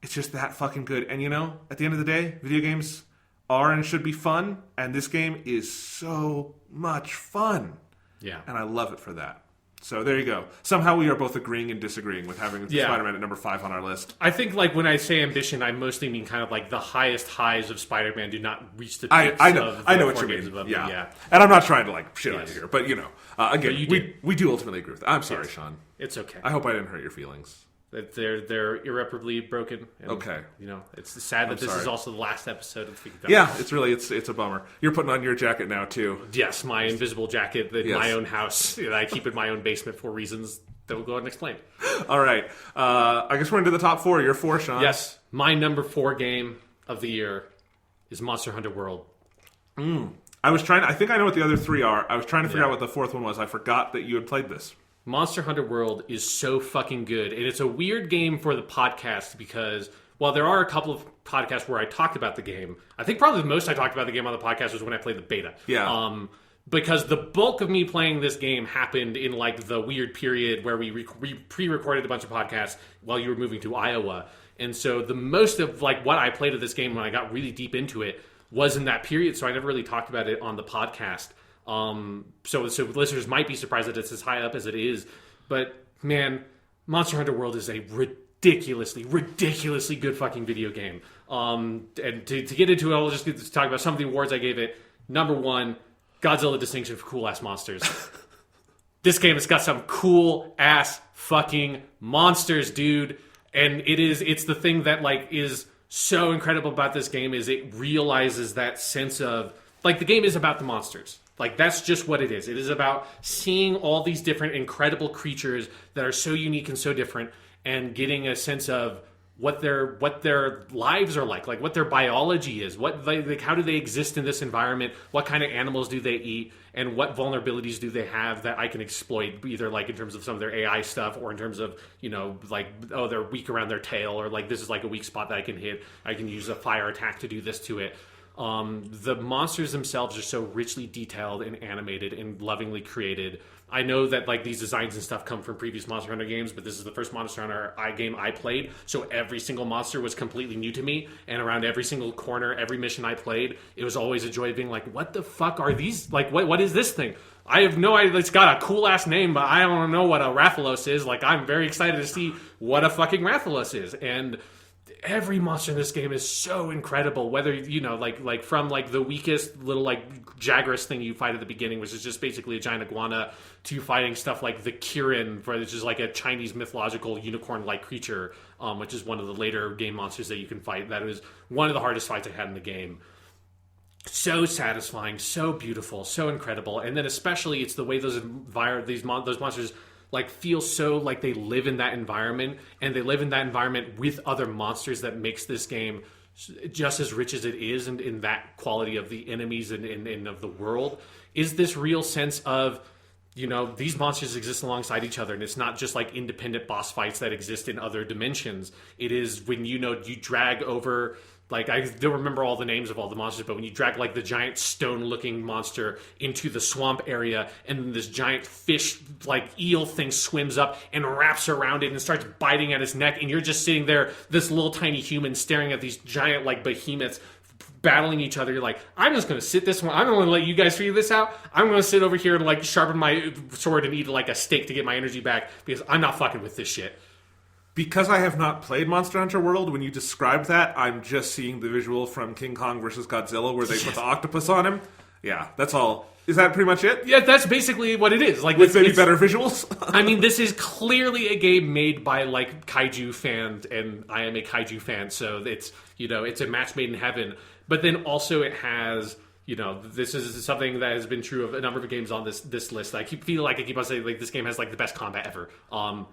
that fucking good. And you know, at the end of the day, video games are and should be fun. And this game is so much fun. Yeah. And I love it for that. So there you go. Somehow we are both agreeing and disagreeing with having Spider-Man at number 5 on our list. I think, like, when I say ambition, I mostly mean kind of like the highest highs of Spider-Man do not reach the peaks I know of what you games mean. above Yeah. me. Yeah. And I'm not trying to, like, shit on you here. But, you know, again, you we do ultimately agree with that. I'm sorry, Sean. It's okay. I hope I didn't hurt your feelings. That they're irreparably broken. And, Okay. You know, it's sad that this sorry. is also the last episode of Speaking of Yeah, it's a bummer. You're putting on your jacket now, too. Yes, my invisible jacket in Yes. my own house that I keep in my own basement for reasons that we'll go ahead and explain. All right. I guess we're into the top 4. You're 4, Sean. Yes, my number 4 game of the year is Monster Hunter World. I think I know what the other 3 are. I was trying to figure out what the 4th one was. I forgot that you had played this. Monster Hunter World is so fucking good. And it's a weird game for the podcast because while there are a couple of podcasts where I talked about the game, I think probably the most I talked about the game on the podcast was when I played the beta. Yeah. Because the bulk of me playing this game happened in like the weird period where we pre-recorded a bunch of podcasts while you were moving to Iowa. And so the most of like what I played of this game when I got really deep into it was in that period. So I never really talked about it on the podcast. So listeners might be surprised that it's as high up as it is, but man, Monster Hunter World is a ridiculously good fucking video game. And to get into it, I'll just talk about some of the awards I gave it. Number 1, Godzilla Distinction for Cool Ass Monsters. This game has got some cool ass fucking monsters, dude. And it's the thing that like is so incredible about this game is it realizes that sense of like the game is about the monsters. Like, that's just what it is. It is about seeing all these different incredible creatures that are so unique and so different and getting a sense of what their lives are like what their biology is, how do they exist in this environment, what kind of animals do they eat, and what vulnerabilities do they have that I can exploit, either like in terms of some of their AI stuff or in terms of, you know, like, oh, they're weak around their tail, or like this is like a weak spot that I can hit. I can use a fire attack to do this to it. The monsters themselves are so richly detailed and animated and lovingly created. I know that like these designs and stuff come from previous Monster Hunter games, but this is the first Monster Hunter game I played, so every single monster was completely new to me, and around every single corner, every mission I played, it was always a joy of being like, what the fuck are these? Like, what is this thing? I have no idea. It's got a cool-ass name, but I don't know what a Rathalos is. Like, I'm very excited to see what a fucking Rathalos is, and every monster in this game is so incredible, whether, you know, like from like the weakest little like Jagras thing you fight at the beginning, which is just basically a giant iguana, to fighting stuff like the Kirin, which is like a Chinese mythological unicorn-like creature, which is one of the later game monsters that you can fight. That was one of the hardest fights I had in the game. So satisfying, so beautiful, so incredible, and then especially it's the way those monsters like feel so like they live in that environment, and they live in that environment with other monsters, that makes this game just as rich as it is, and in that quality of the enemies and of the world. is this real sense of, these monsters exist alongside each other, and it's not just like independent boss fights that exist in other dimensions. It is when you drag over, like, I don't remember all the names of all the monsters, but when you drag like the giant stone-looking monster into the swamp area, and then this giant fish, like eel thing, swims up and wraps around it and starts biting at its neck, and you're just sitting there, this little tiny human staring at these giant like behemoths battling each other. You're like, I'm just going to sit this one. I'm going to let you guys figure this out. I'm going to sit over here and like sharpen my sword and eat like a steak to get my energy back, because I'm not fucking with this shit. Because I have not played Monster Hunter World, when you described that, I'm just seeing the visual from King Kong versus Godzilla where they put the octopus on him. Yeah, that's all. Is that pretty much it? Yeah, that's basically what it is. Like, with maybe better visuals? I mean, this is clearly a game made by, like, kaiju fans, and I am a kaiju fan, so it's, it's a match made in heaven. But then also it has, this is something that has been true of a number of games on this list. I feel like I keep on saying, like, this game has, like, the best combat ever.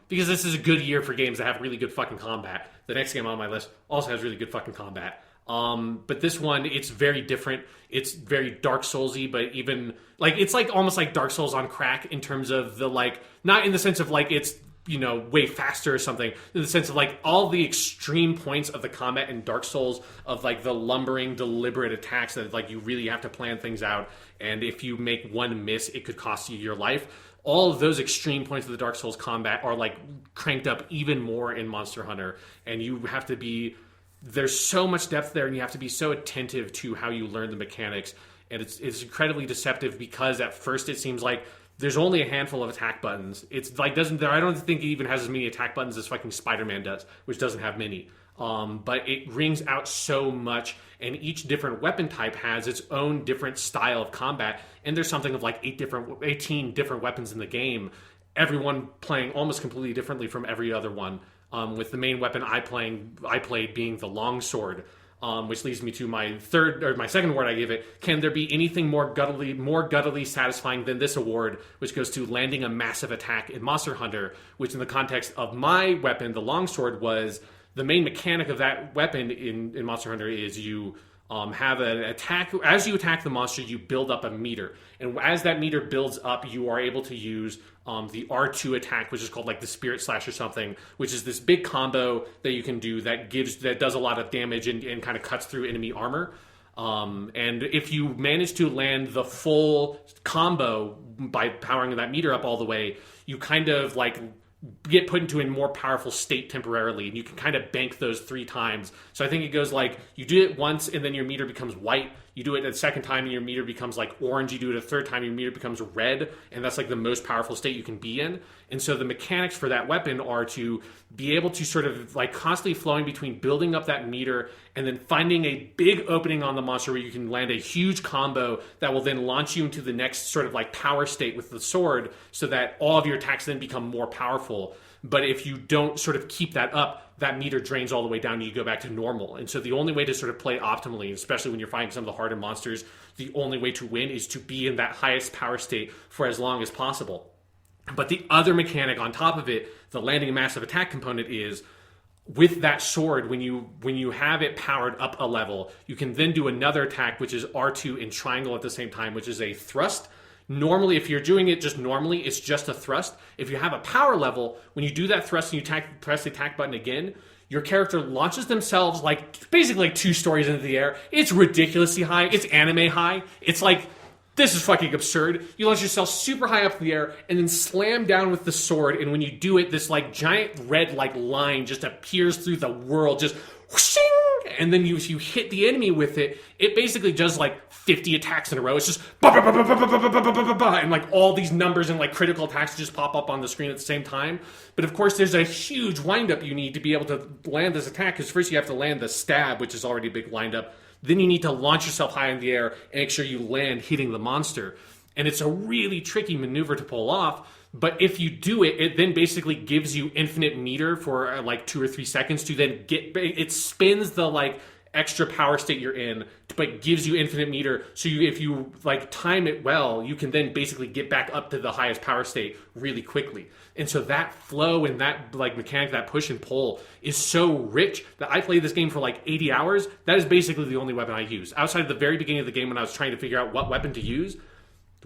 Because this is a good year for games that have really good fucking combat. The next game on my list also has really good fucking combat. But this one, it's very different. It's very Dark Souls-y, but even, like, it's like almost like Dark Souls on crack in terms of the, like, not in the sense of, like, it's, way faster or something, in the sense of, like, all the extreme points of the combat in Dark Souls, of, like, the lumbering, deliberate attacks that, like, you really have to plan things out, and if you make one miss, it could cost you your life. All of those extreme points of the Dark Souls combat are, like, cranked up even more in Monster Hunter, and you have to be... There's so much depth there, and you have to be so attentive to how you learn the mechanics, and it's incredibly deceptive, because at first it seems like there's only a handful of attack buttons. It's like I don't think it even has as many attack buttons as fucking Spider-Man does, which doesn't have many. But it rings out so much, and each different weapon type has its own different style of combat, and there's something of like 18 different weapons in the game, everyone playing almost completely differently from every other one. With the main weapon I played being the longsword, which leads me to my second award I give it. Can there be anything more guttily satisfying than this award, which goes to landing a massive attack in Monster Hunter, which in the context of my weapon, the longsword, was the main mechanic of that weapon in Monster Hunter is you have an attack. As you attack the monster, you build up a meter. And as that meter builds up, you are able to use the R2 attack, which is called like the Spirit Slash or something, which is this big combo that you can do that does a lot of damage and kind of cuts through enemy armor. And if you manage to land the full combo by powering that meter up all the way, you kind of like get put into a more powerful state temporarily, and you can kind of bank those 3 times. So I think it goes like, you do it once and then your meter becomes white, you do it a second time and your meter becomes like orange, you do it a third time and your meter becomes red, and that's like the most powerful state you can be in. And so the mechanics for that weapon are to be able to sort of like constantly flowing between building up that meter and then finding a big opening on the monster where you can land a huge combo that will then launch you into the next sort of like power state with the sword, so that all of your attacks then become more powerful. But if you don't sort of keep that up, that meter drains all the way down and you go back to normal. And so the only way to sort of play optimally, especially when you're fighting some of the harder monsters, the only way to win is to be in that highest power state for as long as possible. But the other mechanic on top of it, the landing a massive attack component, is with that sword, when you have it powered up a level, you can then do another attack, which is R2 and triangle at the same time, which is a thrust. Normally, if you're doing it just normally, it's just a thrust. If you have a power level, when you do that thrust and you press the attack button again, your character launches themselves like basically like 2 stories into the air. It's ridiculously high. It's anime high. It's like, this is fucking absurd. You launch yourself super high up in the air and then slam down with the sword, and when you do it, this like giant red like line just appears through the world, just whooshing, and then you hit the enemy with it, it basically does like 50 attacks in a row. It's just bah, bah, bah, bah, bah, bah, bah, bah, bah, bah, bah, and like all these numbers and like critical attacks just pop up on the screen at the same time. But of course, there's a huge windup you need to be able to land this attack, because first you have to land the stab, which is already a big windup. Then you need to launch yourself high in the air and make sure you land hitting the monster. And it's a really tricky maneuver to pull off. But if you do it, it then basically gives you infinite meter for like 2 or 3 seconds to then it spins the like extra power state you're in, but gives you infinite meter. So if you like time it well, you can then basically get back up to the highest power state really quickly. And so that flow and that like mechanic, that push and pull, is so rich that I played this game for like 80 hours. That is basically the only weapon I use. Outside of the very beginning of the game when I was trying to figure out what weapon to use,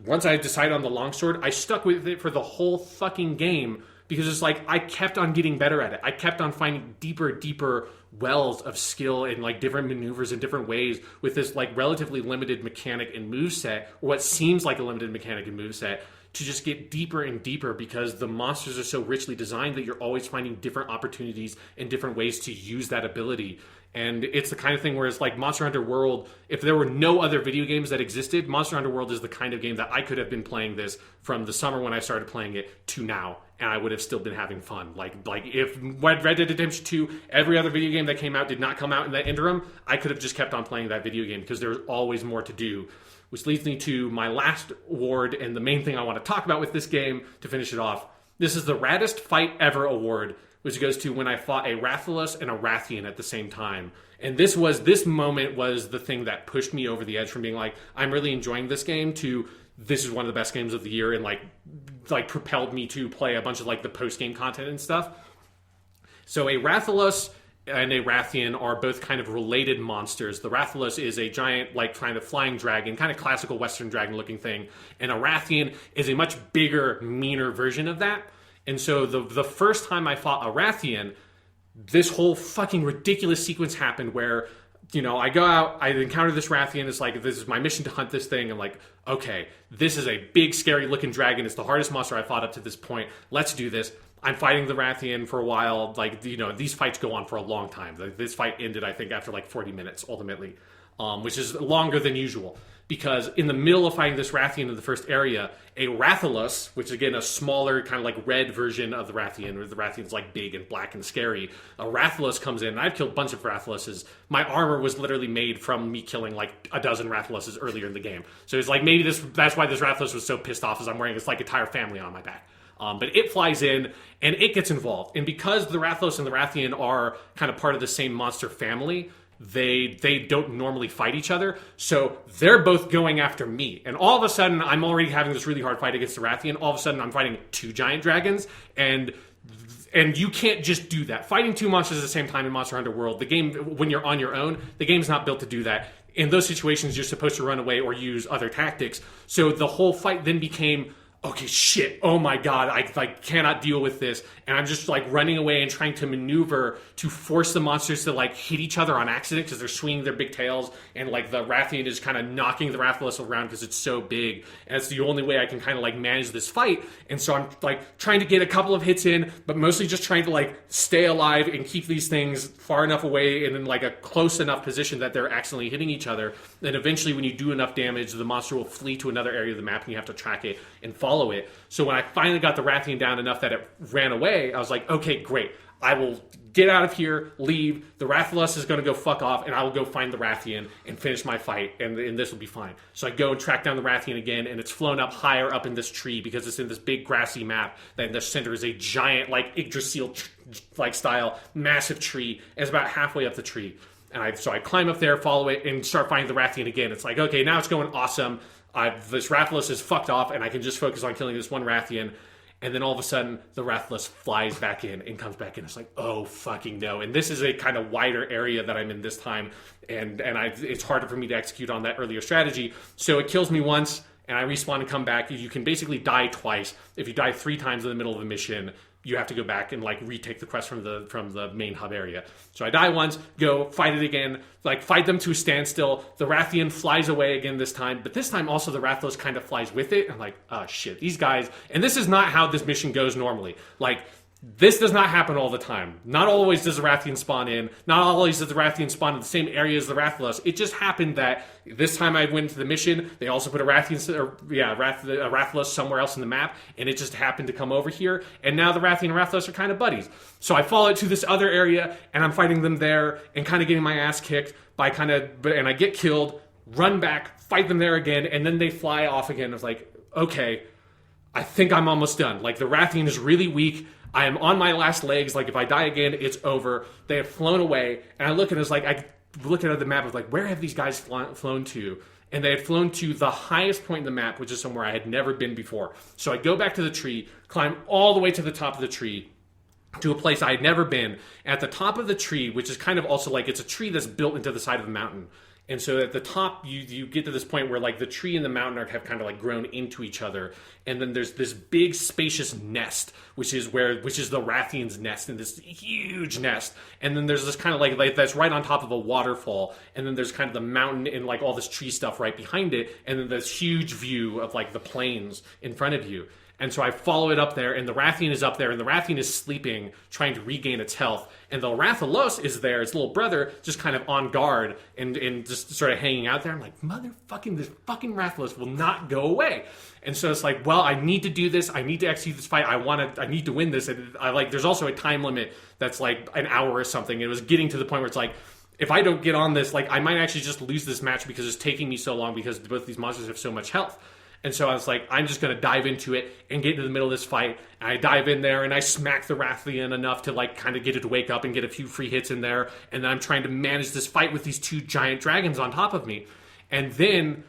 once I decided on the longsword, I stuck with it for the whole fucking game because it's like I kept on getting better at it. I kept on finding deeper wells of skill and like different maneuvers in different ways with this like relatively limited mechanic and moveset, or what seems like a limited mechanic and moveset, to just get deeper and deeper because the monsters are so richly designed that you're always finding different opportunities and different ways to use that ability. And it's the kind of thing where it's like Monster Hunter World, if there were no other video games that existed, Monster Hunter World is the kind of game that I could have been playing this from the summer when I started playing it to now, and I would have still been having fun. Like if Red Dead Redemption 2, every other video game that came out did not come out in that interim, I could have just kept on playing that video game because there's always more to do. Which leads me to my last award and the main thing I want to talk about with this game to finish it off. This is the Raddest Fight Ever award, which goes to when I fought a Rathalos and a Rathian at the same time. And this moment was the thing that pushed me over the edge from being like, I'm really enjoying this game, to this is one of the best games of the year, and like propelled me to play a bunch of like the post-game content and stuff. So a Rathalos and a Rathian are both kind of related monsters. The Rathalos is a giant, like, kind of flying dragon, kind of classical Western dragon-looking thing. And a Rathian is a much bigger, meaner version of that. And so the first time I fought a Rathian, this whole fucking ridiculous sequence happened where, you know, I go out, I encounter this Rathian, it's like, this is my mission to hunt this thing. I'm like, okay, this is a big, scary-looking dragon. It's the hardest monster I've fought up to this point. Let's do this. I'm fighting the Rathian for a while. Like, you know, these fights go on for a long time. This fight ended, I think, after like 40 minutes, ultimately, which is longer than usual. Because in the middle of fighting this Rathian in the first area, a Rathalos, which is again a smaller, kind of like red version of the Rathian, where the Rathian's like big and black and scary, a Rathalos comes in, and I've killed a bunch of Rathaloses. My armor was literally made from me killing like a dozen Rathaloses earlier in the game. So it's like, maybe that's why this Rathalos was so pissed off, is I'm wearing this like entire family on my back. But it flies in, and it gets involved. And because the Rathalos and the Rathian are kind of part of the same monster family, they don't normally fight each other. So they're both going after me. And all of a sudden, I'm already having this really hard fight against the Rathian. All of a sudden, I'm fighting two giant dragons, and you can't just do that. Fighting two monsters at the same time in Monster Hunter World, the game, when you're on your own, the game's not built to do that. In those situations, you're supposed to run away or use other tactics. So the whole fight then became, okay, shit, oh my god, I cannot deal with this. And I'm just like running away and trying to maneuver to force the monsters to like hit each other on accident because they're swinging their big tails, and like the Rathian is kind of knocking the Rathalos around because it's so big, and it's the only way I can kind of like manage this fight. And so I'm like trying to get a couple of hits in, but mostly just trying to like stay alive and keep these things far enough away and in like a close enough position that they're accidentally hitting each other. And eventually, when you do enough damage, the monster will flee to another area of the map and you have to track it and follow it. So when I finally got the Rathian down enough that it ran away, I was like, okay, great. I will get out of here, leave. The Rathalos is going to go fuck off, and I will go find the Rathian and finish my fight, and this will be fine. So I go and track down the Rathian again, and it's flown up higher up in this tree because it's in this big grassy map that in the center is a giant, like, Yggdrasil like style, massive tree. And it's about halfway up the tree. And so I climb up there, follow it, and start finding the Rathian again. It's like, okay, now it's going awesome. This Rathalos is fucked off, and I can just focus on killing this one Rathian. And then all of a sudden, the Rathalos flies back in and comes back in. It's like, oh, fucking no. And this is a kind of wider area that I'm in this time, and it's harder for me to execute on that earlier strategy. So it kills me once, and I respawn and come back. You can basically die twice. If you die 3 times in the middle of a mission, you have to go back and like retake the quest from the main hub area. So I die once, go fight it again, like fight them to a standstill. The Rathian flies away again this time, but this time also the Rathalos kind of flies with it. I'm like, oh shit, these guys. And this is not how this mission goes normally. Like, this does not happen all the time. Not always does the Rathian spawn in. Not always does the Rathian spawn in the same area as the Rathalos. It just happened that this time I went into the mission, they also put a Rathalos somewhere else in the map, and it just happened to come over here. And now the Rathian and Rathalos are kind of buddies. So I follow it to this other area, and I'm fighting them there, and kind of getting my ass kicked by and I get killed, run back, fight them there again, and then they fly off again. I was like, okay, I think I'm almost done. Like, the Rathian is really weak. I am on my last legs. Like, if I die again, it's over. They have flown away. And I look at it, it's like, I look at the map, I was like, where have these guys flown to? And they had flown to the highest point in the map, which is somewhere I had never been before. So I go back to the tree, climb all the way to the top of the tree, to a place I had never been. At the top of the tree, which is kind of also like, it's a tree that's built into the side of the mountain. And so at the top, you get to this point where like the tree and the mountain have kind of like grown into each other, and then there's this big spacious nest, which is the Rathian's nest, in this huge nest. And then there's this kind of like that's right on top of a waterfall, and then there's kind of the mountain and like all this tree stuff right behind it, and then this huge view of like the plains in front of you. And so I follow it up there, and the Rathian is up there, and the Rathian is sleeping, trying to regain its health. And the Rathalos is there, its little brother, just kind of on guard and just sort of hanging out there. I'm like, motherfucking, this fucking Rathalos will not go away. And so it's like, well, I need to do this. I need to execute this fight. I need to win this. And there's also a time limit that's like an hour or something. It was getting to the point where it's like, if I don't get on this, like, I might actually just lose this match because it's taking me so long because both these monsters have so much health. And so I was like, I'm just going to dive into it and get into the middle of this fight. And I dive in there and I smack the Rathian enough to like kind of get it to wake up and get a few free hits in there. And then I'm trying to manage this fight with these two giant dragons on top of me. And then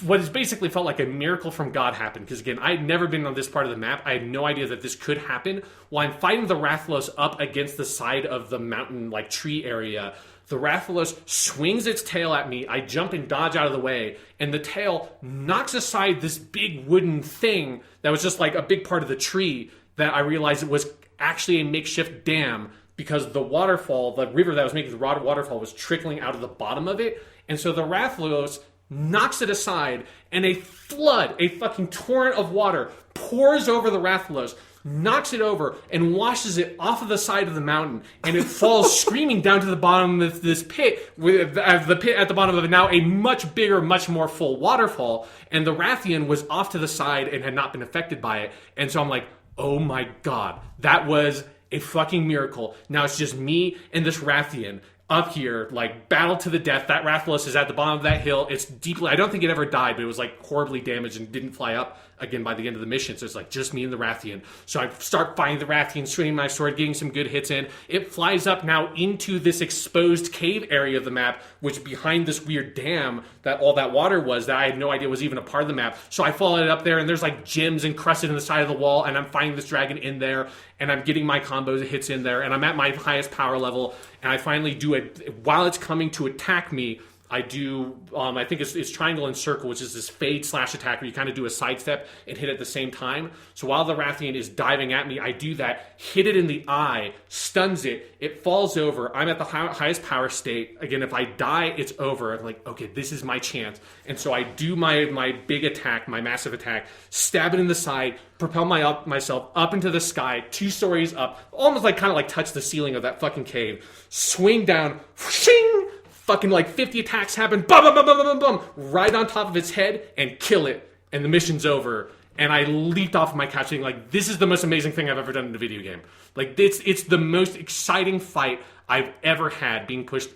what has basically felt like a miracle from God happened. Because again, I had never been on this part of the map. I had no idea that this could happen. While I'm fighting the Rathalos up against the side of the mountain like tree area, the Rathalos swings its tail at me. I jump and dodge out of the way, and the tail knocks aside this big wooden thing that was just like a big part of the tree that I realized it was actually a makeshift dam because the waterfall, the river that was making the waterfall was trickling out of the bottom of it. And so the Rathalos knocks it aside, and a fucking torrent of water pours over the Rathalos, knocks it over, and washes it off of the side of the mountain, and it falls screaming down to the bottom of this pit, with the pit at the bottom of it now a much bigger, much more full waterfall, and the Rathian was off to the side and had not been affected by it. And so I'm like, oh my god, that was a fucking miracle. Now it's just me and this Rathian up here, like, battle to the death. That Rathalos is at the bottom of that hill. It's deeply, I don't think it ever died, but it was like horribly damaged and didn't fly up again by the end of the mission. So it's like just me and the Rathian. So I start fighting the Rathian, swinging my sword, getting some good hits in. It flies up now into this exposed cave area of the map, which behind this weird dam that all that water was, that I had no idea was even a part of the map. So I follow it up there, and there's like gems encrusted in the side of the wall, and I'm fighting this dragon in there, and I'm getting my combos hits in there, and I'm at my highest power level, and I finally do it. While it's coming to attack me, I do, I think it's triangle and circle, which is this fade / attack where you kind of do a sidestep and hit at the same time. So while the Rathian is diving at me, I do that, hit it in the eye, stuns it, it falls over. I'm at the highest power state. Again, if I die, it's over. I'm like, okay, this is my chance. And so I do my big attack, my massive attack, stab it in the side, propel myself up into the sky, 2 stories up, almost like kind of like touch the ceiling of that fucking cave, swing down, shing, fucking like 50 attacks happen, bum, bum, bum, bum, bum, bum, right on top of its head, and kill it. And the mission's over. And I leaped off of my couch thinking, like, this is the most amazing thing I've ever done in a video game. Like, it's the most exciting fight I've ever had, being pushed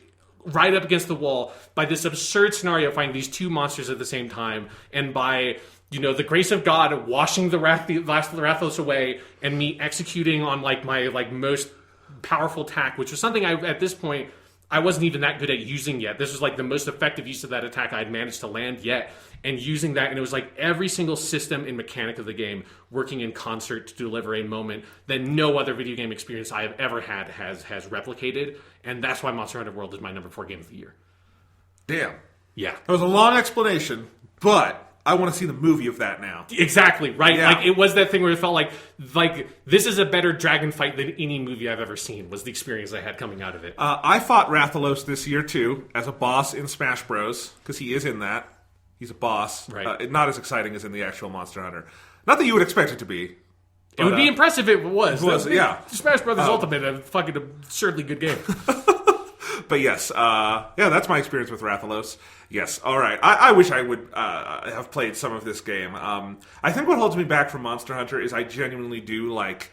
right up against the wall by this absurd scenario of fighting these 2 monsters at the same time, and by, you know, the grace of God washing the Rathalos away, and me executing on, like, my, like, most powerful attack, which was something at this point, I wasn't even that good at using yet. This was like the most effective use of that attack I had managed to land yet. And using that, and it was like every single system and mechanic of the game working in concert to deliver a moment that no other video game experience I have ever had has replicated. And that's why Monster Hunter World is my number 4 game of the year. Damn. Yeah. That was a long explanation, but I want to see the movie of that now. Exactly, right? Yeah. Like, it was that thing where it felt like this is a better dragon fight than any movie I've ever seen, was the experience I had coming out of it. I fought Rathalos this year, too, as a boss in Smash Bros., because he is in that. He's a boss. Right. Not as exciting as in the actual Monster Hunter. Not that you would expect it to be. It would be impressive if it was. Yeah. Smash Brothers Ultimate, a fucking absurdly good game. But yes, that's my experience with Rathalos. Yes, all right. I wish I would have played some of this game. I think what holds me back from Monster Hunter is I genuinely do, like,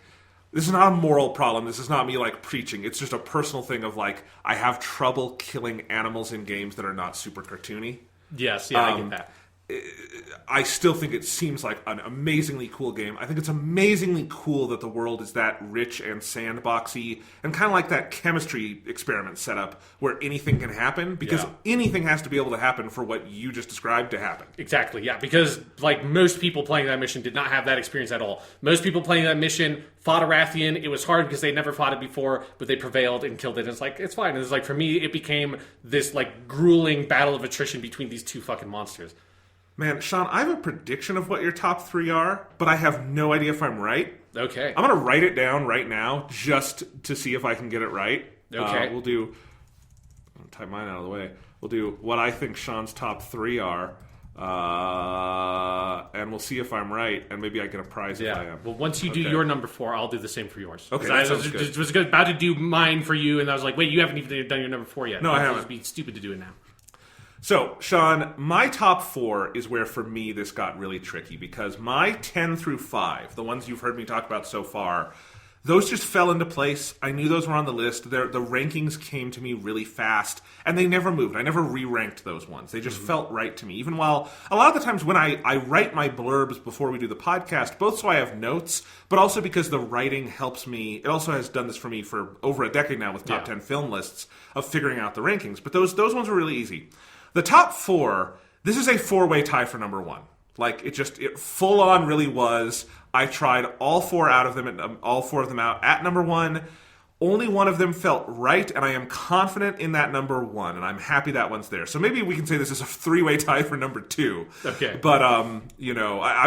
this is not a moral problem. This is not me, like, preaching. It's just a personal thing of, like, I have trouble killing animals in games that are not super cartoony. Yes, yeah, I get that. I still think it seems like an amazingly cool game. I think it's amazingly cool that the world is that rich and sandboxy and kind of like that chemistry experiment setup where anything can happen, because anything has to be able to happen for what you just described to happen. Exactly, yeah, because like most people playing that mission did not have that experience at all. Most people playing that mission fought a Rathian. It was hard because they never fought it before, but they prevailed and killed it. And it's like, it's fine. And it's like, for me, it became this like grueling battle of attrition between these two fucking monsters. Man, Sean, I have a prediction of what your top 3 are, but I have no idea if I'm right. Okay. I'm going to write it down right now just to see if I can get it right. Okay. We'll do... I'll type mine out of the way. We'll do what I think Sean's top 3 are, and we'll see if I'm right, and maybe I get a prize if I am. Well, once you do your number 4, I'll do the same for yours. Okay, I was about to do mine for you, and I was like, wait, you haven't even done your number 4 yet. No, I haven't. It would be stupid to do it now. So, Sean, my top 4 is where, for me, this got really tricky, because my 10 through 5, the ones you've heard me talk about so far, those just fell into place. I knew those were on the list. The rankings came to me really fast, and they never moved. I never re-ranked those ones. They just felt right to me. Even while, a lot of the times when I write my blurbs before we do the podcast, both so I have notes, but also because the writing helps me. It also has done this for me for over a decade now with top 10 film lists of figuring out the rankings. But those ones were really easy. The top 4, this is a 4-way tie for number 1. Like, it full on really was. I tried all 4 of them out at number 1. Only one of them felt right, and I am confident in that number 1, and I'm happy that one's there. So maybe we can say this is a 3-way tie for number 2. Okay. But I'm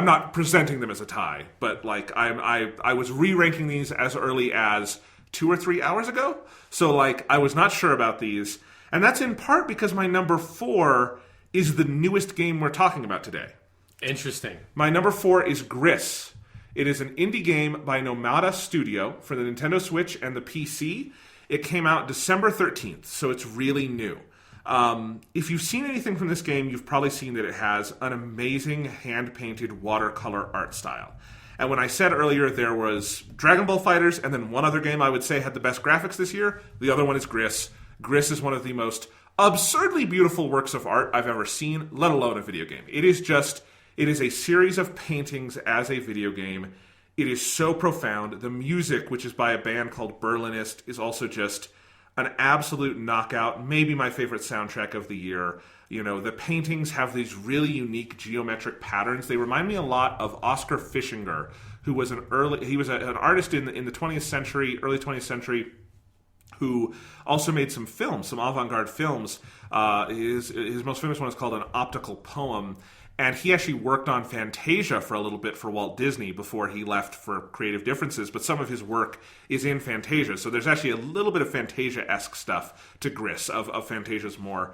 not presenting them as a tie. But like, I was re-ranking these as early as 2 or 3 hours ago. So like, I was not sure about these. And that's in part because my number 4 is the newest game we're talking about today. Interesting. My number 4 is Gris. It is an indie game by Nomada Studio for the Nintendo Switch and the PC. It came out December 13th, so it's really new. If you've seen anything from this game, you've probably seen that it has an amazing hand-painted watercolor art style. And when I said earlier there was Dragon Ball FighterZ and then one other game I would say had the best graphics this year, the other one is Gris. Gris is one of the most absurdly beautiful works of art I've ever seen, let alone a video game. It is a series of paintings as a video game. It is so profound. The music, which is by a band called Berlinist, is also just an absolute knockout, maybe my favorite soundtrack of the year. You know, the paintings have these really unique geometric patterns. They remind me a lot of Oscar Fischinger, who was an artist in the 20th century, early 20th century, who also made some films, some avant-garde films. His most famous one is called An Optical Poem, and he actually worked on Fantasia for a little bit for Walt Disney before he left for creative differences, but some of his work is in Fantasia, so there's actually a little bit of Fantasia-esque stuff to Gris, of Fantasia's more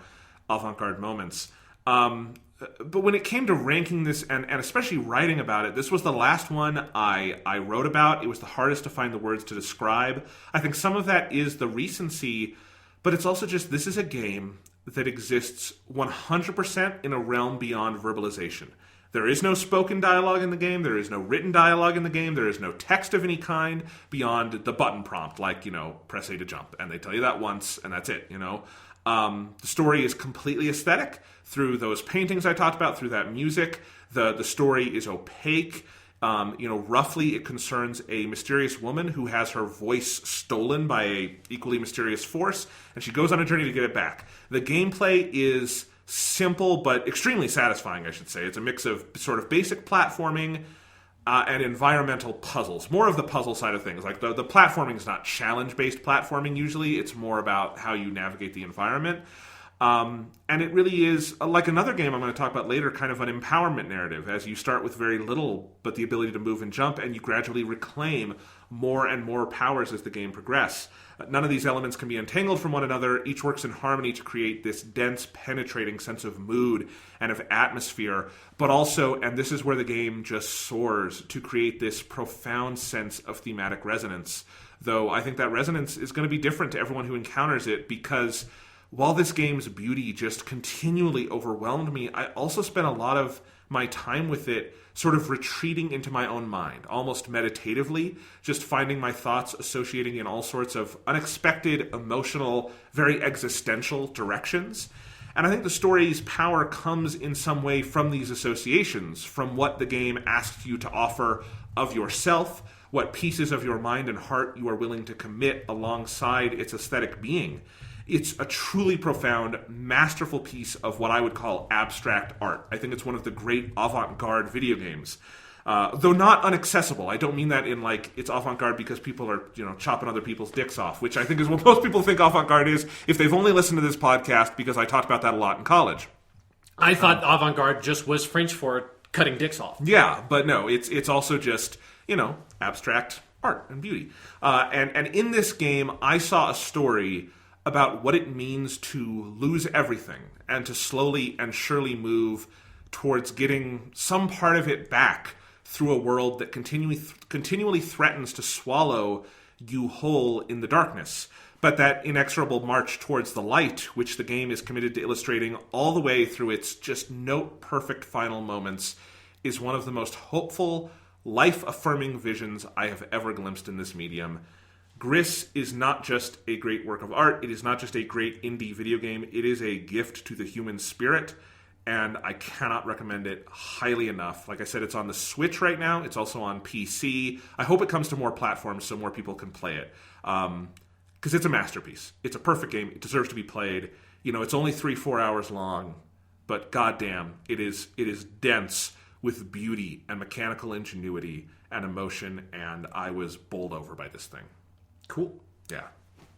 avant-garde moments. But when it came to ranking this, and especially writing about it, this was the last one I wrote about. It was the hardest to find the words to describe. I think some of that is the recency, but it's also just, this is a game that exists 100% in a realm beyond verbalization. There is no spoken dialogue in the game. There is no written dialogue in the game. There is no text of any kind beyond the button prompt, like, press A to jump. And they tell you that once, and that's it, The story is completely aesthetic through those paintings I talked about, through that music. The story is opaque. Roughly it concerns a mysterious woman who has her voice stolen by a equally mysterious force, and she goes on a journey to get it back. The gameplay is simple but extremely satisfying, I should say. It's a mix of sort of basic platforming and environmental puzzles. More of the puzzle side of things. Like the platforming is not challenge-based platforming usually. It's more about how you navigate the environment. And it really is, like another game I'm going to talk about later, kind of an empowerment narrative, as you start with very little, but the ability to move and jump, and you gradually reclaim more and more powers as the game progresses. None of these elements can be entangled from one another. Each works in harmony to create this dense, penetrating sense of mood and of atmosphere, but also, and this is where the game just soars, to create this profound sense of thematic resonance. Though I think that resonance is going to be different to everyone who encounters it, because while this game's beauty just continually overwhelmed me, I also spent a lot of my time with it sort of retreating into my own mind, almost meditatively, just finding my thoughts associating in all sorts of unexpected, emotional, very existential directions. And I think the story's power comes in some way from these associations, from what the game asks you to offer of yourself, what pieces of your mind and heart you are willing to commit alongside its aesthetic being. It's a truly profound, masterful piece of what I would call abstract art. I think it's one of the great avant-garde video games. Though not inaccessible. I don't mean that in like it's avant-garde because people are, chopping other people's dicks off, which I think is what most people think avant-garde is if they've only listened to this podcast, because I talked about that a lot in college. I thought avant-garde just was French for cutting dicks off. Yeah, but no, it's also just, abstract art and beauty. And in this game, I saw a story about what it means to lose everything and to slowly and surely move towards getting some part of it back through a world that continually threatens to swallow you whole in the darkness. But that inexorable march towards the light, which the game is committed to illustrating all the way through its just note-perfect final moments, is one of the most hopeful, life-affirming visions I have ever glimpsed in this medium. Gris is not just a great work of art, it is not just a great indie video game, it is a gift to the human spirit, and I cannot recommend it highly enough. Like I said, it's on the Switch right now, it's also on PC. I hope it comes to more platforms so more people can play it. Because it's a masterpiece. It's a perfect game, it deserves to be played. It's only 3-4 hours long, but goddamn, it is dense with beauty and mechanical ingenuity and emotion, and I was bowled over by this thing. Cool. Yeah.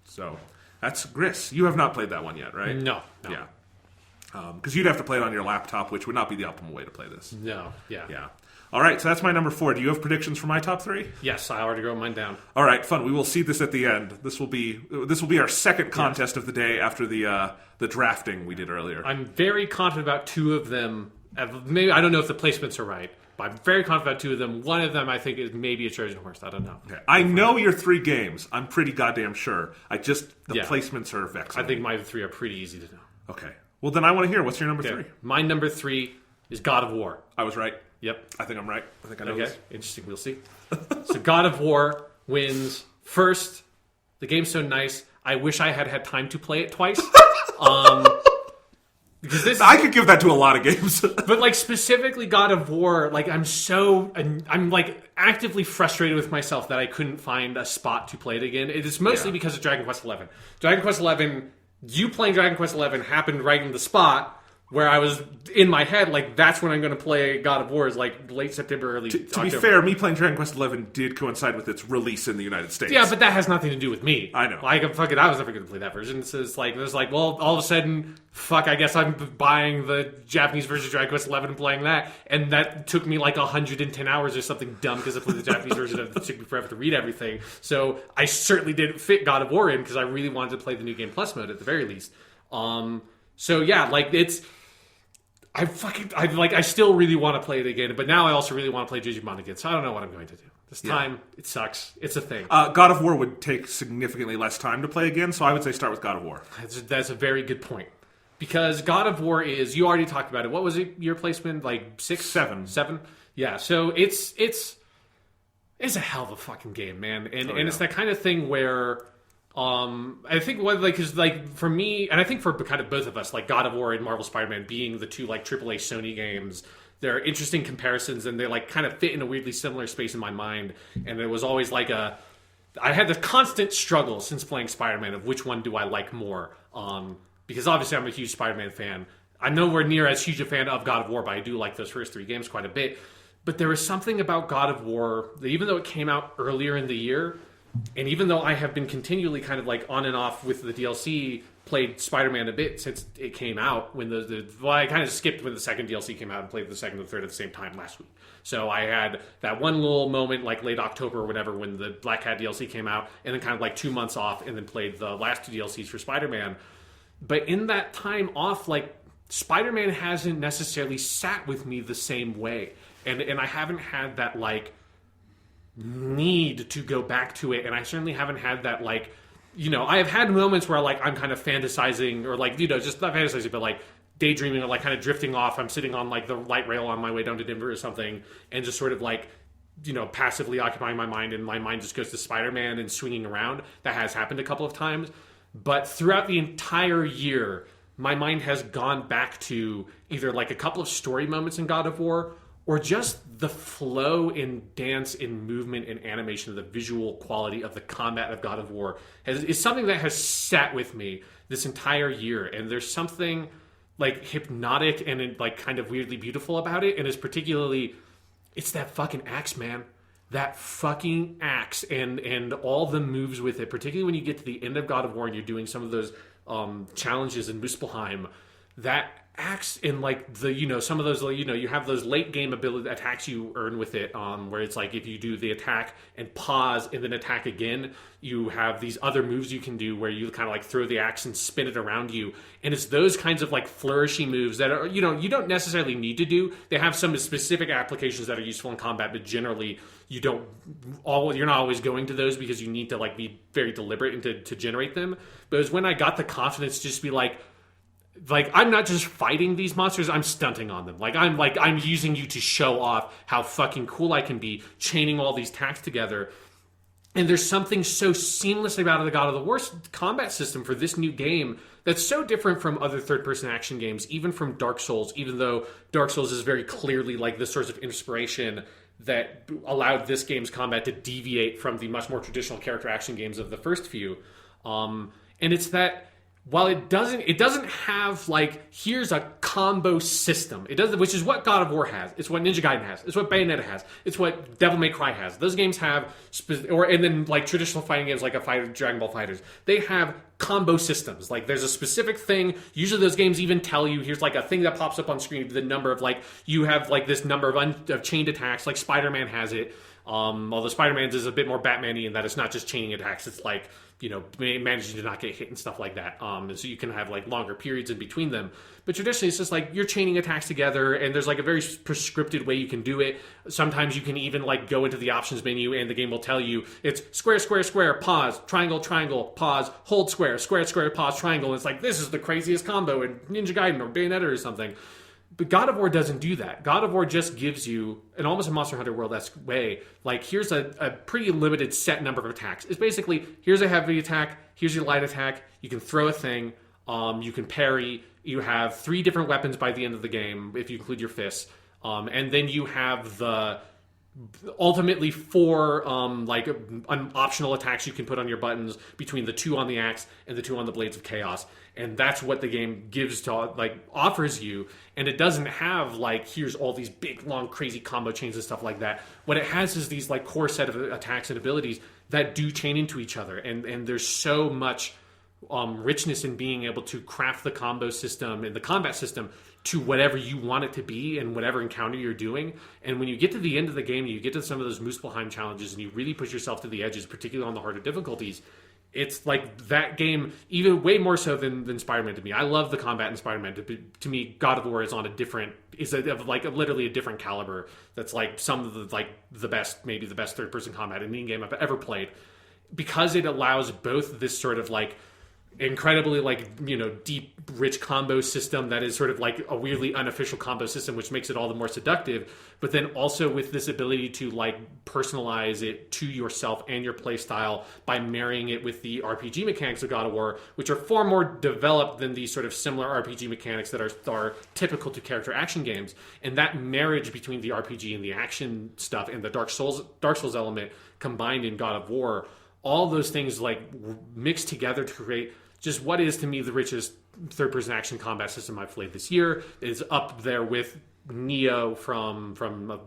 So, that's Gris. You have not played that one yet, right? No. Yeah. Because you'd have to play it on your laptop, which would not be the optimal way to play this. No. Yeah. Yeah. All right, so that's my number 4. Do you have predictions for my top 3? Yes, I already wrote mine down. All right, fun. We will see this at the end. This will be our second contest of the day after the drafting we did earlier. I'm very confident about 2 of them. Maybe I don't know if the placements are right, but I'm very confident about 2 of them. One of them I think is maybe a Trojan horse. I don't know. Okay. I know your 3 games. I'm pretty goddamn sure. The placements are vexing. I think my 3 are pretty easy to know. Okay. Well, then I want to hear. What's your number 3? My number 3 is God of War. I was right. Yep. I think I'm right. I think I know this. Interesting. We'll see. So God of War wins first. The game's so nice. I wish I had time to play it twice. Because I could give that to a lot of games. But specifically God of War, I'm actively frustrated with myself that I couldn't find a spot to play it again. It is mostly because of Dragon Quest XI. Dragon Quest XI, you playing Dragon Quest XI happened right in the spot where I was in my head, that's when I'm going to play God of War, is late September, early October. To be fair, me playing Dragon Quest XI did coincided with its release in the United States. Yeah, but that has nothing to do with me. I know. I was never going to play that version. So it's well, all of a sudden, I guess I'm buying the Japanese version of Dragon Quest XI and playing that. And that took me 110 hours or something dumb because I played the Japanese version of it. It took me forever to read everything. So I certainly didn't fit God of War in because I really wanted to play the New Game Plus mode at the very least. It's... I still really want to play it again, but now I also really want to play Digimon again, so I don't know what I'm going to do. This time, it sucks. It's a thing. God of War would take significantly less time to play again, so I would say start with God of War. That's a very good point. Because God of War is, you already talked about it, what was it, your placement, 6? 7. 7? Yeah, so it's a hell of a fucking game, man. And it's that kind of thing where... I think for me, and I think for kind of both of us, God of War and Marvel Spider-Man being the 2 AAA Sony games, they're interesting comparisons and they kind of fit in a weirdly similar space in my mind. And it was always I had the constant struggle since playing Spider-Man of which one do I like more. Because obviously I'm a huge Spider-Man fan. I'm nowhere near as huge a fan of God of War, but I do like those first 3 games quite a bit. But there was something about God of War that even though it came out earlier in the year, and even though I have been continually kind of on and off with the DLC, played Spider-Man a bit since it came out, when I kind of skipped when the second DLC came out and played the second and third at the same time last week. So I had that one little moment late October or whatever when the Black Cat DLC came out, and then kind of 2 months off, and then played the last 2 DLCs for Spider-Man. But in that time off, Spider-Man hasn't necessarily sat with me the same way. And I haven't had that need to go back to it, and I certainly haven't had that I have had moments where I'm kind of fantasizing or just not fantasizing but daydreaming or kind of drifting off. I'm sitting on the light rail on my way down to Denver or something and just sort of passively occupying my mind, and my mind just goes to Spider-Man and swinging around. That has happened a couple of times, but throughout the entire year my mind has gone back to either like a couple of story moments in God of War, or just the flow and dance and movement and animation of the visual quality of the combat of God of War is something that has sat with me this entire year. And there's something like hypnotic and like kind of weirdly beautiful about it. And it's particularly, it's that fucking axe, man. That fucking axe and all the moves with it, particularly when you get to the end of God of War and you're doing some of those challenges in Muspelheim. That axe in like the, you know, some of those, you know, you have those late game ability attacks you earn with it, where it's like if you do the attack and pause and then attack again, you have these other moves you can do where you kind of like throw the axe and spin it around you. And it's those kinds of like flourishy moves that are, you know, you don't necessarily need to do. They have some specific applications that are useful in combat, but generally you're not always going to those because you need to like be very deliberate and to generate them. But it was when I got the confidence to just be like I'm not just fighting these monsters, I'm stunting on them. I'm using you to show off how fucking cool I can be, chaining all these attacks together. And there's something so seamless about the God of the War combat system for this new game that's so different from other third-person action games, even from Dark Souls, even though Dark Souls is very clearly like the source of inspiration that allowed this game's combat to deviate from the much more traditional character action games of the first few. And it's that while it doesn't have like, here's a combo system. It doesn't, which is what God of War has. It's what Ninja Gaiden has. It's what Bayonetta has. It's what Devil May Cry has. Those games have, and then like traditional fighting games like Dragon Ball FighterZ, they have combo systems. Like there's a specific thing. Usually those games even tell you, here's like a thing that pops up on screen, the number of like, you have like this number of chained attacks, like Spider-Man has it. Although Spider-Man's is a bit more Batman-y in that it's not just chaining attacks, it's like, you know, managing to not get hit and stuff like that. And so you can have like longer periods in between them. But traditionally it's just like you're chaining attacks together and there's like a very prescripted way you can do it. Sometimes you can even like go into the options menu and the game will tell you it's square, square, square, pause, triangle, triangle, pause, hold square, square, square, pause, triangle. And it's like, this is the craziest combo in Ninja Gaiden or Bayonetta or something. But God of War doesn't do that. God of War just gives you, in almost a Monster Hunter World-esque way, like here's a pretty limited set number of attacks. It's basically, here's a heavy attack, here's your light attack, you can throw a thing, you can parry, you have 3 different weapons by the end of the game, if you include your fists, and then you have the ultimately 4 optional attacks you can put on your buttons between the 2 on the axe and the 2 on the Blades of Chaos. And that's what the game gives to, like, offers you. And it doesn't have, like, here's all these big, long, crazy combo chains and stuff like that. What it has is these, like, core set of attacks and abilities that do chain into each other. And there's so much richness in being able to craft the combo system and the combat system to whatever you want it to be and whatever encounter you're doing. And when you get to the end of the game, you get to some of those Muspelheim challenges and you really push yourself to the edges, particularly on the harder difficulties. It's like that game, even way more so than Spider-Man to me. I love the combat in Spider-Man. To me, God of War is on a different, literally a different caliber. That's like some of the best, maybe the best third-person combat in any game I've ever played, because it allows both this sort of like incredibly like, you know, deep, rich combo system that is sort of like a weirdly unofficial combo system, which makes it all the more seductive, but then also with this ability to like personalize it to yourself and your play style by marrying it with the RPG mechanics of God of War, which are far more developed than these sort of similar RPG mechanics that are typical to character action games. And that marriage between the RPG and the action stuff and the Dark Souls element combined in God of War, all those things like mixed together to create just what is to me the richest third-person action combat system I've played this year. It's up there with Neo from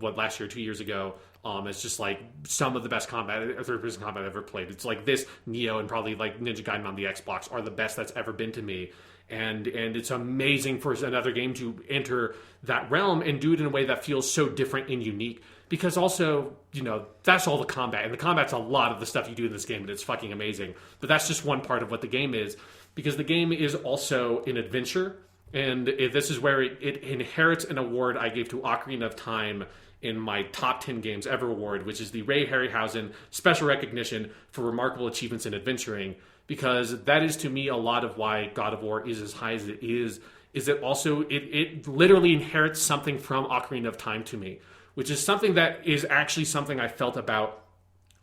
what, last year, 2 years ago. It's just like some of the best third-person combat I've ever played. It's like this, Neo, and probably like Ninja Gaiden on the Xbox are the best that's ever been to me. And it's amazing for another game to enter that realm and do it in a way that feels so different and unique. Because also, you know, that's all the combat. And the combat's a lot of the stuff you do in this game, and it's fucking amazing. But that's just one part of what the game is. Because the game is also an adventure. And this is where it inherits an award I gave to Ocarina of Time in my top 10 games ever award, which is the Ray Harryhausen Special Recognition for Remarkable Achievements in Adventuring. Because that is, to me, a lot of why God of War is as high as it is that also it literally inherits something from Ocarina of Time to me, which is something that is actually something I felt about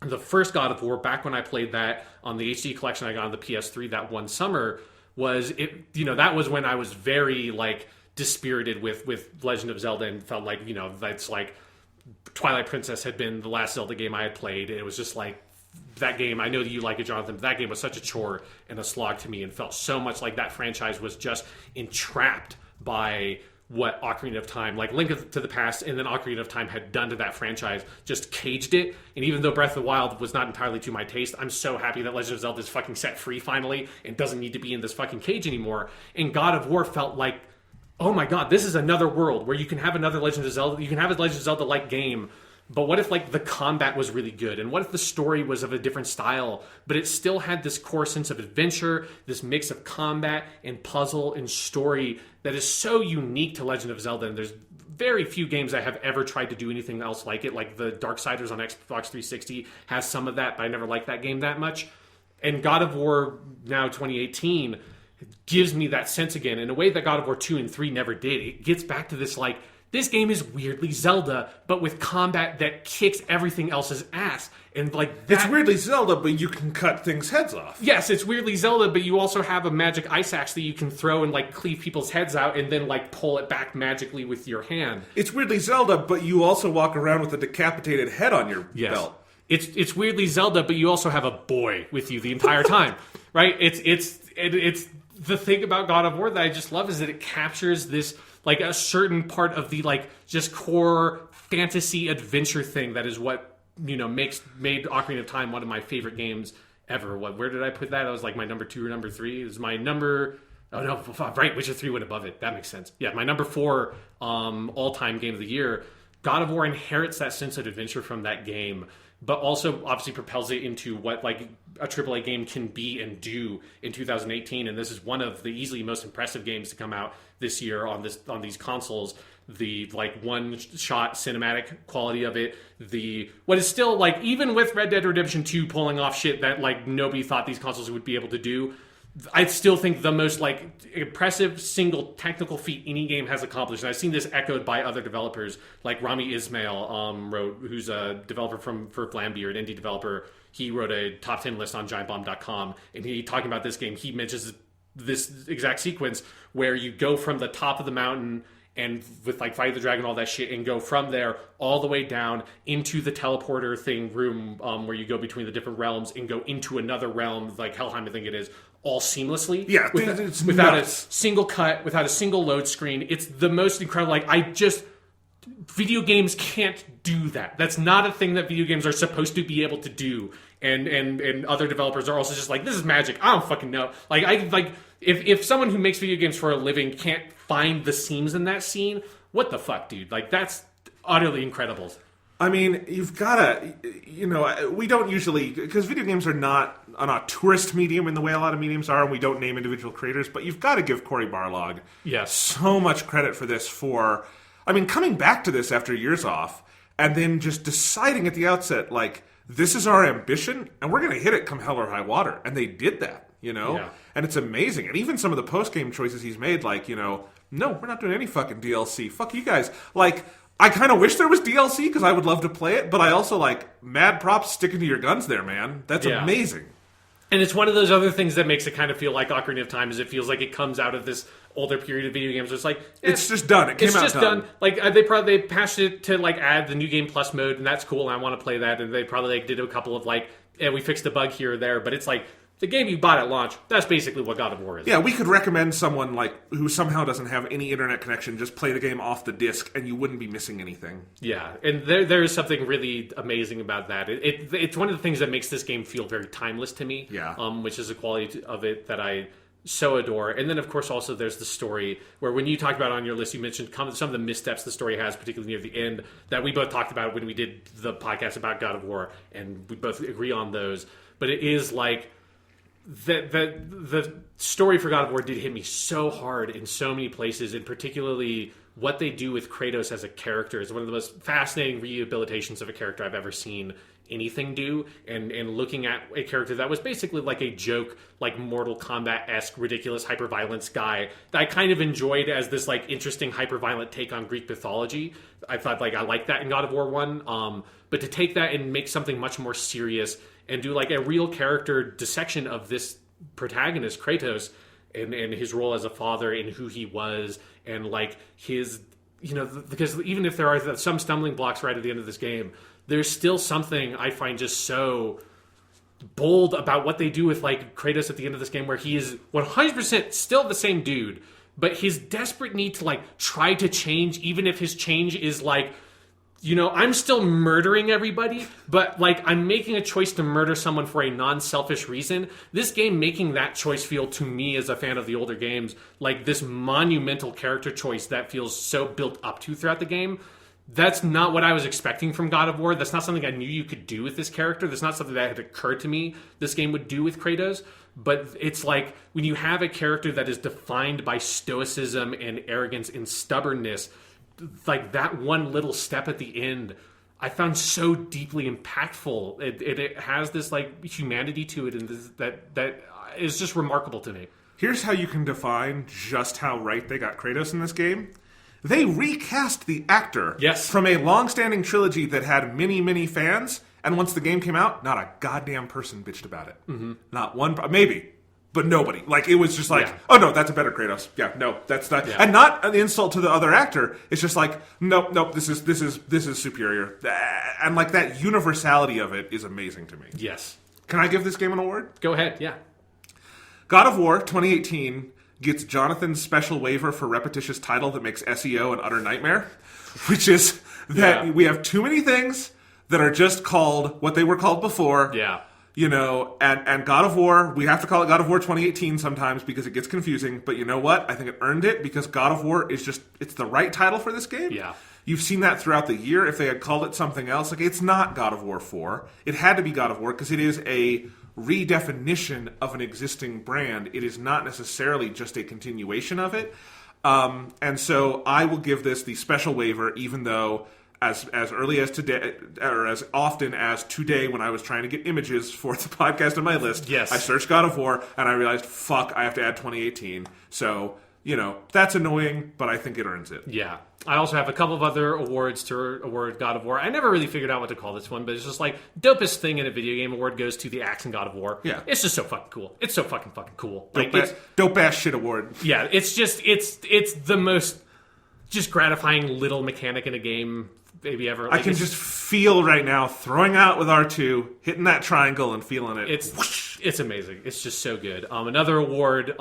the first God of War back when I played that on the HD collection I got on the PS3 that one summer, was it. That was when I was very like dispirited with Legend of Zelda and felt like that's like Twilight Princess had been the last Zelda game I had played. And it was just like that game. I know that you like it, Jonathan. But that game was such a chore and a slog to me, and felt so much like that franchise was just entrapped by what Ocarina of Time, like Link to the Past and then Ocarina of Time had done to that franchise, just caged it. And even though Breath of the Wild was not entirely to my taste, I'm so happy that Legend of Zelda is fucking set free finally and doesn't need to be in this fucking cage anymore. And God of War felt like, oh my god, this is another world where you can have another Legend of Zelda, you can have a Legend of Zelda-like game. But what if like the combat was really good? And what if the story was of a different style, but it still had this core sense of adventure, this mix of combat and puzzle and story that is so unique to Legend of Zelda. And there's very few games I have ever tried to do anything else like it. Like the Darksiders on Xbox 360 has some of that, but I never liked that game that much. And God of War, now 2018, gives me that sense again in a way that God of War 2 and 3 never did. It gets back to this like, this game is weirdly Zelda, but with combat that kicks everything else's ass. And like that, it's weirdly Zelda, but you can cut things' heads off. Yes, it's weirdly Zelda, but you also have a magic ice axe that you can throw and like cleave people's heads out and then like pull it back magically with your hand. It's weirdly Zelda, but you also walk around with a decapitated head on your belt. It's weirdly Zelda, but you also have a boy with you the entire time, right? It's the thing about God of War that I just love is that it captures this like a certain part of the like just core fantasy adventure thing that is what made Ocarina of Time one of my favorite games ever. Where did I put that? That was like my number 2 or number 3. It was my number. Oh no, right. Witcher 3 went above it. That makes sense. Yeah, my number 4 all-time game of the year. God of War inherits that sense of adventure from that game, but also obviously propels it into what like a AAA game can be and do in 2018. And this is one of the easily most impressive games to come out this year on these consoles. The like one-shot cinematic quality of it, what is still like, even with Red Dead Redemption 2 pulling off shit that like nobody thought these consoles would be able to do, I still think the most like impressive single technical feat any game has accomplished. And I've seen this echoed by other developers, like Rami Ismail who's a developer for Glambeer, an indie developer. He wrote a top 10 list on GiantBomb.com, and he talking about this game. He mentions this exact sequence where you go from the top of the mountain and with like Fight the Dragon, all that shit, and go from there all the way down into the teleporter thing room where you go between the different realms and go into another realm, like Helheim, I think it is, all seamlessly. Yeah, without a single cut, without a single load screen. It's the most incredible. Like, video games can't do that. That's not a thing that video games are supposed to be able to do. And other developers are also just like, this is magic. I don't fucking know. If someone who makes video games for a living can't find the seams in that scene, what the fuck, dude? Like, that's utterly incredible. I mean, you've got to, we don't usually, because video games are not on a tourist medium in the way a lot of mediums are, and we don't name individual creators, but you've got to give Cory Barlog so much credit for this coming back to this after years off, and then just deciding at the outset, like, this is our ambition, and we're going to hit it come hell or high water. And they did that, Yeah. And it's amazing. And even some of the post-game choices he's made, like, no, we're not doing any fucking DLC. Fuck you guys. Like, I kind of wish there was DLC because I would love to play it, but I also, like, mad props sticking to your guns there, man. That's amazing. And it's one of those other things that makes it kind of feel like Ocarina of Time, is it feels like it comes out of this older period of video games. Where it's like, it's just done. It came out done. It's just done. Like, they patched it to like add the new game plus mode, and that's cool. And I want to play that. And they probably like did a couple of like, we fixed a bug here or there. But it's like the game you bought at launch. That's basically what God of War is. Yeah, we could recommend someone like who somehow doesn't have any internet connection just play the game off the disc, and you wouldn't be missing anything. Yeah, and there is something really amazing about that. It's one of the things that makes this game feel very timeless to me. Yeah, which is a quality of it that I so adore. And then, of course, also there's the story, where when you talked about on your list, you mentioned some of the missteps the story has, particularly near the end, that we both talked about when we did the podcast about God of War, and we both agree on those. But it is like, the story for God of War did hit me so hard in so many places, and particularly what they do with Kratos as a character is one of the most fascinating rehabilitations of a character I've ever seen anything do, and looking at a character that was basically like a joke, like Mortal Kombat-esque ridiculous hyper-violence guy that I kind of enjoyed as this like interesting hyper-violent take on Greek mythology. I thought like I liked that in God of War 1, but to take that and make something much more serious and do like a real character dissection of this protagonist, Kratos, and his role as a father and who he was, and like his, because even if there are some stumbling blocks right at the end of this game, there's still something I find just so bold about what they do with like Kratos at the end of this game, where he is 100% still the same dude, but his desperate need to like try to change, even if his change is like, I'm still murdering everybody, but like I'm making a choice to murder someone for a non-selfish reason. This game making that choice feel, to me as a fan of the older games, like this monumental character choice that feels so built up to throughout the game. That's not what I was expecting from God of War. That's not something I knew you could do with this character. That's not something that had occurred to me this game would do with Kratos. But it's like when you have a character that is defined by stoicism and arrogance and stubbornness, like that one little step at the end, I found so deeply impactful. It has this like humanity to it, and that is just remarkable to me. Here's how you can define just how right they got Kratos in this game. They recast the actor from a long-standing trilogy that had many, many fans, and once the game came out, not a goddamn person bitched about it. Mm-hmm. Not one, maybe, but nobody. Like, it was just like, oh no, that's a better Kratos. Yeah, no, that's not, and not an insult to the other actor. It's just like, nope, this is superior, and like that universality of it is amazing to me. Yes. Can I give this game an award? Go ahead. Yeah. God of War 2018 gets Jonathan's special waiver for repetitious title that makes SEO an utter nightmare, which is that we have too many things that are just called what they were called before. Yeah. And God of War, we have to call it God of War 2018 sometimes because it gets confusing, but you know what? I think it earned it because God of War is just, it's the right title for this game. Yeah. You've seen that throughout the year. If they had called it something else, like it's not God of War 4. It had to be God of War because it is a redefinition of an existing brand. It is not necessarily just a continuation of it. And so I will give this the special waiver, even though as early as today, or as often as today when I was trying to get images for the podcast on my list, I searched God of War and I realized, fuck, I have to add 2018. So, that's annoying, but I think it earns it. Yeah. I also have a couple of other awards to award God of War. I never really figured out what to call this one, but it's just like dopest thing in a video game award goes to the axe in God of War. Yeah. It's just so fucking cool. It's so fucking cool. Dope ass shit award. Yeah, it's just it's the most just gratifying little mechanic in a game maybe ever. Like, I can just feel right now throwing out with R2, hitting that triangle and feeling it. It's amazing. It's just so good. Another award,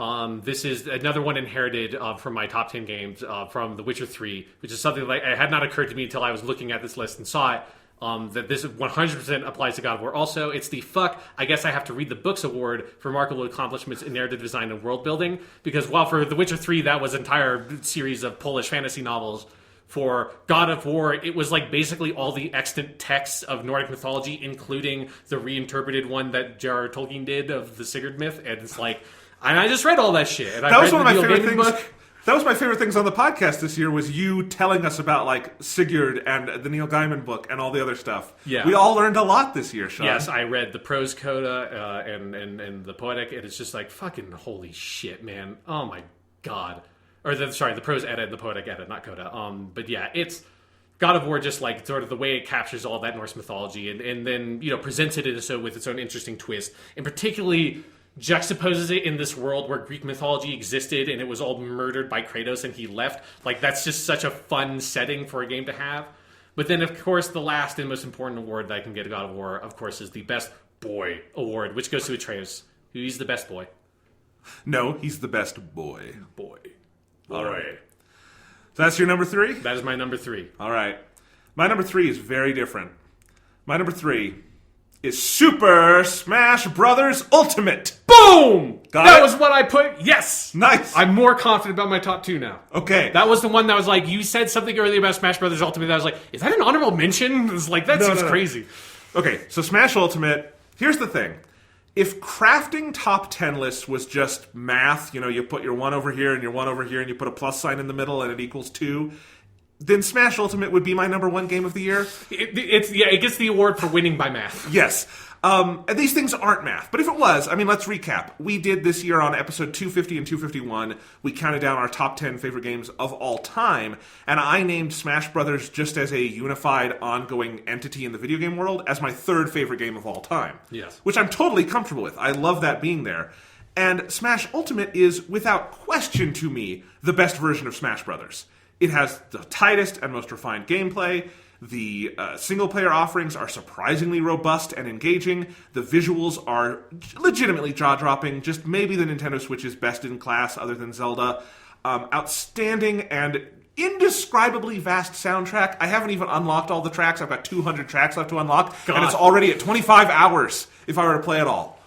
this is another one inherited from my top 10 games from The Witcher 3, which is something like it had not occurred to me until I was looking at this list and saw it, that this 100% applies to God of War. Also, it's the I guess I have to read the books award for remarkable accomplishments in narrative design and world building, because while for The Witcher 3 that was an entire series of Polish fantasy novels, for God of War, it was like basically all the extant texts of Nordic mythology, including the reinterpreted one that J.R.R. Tolkien did of the Sigurd myth. And it's like, and I just read all that shit. And that was one of my favorite things. That was my favorite things on the podcast this year, was you telling us about like Sigurd and the Neil Gaiman book and all the other stuff. Yeah. We all learned a lot this year, Sean. Yes, I read the prose coda and the poetic, and it's just like, fucking holy shit, man. Oh my God. Or the prose edit and the poetic edit, not coda. But yeah, it's God of War, just like sort of the way it captures all that Norse mythology and then, presents it with its own interesting twist, and particularly juxtaposes it in this world where Greek mythology existed and it was all murdered by Kratos and he left. Like, that's just such a fun setting for a game to have. But then, of course, the last and most important award that I can get at God of War, of course, is the Best Boy award, which goes to Atreus. He's the best boy. No, he's the best boy. All right. So that's your number 3? That is my number 3. All right. My number 3 is very different. My number 3 is Super Smash Brothers Ultimate. Boom! That was what I put. Yes! Nice. I'm more confident about my top 2 now. Okay. That was the one that was like, you said something earlier about Smash Brothers Ultimate that I was like, is that an honorable mention? It was like, that seems crazy. Okay, so Smash Ultimate, here's the thing. If crafting top 10 lists was just math, you put your 1 over here and your 1 over here and you put a plus sign in the middle and it equals 2, then Smash Ultimate would be my number 1 game of the year. It gets the award for winning by math. Yes. And these things aren't math. But if it was, let's recap. We did this year on episode 250 and 251, we counted down our top 10 favorite games of all time, and I named Smash Brothers just as a unified, ongoing entity in the video game world as my 3rd favorite game of all time. Yes. Which I'm totally comfortable with. I love that being there. And Smash Ultimate is, without question to me, the best version of Smash Brothers. It has the tightest and most refined gameplay. The single-player offerings are surprisingly robust and engaging. The visuals are legitimately jaw-dropping, just maybe the Nintendo Switch's best in class other than Zelda. Outstanding and indescribably vast soundtrack. I haven't even unlocked all the tracks. I've got 200 tracks left to unlock, and it's already at 25 hours if I were to play it all.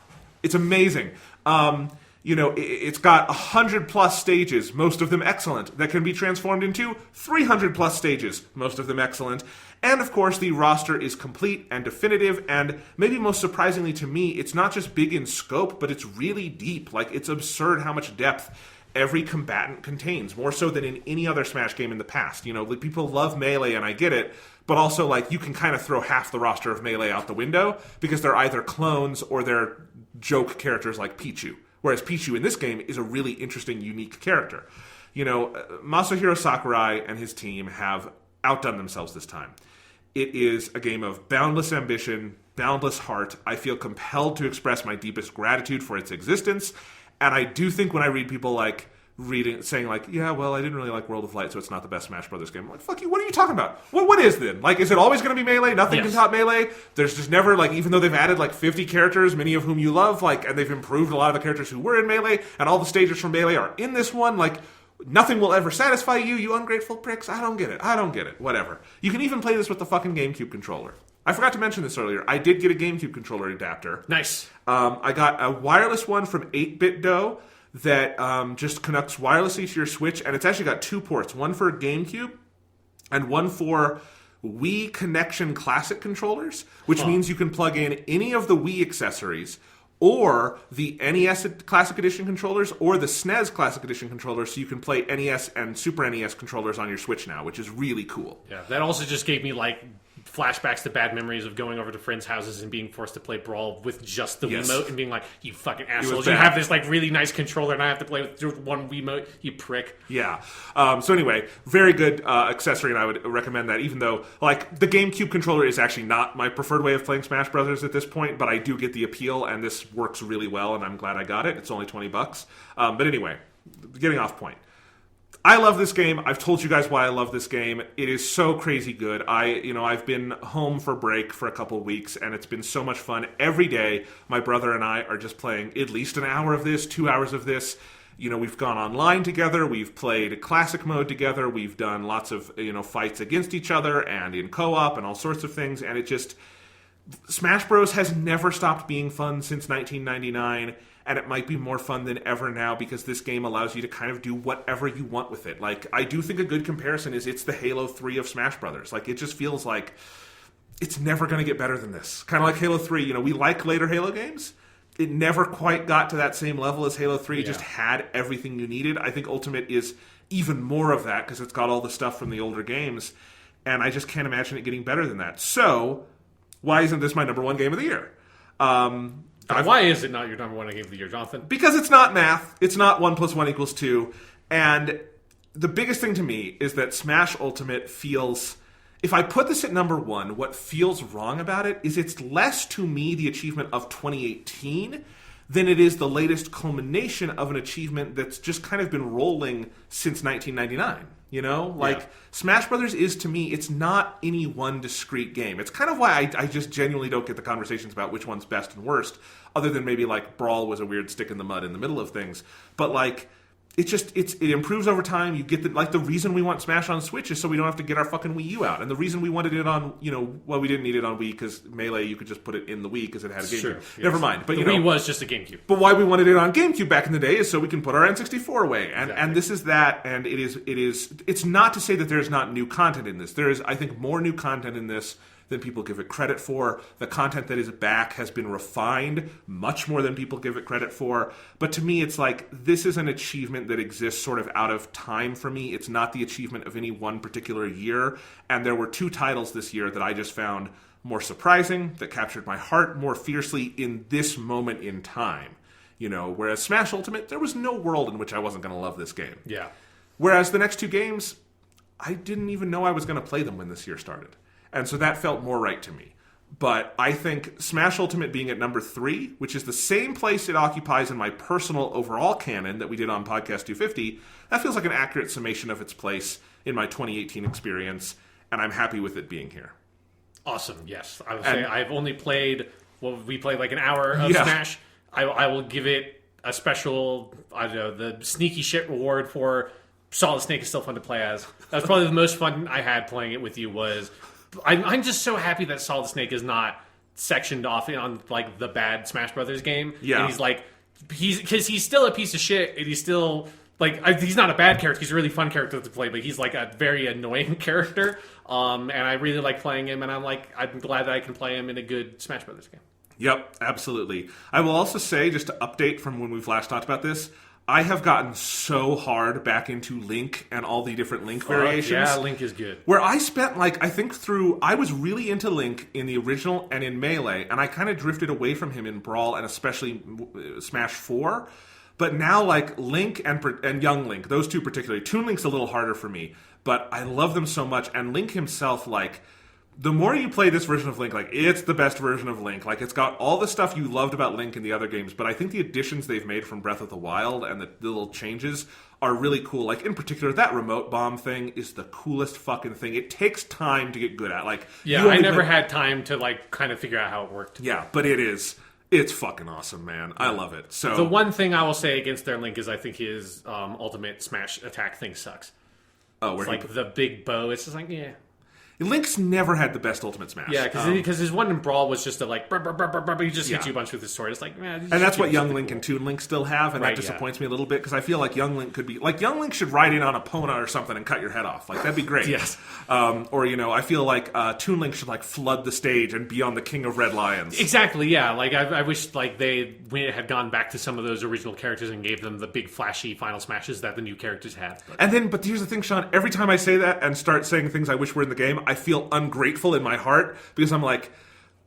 It's amazing. It's got 100+ stages, most of them excellent, that can be transformed into 300+ stages, most of them excellent. And, of course, the roster is complete and definitive, and maybe most surprisingly to me, it's not just big in scope, but it's really deep. Like, it's absurd how much depth every combatant contains, more so than in any other Smash game in the past. People love Melee, and I get it, but also, you can kind of throw half the roster of Melee out the window, because they're either clones or they're joke characters like Pichu. Whereas Pichu in this game is a really interesting, unique character. Masahiro Sakurai and his team have outdone themselves this time. It is a game of boundless ambition, boundless heart. I feel compelled to express my deepest gratitude for its existence. And I do think when I read people saying yeah, well, I didn't really like World of Light, so it's not the best Smash Brothers game. I'm like, fuck you, what are you talking about? What is then? Is it always going to be Melee? Nothing can top Melee? There's just never, even though they've added 50 characters, many of whom you love, and they've improved a lot of the characters who were in Melee, and all the stages from Melee are in this one, nothing will ever satisfy you, you ungrateful pricks. I don't get it. Whatever. You can even play this with the fucking GameCube controller. I forgot to mention this earlier. I did get a GameCube controller adapter. Nice. I got a wireless one from 8BitDo that just connects wirelessly to your Switch, and it's actually got two ports, one for GameCube and one for Wii Connection Classic controllers, which means you can plug in any of the Wii accessories or the NES Classic Edition controllers or the SNES Classic Edition controllers, so you can play NES and Super NES controllers on your Switch now, which is really cool. Yeah, that also just gave me flashbacks to bad memories of going over to friends' houses and being forced to play Brawl with just the Wiimote and being like, you fucking assholes, you have this really nice controller and I have to play with one Wiimote, you prick. Yeah. So anyway, very good accessory, and I would recommend that, even though the GameCube controller is actually not my preferred way of playing Smash Brothers at this point, but I do get the appeal, and this works really well, and I'm glad I got it. It's only $20. But anyway, getting off point. I love this game. I've told you guys why I love this game. It is so crazy good. I've been home for break for a couple of weeks, and it's been so much fun. Every day, my brother and I are just playing at least an hour of this, 2 hours of this. We've gone online together. We've played classic mode together. We've done lots of, fights against each other and in co-op and all sorts of things. And it just... Smash Bros. Has never stopped being fun since 1999. And it might be more fun than ever now because this game allows you to kind of do whatever you want with it. I do think a good comparison is it's the Halo 3 of Smash Brothers. It just feels like it's never going to get better than this. Kind of like Halo 3. We like later Halo games. It never quite got to that same level as Halo 3. It just had everything you needed. I think Ultimate is even more of that because it's got all the stuff from the older games. And I just can't imagine it getting better than that. So, why isn't this my number one game of the year? Why is it not your number one game of the year, Jonathan? Because it's not math. It's not 1 + 1 = 2. And the biggest thing to me is that Smash Ultimate feels... If I put this at number one, what feels wrong about it is it's less to me the achievement of 2018 than it is the latest culmination of an achievement that's just kind of been rolling since 1999. Smash Brothers is, to me, it's not any one discrete game. It's kind of why I just genuinely don't get the conversations about which one's best and worst, other than maybe Brawl was a weird stick in the mud in the middle of things. But it improves over time. You get the reason we want Smash on Switch is so we don't have to get our fucking Wii U out, and the reason we wanted it on we didn't need it on Wii because Melee you could just put it in the Wii because it had a GameCube. Sure, yes. Never mind, but the Wii was just a GameCube. But why we wanted it on GameCube back in the day is so we can put our N64 away, and this is that, and it's not to say that there's not new content in this. There is, I think, more new content in this than people give it credit for. The content that is back has been refined much more than people give it credit for. But to me, it's this is an achievement that exists sort of out of time for me. It's not the achievement of any one particular year. And there were two titles this year that I just found more surprising, that captured my heart more fiercely in this moment in time. Whereas Smash Ultimate, there was no world in which I wasn't going to love this game. Yeah. Whereas the next two games, I didn't even know I was going to play them when this year started. And so that felt more right to me. But I think Smash Ultimate being at number 3, which is the same place it occupies in my personal overall canon that we did on Podcast 250, that feels like an accurate summation of its place in my 2018 experience, and I'm happy with it being here. Awesome, yes. I would say I've only played, we played like an hour of Smash. I will give it a special, I don't know, the sneaky shit reward for Solid Snake is still fun to play as. That was probably the most fun I had playing it with you was... I'm just so happy that Solid Snake is not sectioned off on like the bad Smash Brothers game. Yeah, and he's like, he's still a piece of shit, and he's still like, he's not a bad character. He's a really fun character to play, but he's like a very annoying character. And I really like playing him, and I'm glad that I can play him in a good Smash Brothers game. Yep, absolutely. I will also say, just to update from when we've last talked about this, I have gotten so hard back into Link and all the different Link variations. Yeah, Link is good. Where I spent, I was really into Link in the original and in Melee, and I kind of drifted away from him in Brawl and especially Smash 4. But now, Link and Young Link, those two particularly, Toon Link's a little harder for me, but I love them so much, and Link himself, the more you play this version of Link, it's the best version of Link. It's got all the stuff you loved about Link in the other games, but I think the additions they've made from Breath of the Wild and the little changes are really cool. In particular, that remote bomb thing is the coolest fucking thing. It takes time to get good at. I never had time to, kind of figure out how it worked. Yeah, but it's fucking awesome, man. I love it. So the one thing I will say against their Link is I think his ultimate smash attack thing sucks. Oh, where the big bow. It's just Link's never had the best ultimate smash. Yeah, because his one in Brawl was just he just hits you a bunch with his sword. It's and that's what Young Link and Toon Link still have, and that disappoints me a little bit because I feel like Young Link could be Young Link should ride in on Epona or something and cut your head off. That'd be great. Yes. Or I feel like Toon Link should flood the stage and be on the King of Red Lions. Exactly. Yeah. I wish they had gone back to some of those original characters and gave them the big flashy final smashes that the new characters had. But here's the thing, Sean. Every time I say that and start saying things I wish were in the game, I feel ungrateful in my heart because I'm like,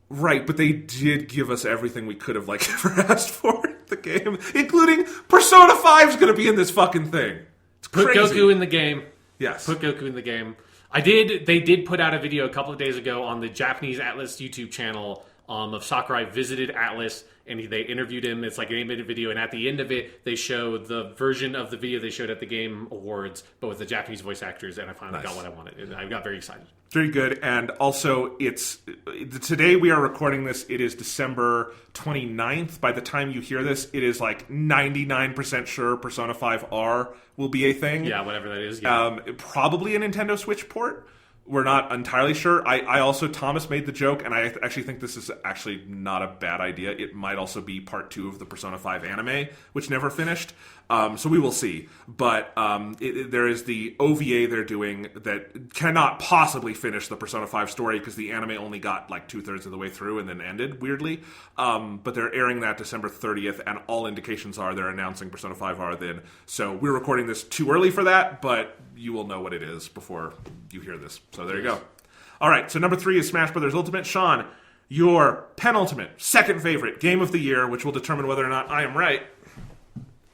right, but they did give us everything we could have ever asked for in the game, including Persona 5's going to be in this fucking thing. It's crazy. Put Goku in the game. Yes. Put Goku in the game. They did put out a video a couple of days ago on the Japanese Atlas YouTube channel of Sakurai visited Atlas, and they interviewed him. It's like an 8-minute video, and at the end of it, they show the version of the video they showed at the Game Awards, but with the Japanese voice actors, and I finally got what I wanted, and I got very excited. Very good, and also, today we are recording this, it is December 29th. By the time you hear this, it is 99% sure Persona 5R will be a thing. Yeah, whatever that is. Yeah. Probably a Nintendo Switch port. We're not entirely sure. I also, Thomas made the joke, and I actually think this is actually not a bad idea. It might also be part 2 of the Persona 5 anime, which never finished. So we will see. But there is the OVA they're doing that cannot possibly finish the Persona 5 story because the anime only got 2/3 of the way through and then ended, weirdly. But they're airing that December 30th, and all indications are they're announcing Persona 5R then. So we're recording this too early for that, but you will know what it is before you hear this. So there you go. All right, so number 3 is Smash Brothers Ultimate. Sean, your penultimate, second favorite game of the year, which will determine whether or not I am right.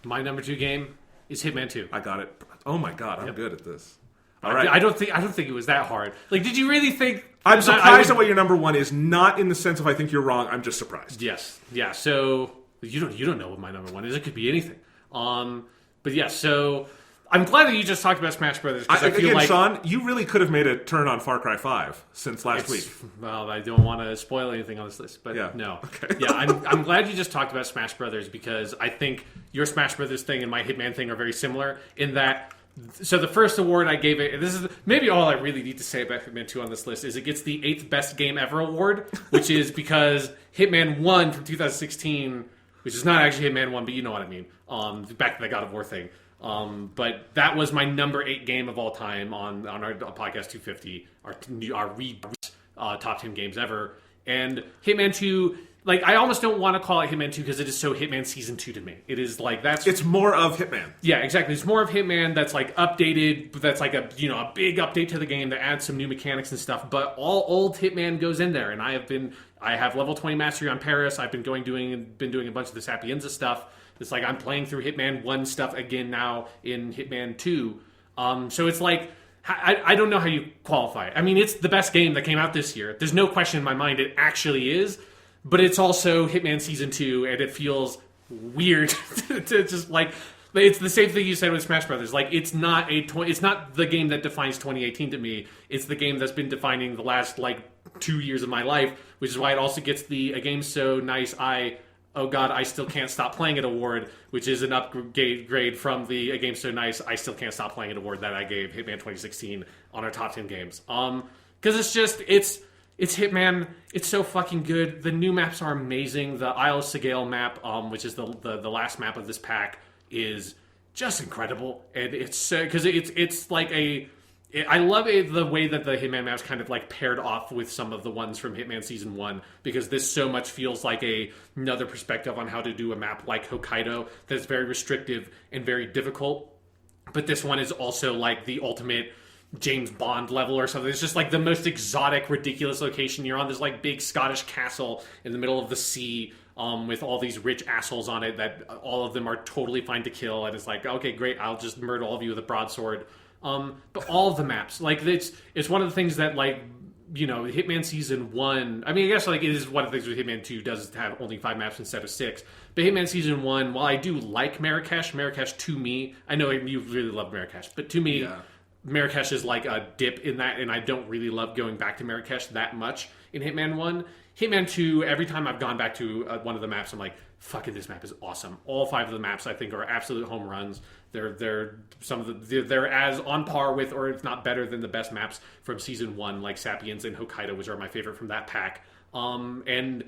My number 2 game is Hitman 2. I got it. Oh my god, I'm good at this. All right. I don't think it was that hard. Did you really think? I'm surprised at what your number 1 is. Not in the sense of I think you're wrong. I'm just surprised. Yes. Yeah. So you don't know what my number 1 is. It could be anything. But yeah. So I'm glad that you just talked about Smash Brothers because I feel like Sean, you really could have made a turn on Far Cry 5 since last week. Well, I don't want to spoil anything on this list, but no. Okay. Yeah, I'm glad you just talked about Smash Brothers because I think your Smash Brothers thing and my Hitman thing are very similar in that. So the first award I gave it, this is maybe all I really need to say about Hitman 2 on this list, is it gets the 8th best game ever award, which is because Hitman 1 from 2016, which is not actually Hitman 1, but you know what I mean, back to the God of War thing. But that was my number 8 game of all time on our podcast 250, our top 10 games ever. And Hitman 2, I almost don't want to call it Hitman 2 because it is so Hitman Season 2 to me. It is it's more of Hitman. Yeah, exactly. It's more of Hitman that's updated, that's a big update to the game that adds some new mechanics and stuff. But all old Hitman goes in there, and I have level 20 mastery on Paris. I've been doing a bunch of the Sapienza stuff. It's I'm playing through Hitman 1 stuff again now in Hitman 2. So it's I don't know how you qualify it. I mean, it's the best game that came out this year. There's no question in my mind it actually is, but it's also Hitman Season 2, and it feels weird to just like... It's the same thing you said with Smash Brothers. Like, it's not the game that defines 2018 to me. It's the game that's been defining the last, 2 years of my life, which is why it also gets a game so nice, oh god, I still can't stop playing it award, which is an upgrade from the a game so nice, I still can't stop playing it award that I gave Hitman 2016 on our top 10 games. Because it's Hitman. It's so fucking good. The new maps are amazing. The Isle of Sigale map, which is the last map of this pack, is just incredible, and it's because it's like I love the way that the Hitman maps kind of paired off with some of the ones from Hitman Season 1, because this so much feels like another perspective on how to do a map like Hokkaido that's very restrictive and very difficult, but this one is also the ultimate James Bond level or something. It's just the most exotic, ridiculous location. You're on this big Scottish castle in the middle of the sea, with all these rich assholes on it that all of them are totally fine to kill, and it's okay, great, I'll just murder all of you with a broadsword. But all of the maps, it's one of the things that Hitman Season 1, I mean, I guess it is one of the things with Hitman 2 does have only 5 maps instead of 6. But Hitman Season 1, while I do like Marrakesh to me, I know you really love Marrakesh, but to me, Marrakesh is a dip in that, and I don't really love going back to Marrakesh that much in Hitman 1. Hitman 2, every time I've gone back to one of the maps, I'm fucking, this map is awesome. All 5 of the maps, I think, are absolute home runs. They're as on par with, or if not better than, the best maps from Season 1, like Sapiens and Hokkaido, which are my favorite from that pack. And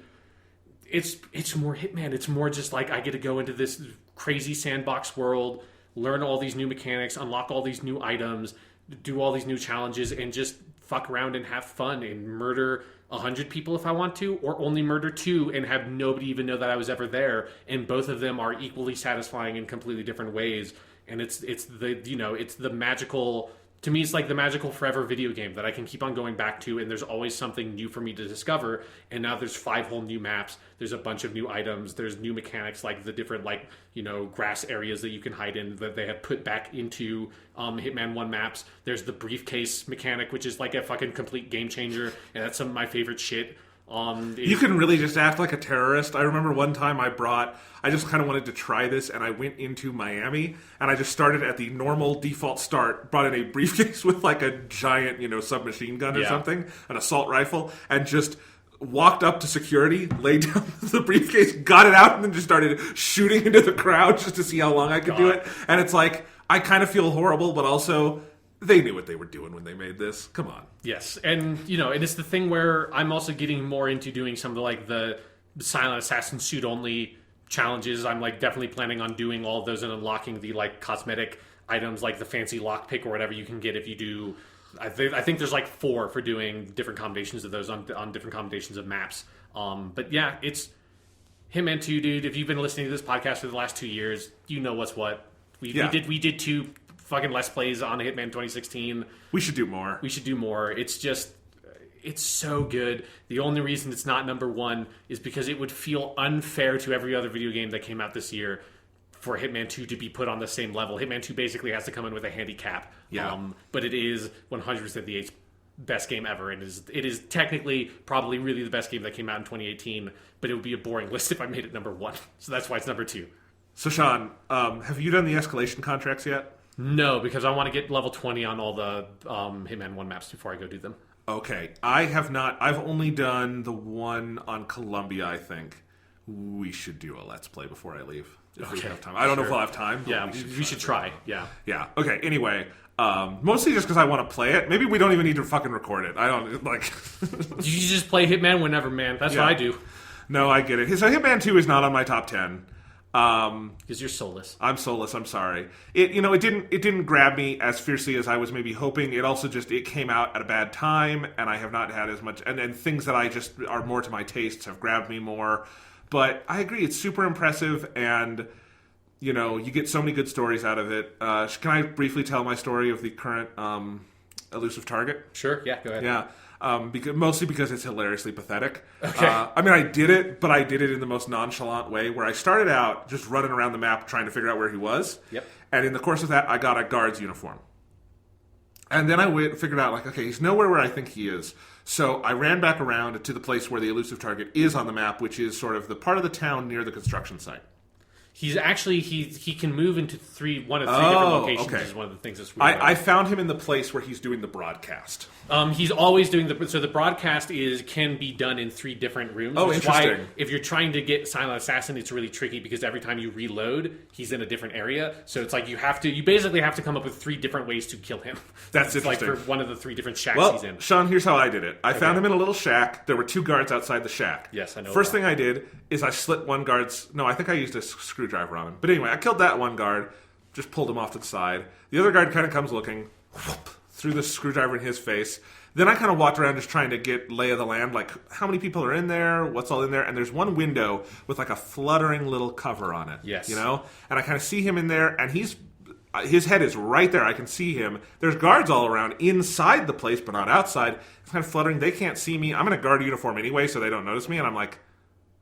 it's more Hitman. It's more just I get to go into this crazy sandbox world, learn all these new mechanics, unlock all these new items, do all these new challenges, and just fuck around and have fun and murder 100 people if I want to, or only murder 2 and have nobody even know that I was ever there. And both of them are equally satisfying in completely different ways. And it's the magical... To me, it's the magical forever video game that I can keep on going back to, and there's always something new for me to discover. And now there's 5 whole new maps. There's a bunch of new items. There's new mechanics, the different grass areas that you can hide in that they have put back into Hitman 1 maps. There's the briefcase mechanic, which is a fucking complete game changer, and that's some of my favorite shit. You can really just act like a terrorist. I remember one time I just kind of wanted to try this, and I went into Miami, and I just started at the normal default start, brought in a briefcase with a giant, submachine gun or something, an assault rifle, and just walked up to security, laid down the briefcase, got it out, and then just started shooting into the crowd just to see how long I could do it. And it's I kind of feel horrible, but also... they knew what they were doing when they made this. Come on. Yes, and and it's the thing where I'm also getting more into doing some of the silent assassin suit only challenges. I'm definitely planning on doing all of those and unlocking the cosmetic items, the fancy lockpick or whatever you can get if you do. I think there's 4 for doing different combinations of those on different combinations of maps. But yeah, it's Hitman 2, dude. If you've been listening to this podcast for the last 2 years, you know what's what. We did 2 fucking Let's Plays on Hitman 2016. We should do more. It's so good. The only reason it's not number 1 is because it would feel unfair to every other video game that came out this year for Hitman 2 to be put on the same level. Hitman 2 basically has to come in with a handicap. Yeah. But it is 100% the best game ever. It is technically probably really the best game that came out in 2018, but it would be a boring list if I made it number 1. So that's why it's number 2. So Sean, have you done the escalation contracts yet? No, because I want to get level 20 on all the Hitman 1 maps before I go do them. Okay. I have not. I've only done the one on Columbia, I think. We should do a Let's Play before I leave. If we have time. I don't know if we'll have time. But yeah, we should try. Yeah. Yeah. Okay, anyway. Mostly just because I want to play it. Maybe we don't even need to fucking record it. I don't, You just play Hitman whenever, man. That's what I do. No, I get it. So Hitman 2 is not on my top 10. Because you're soulless. I'm soulless. I'm sorry. It didn't grab me as fiercely as I was maybe hoping. It also it came out at a bad time, and I have not had as much. And things that I just are more to my tastes have grabbed me more. But I agree, it's super impressive, and you get so many good stories out of it. Can I briefly tell my story of the current elusive target? Sure. Yeah. Go ahead. Yeah. Mostly because it's hilariously pathetic. Okay. I mean, I did it, but I did it in the most nonchalant way, where I started out just running around the map trying to figure out where he was. Yep. And in the course of that, I got a guard's uniform. And then I figured out, like, okay, he's nowhere where I think he is. So I ran back around to the place where the elusive target is on the map, which is sort of the part of the town near the construction site. He's actually he can move into one of three different locations. Okay. Is one of the things that's weird. I found him in the place where he's doing the broadcast. He's always doing the broadcast can be done in 3 different rooms. Oh, interesting. Why, if you're trying to get Silent Assassin, it's really tricky because every time you reload, he's in a different area. So it's like you basically have to come up with 3 different ways to kill him. That's interesting. Like for one of the 3 different shacks he's in. Sean, here's how I did it. I found him in a little shack. There were 2 guards outside the shack. Yes, I know. First thing I did is I slit one guard's... No, I think I used a screwdriver on him. But anyway, I killed that one guard, just pulled him off to the side. The other guard kind of comes looking, whoop, threw the screwdriver in his face. Then I kind of walked around just trying to get lay of the land, like how many people are in there, what's all in there, and there's one window with like a fluttering little cover on it. Yes. You know? And I kind of see him in there, and his head is right there. I can see him. There's guards all around inside the place, but not outside. It's kind of fluttering. They can't see me. I'm in a guard uniform anyway, so they don't notice me, and I'm like,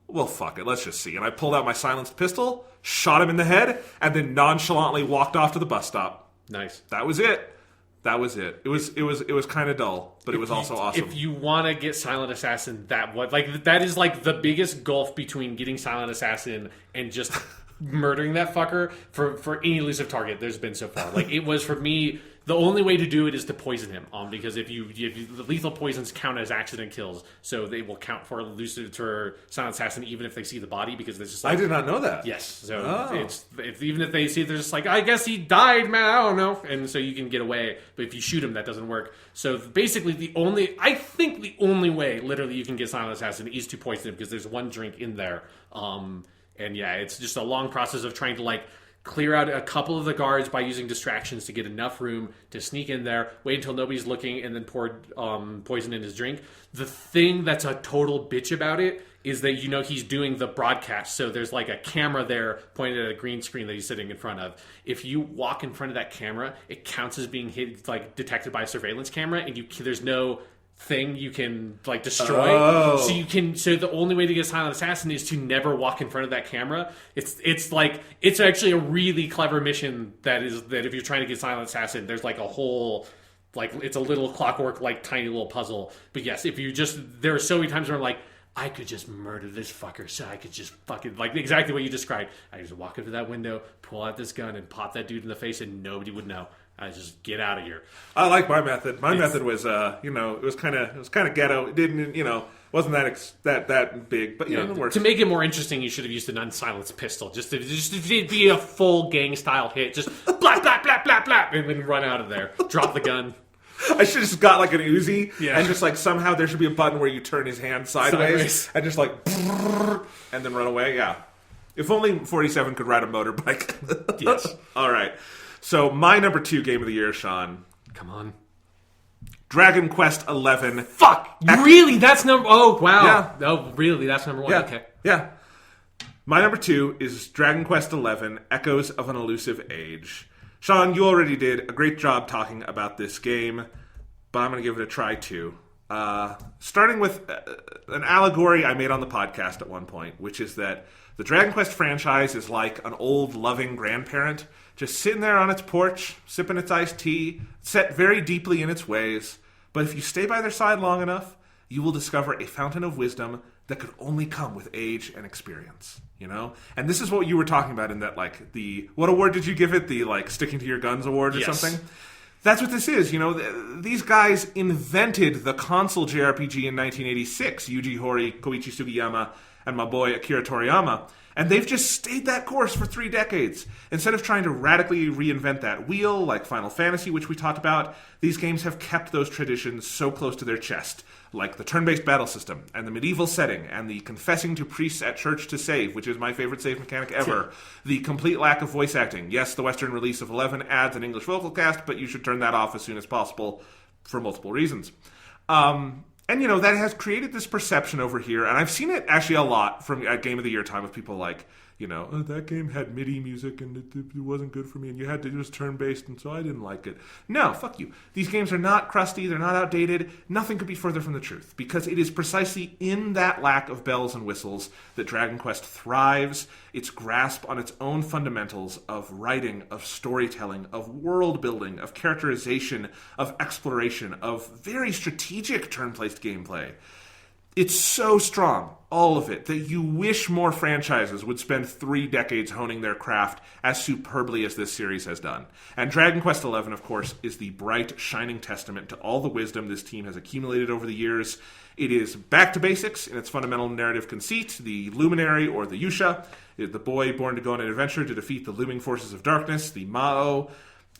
well, fuck it, let's just see. And I pulled out my silenced pistol, shot him in the head, and then nonchalantly walked off to the bus stop. Nice. That was it. It was kind of dull, but it was also awesome. If you want to get Silent Assassin, that is like the biggest gulf between getting Silent Assassin and just murdering that fucker for any elusive target there's been so far. Like, it was, for me, the only way to do it is to poison him, because if the lethal poisons count as accident kills, so they will count for elusive for Silent Assassin even if they see the body, because there's just like, I did not know that. Yes, so even if they see it, they're just like, I guess he died, man, I don't know, and so you can get away. But if you shoot him, that doesn't work. So basically, the only way literally you can get Silent Assassin is to poison him, because there's one drink in there. And yeah, it's just a long process of trying to like clear out a couple of the guards by using distractions to get enough room to sneak in there, wait until nobody's looking, and then pour poison in his drink. The thing that's a total bitch about it is that, he's doing the broadcast, so there's like a camera there pointed at a green screen that he's sitting in front of. If you walk in front of that camera, it counts as being detected by a surveillance camera, and there's no thing you can like destroy. So the only way to get Silent Assassin is to never walk in front of that camera. It's actually a really clever mission that if you're trying to get Silent Assassin, there's like a whole, like, it's a little clockwork, like, tiny little puzzle. But yes, there are so many times where I'm like, I could just murder this fucker, so I could just fucking, like, exactly what you described. I just walk up to that window, pull out this gun, and pop that dude in the face, and nobody would know. I just get out of here. I like my method. My method was, it was kind of ghetto. It didn't, wasn't that big, but it worked. To make it more interesting, you should have used an unsilenced pistol, just to be a full gang style hit. Just blap blap blap blap blap, and then run out of there. Drop the gun. I should have just got like an Uzi, and just like somehow there should be a button where you turn his hand sideways. And just like, and then run away. Yeah. If only 47 could ride a motorbike. Yes. All right. So my number 2 game of the year, Sean. Come on. Dragon Quest 11. Fuck! Really? That's number... Oh, wow. Yeah. Oh, really? That's number 1? Yeah. Okay. Yeah. My number 2 is Dragon Quest 11, Echoes of an Elusive Age. Sean, you already did a great job talking about this game, but I'm going to give it a try too. Starting with an allegory I made on the podcast at one point, which is that the Dragon Quest franchise is like an old, loving grandparent, just sitting there on its porch, sipping its iced tea, set very deeply in its ways. But if you stay by their side long enough, you will discover a fountain of wisdom that could only come with age and experience, And this is what you were talking about in that, like, what award did you give it? The, like, sticking to your guns award or something? That's what this is, These guys invented the console JRPG in 1986, Yuji Horii, Koichi Sugiyama, and my boy Akira Toriyama. And they've just stayed that course for 3 decades. Instead of trying to radically reinvent that wheel, like Final Fantasy, which we talked about, these games have kept those traditions so close to their chest, like the turn-based battle system, and the medieval setting, and the confessing to priests at church to save, which is my favorite save mechanic ever. The complete lack of voice acting. Yes, the Western release of 11 adds an English vocal cast, but you should turn that off as soon as possible for multiple reasons. And, that has created this perception over here, and I've seen it actually a lot at Game of the Year time of people like, Oh, that game had MIDI music and it wasn't good for me, and you had to do it turn-based, and so I didn't like it. No, fuck you. These games are not crusty, they're not outdated. Nothing could be further from the truth, because it is precisely in that lack of bells and whistles that Dragon Quest thrives. Its grasp on its own fundamentals of writing, of storytelling, of world building, of characterization, of exploration, of very strategic turn-placed gameplay. It's so strong, all of it, that you wish more franchises would spend 3 decades honing their craft as superbly as this series has done. And Dragon Quest XI, of course, is the bright, shining testament to all the wisdom this team has accumulated over the years. It is back to basics in its fundamental narrative conceit, the luminary, or the Yusha, the boy born to go on an adventure to defeat the looming forces of darkness, the Mao.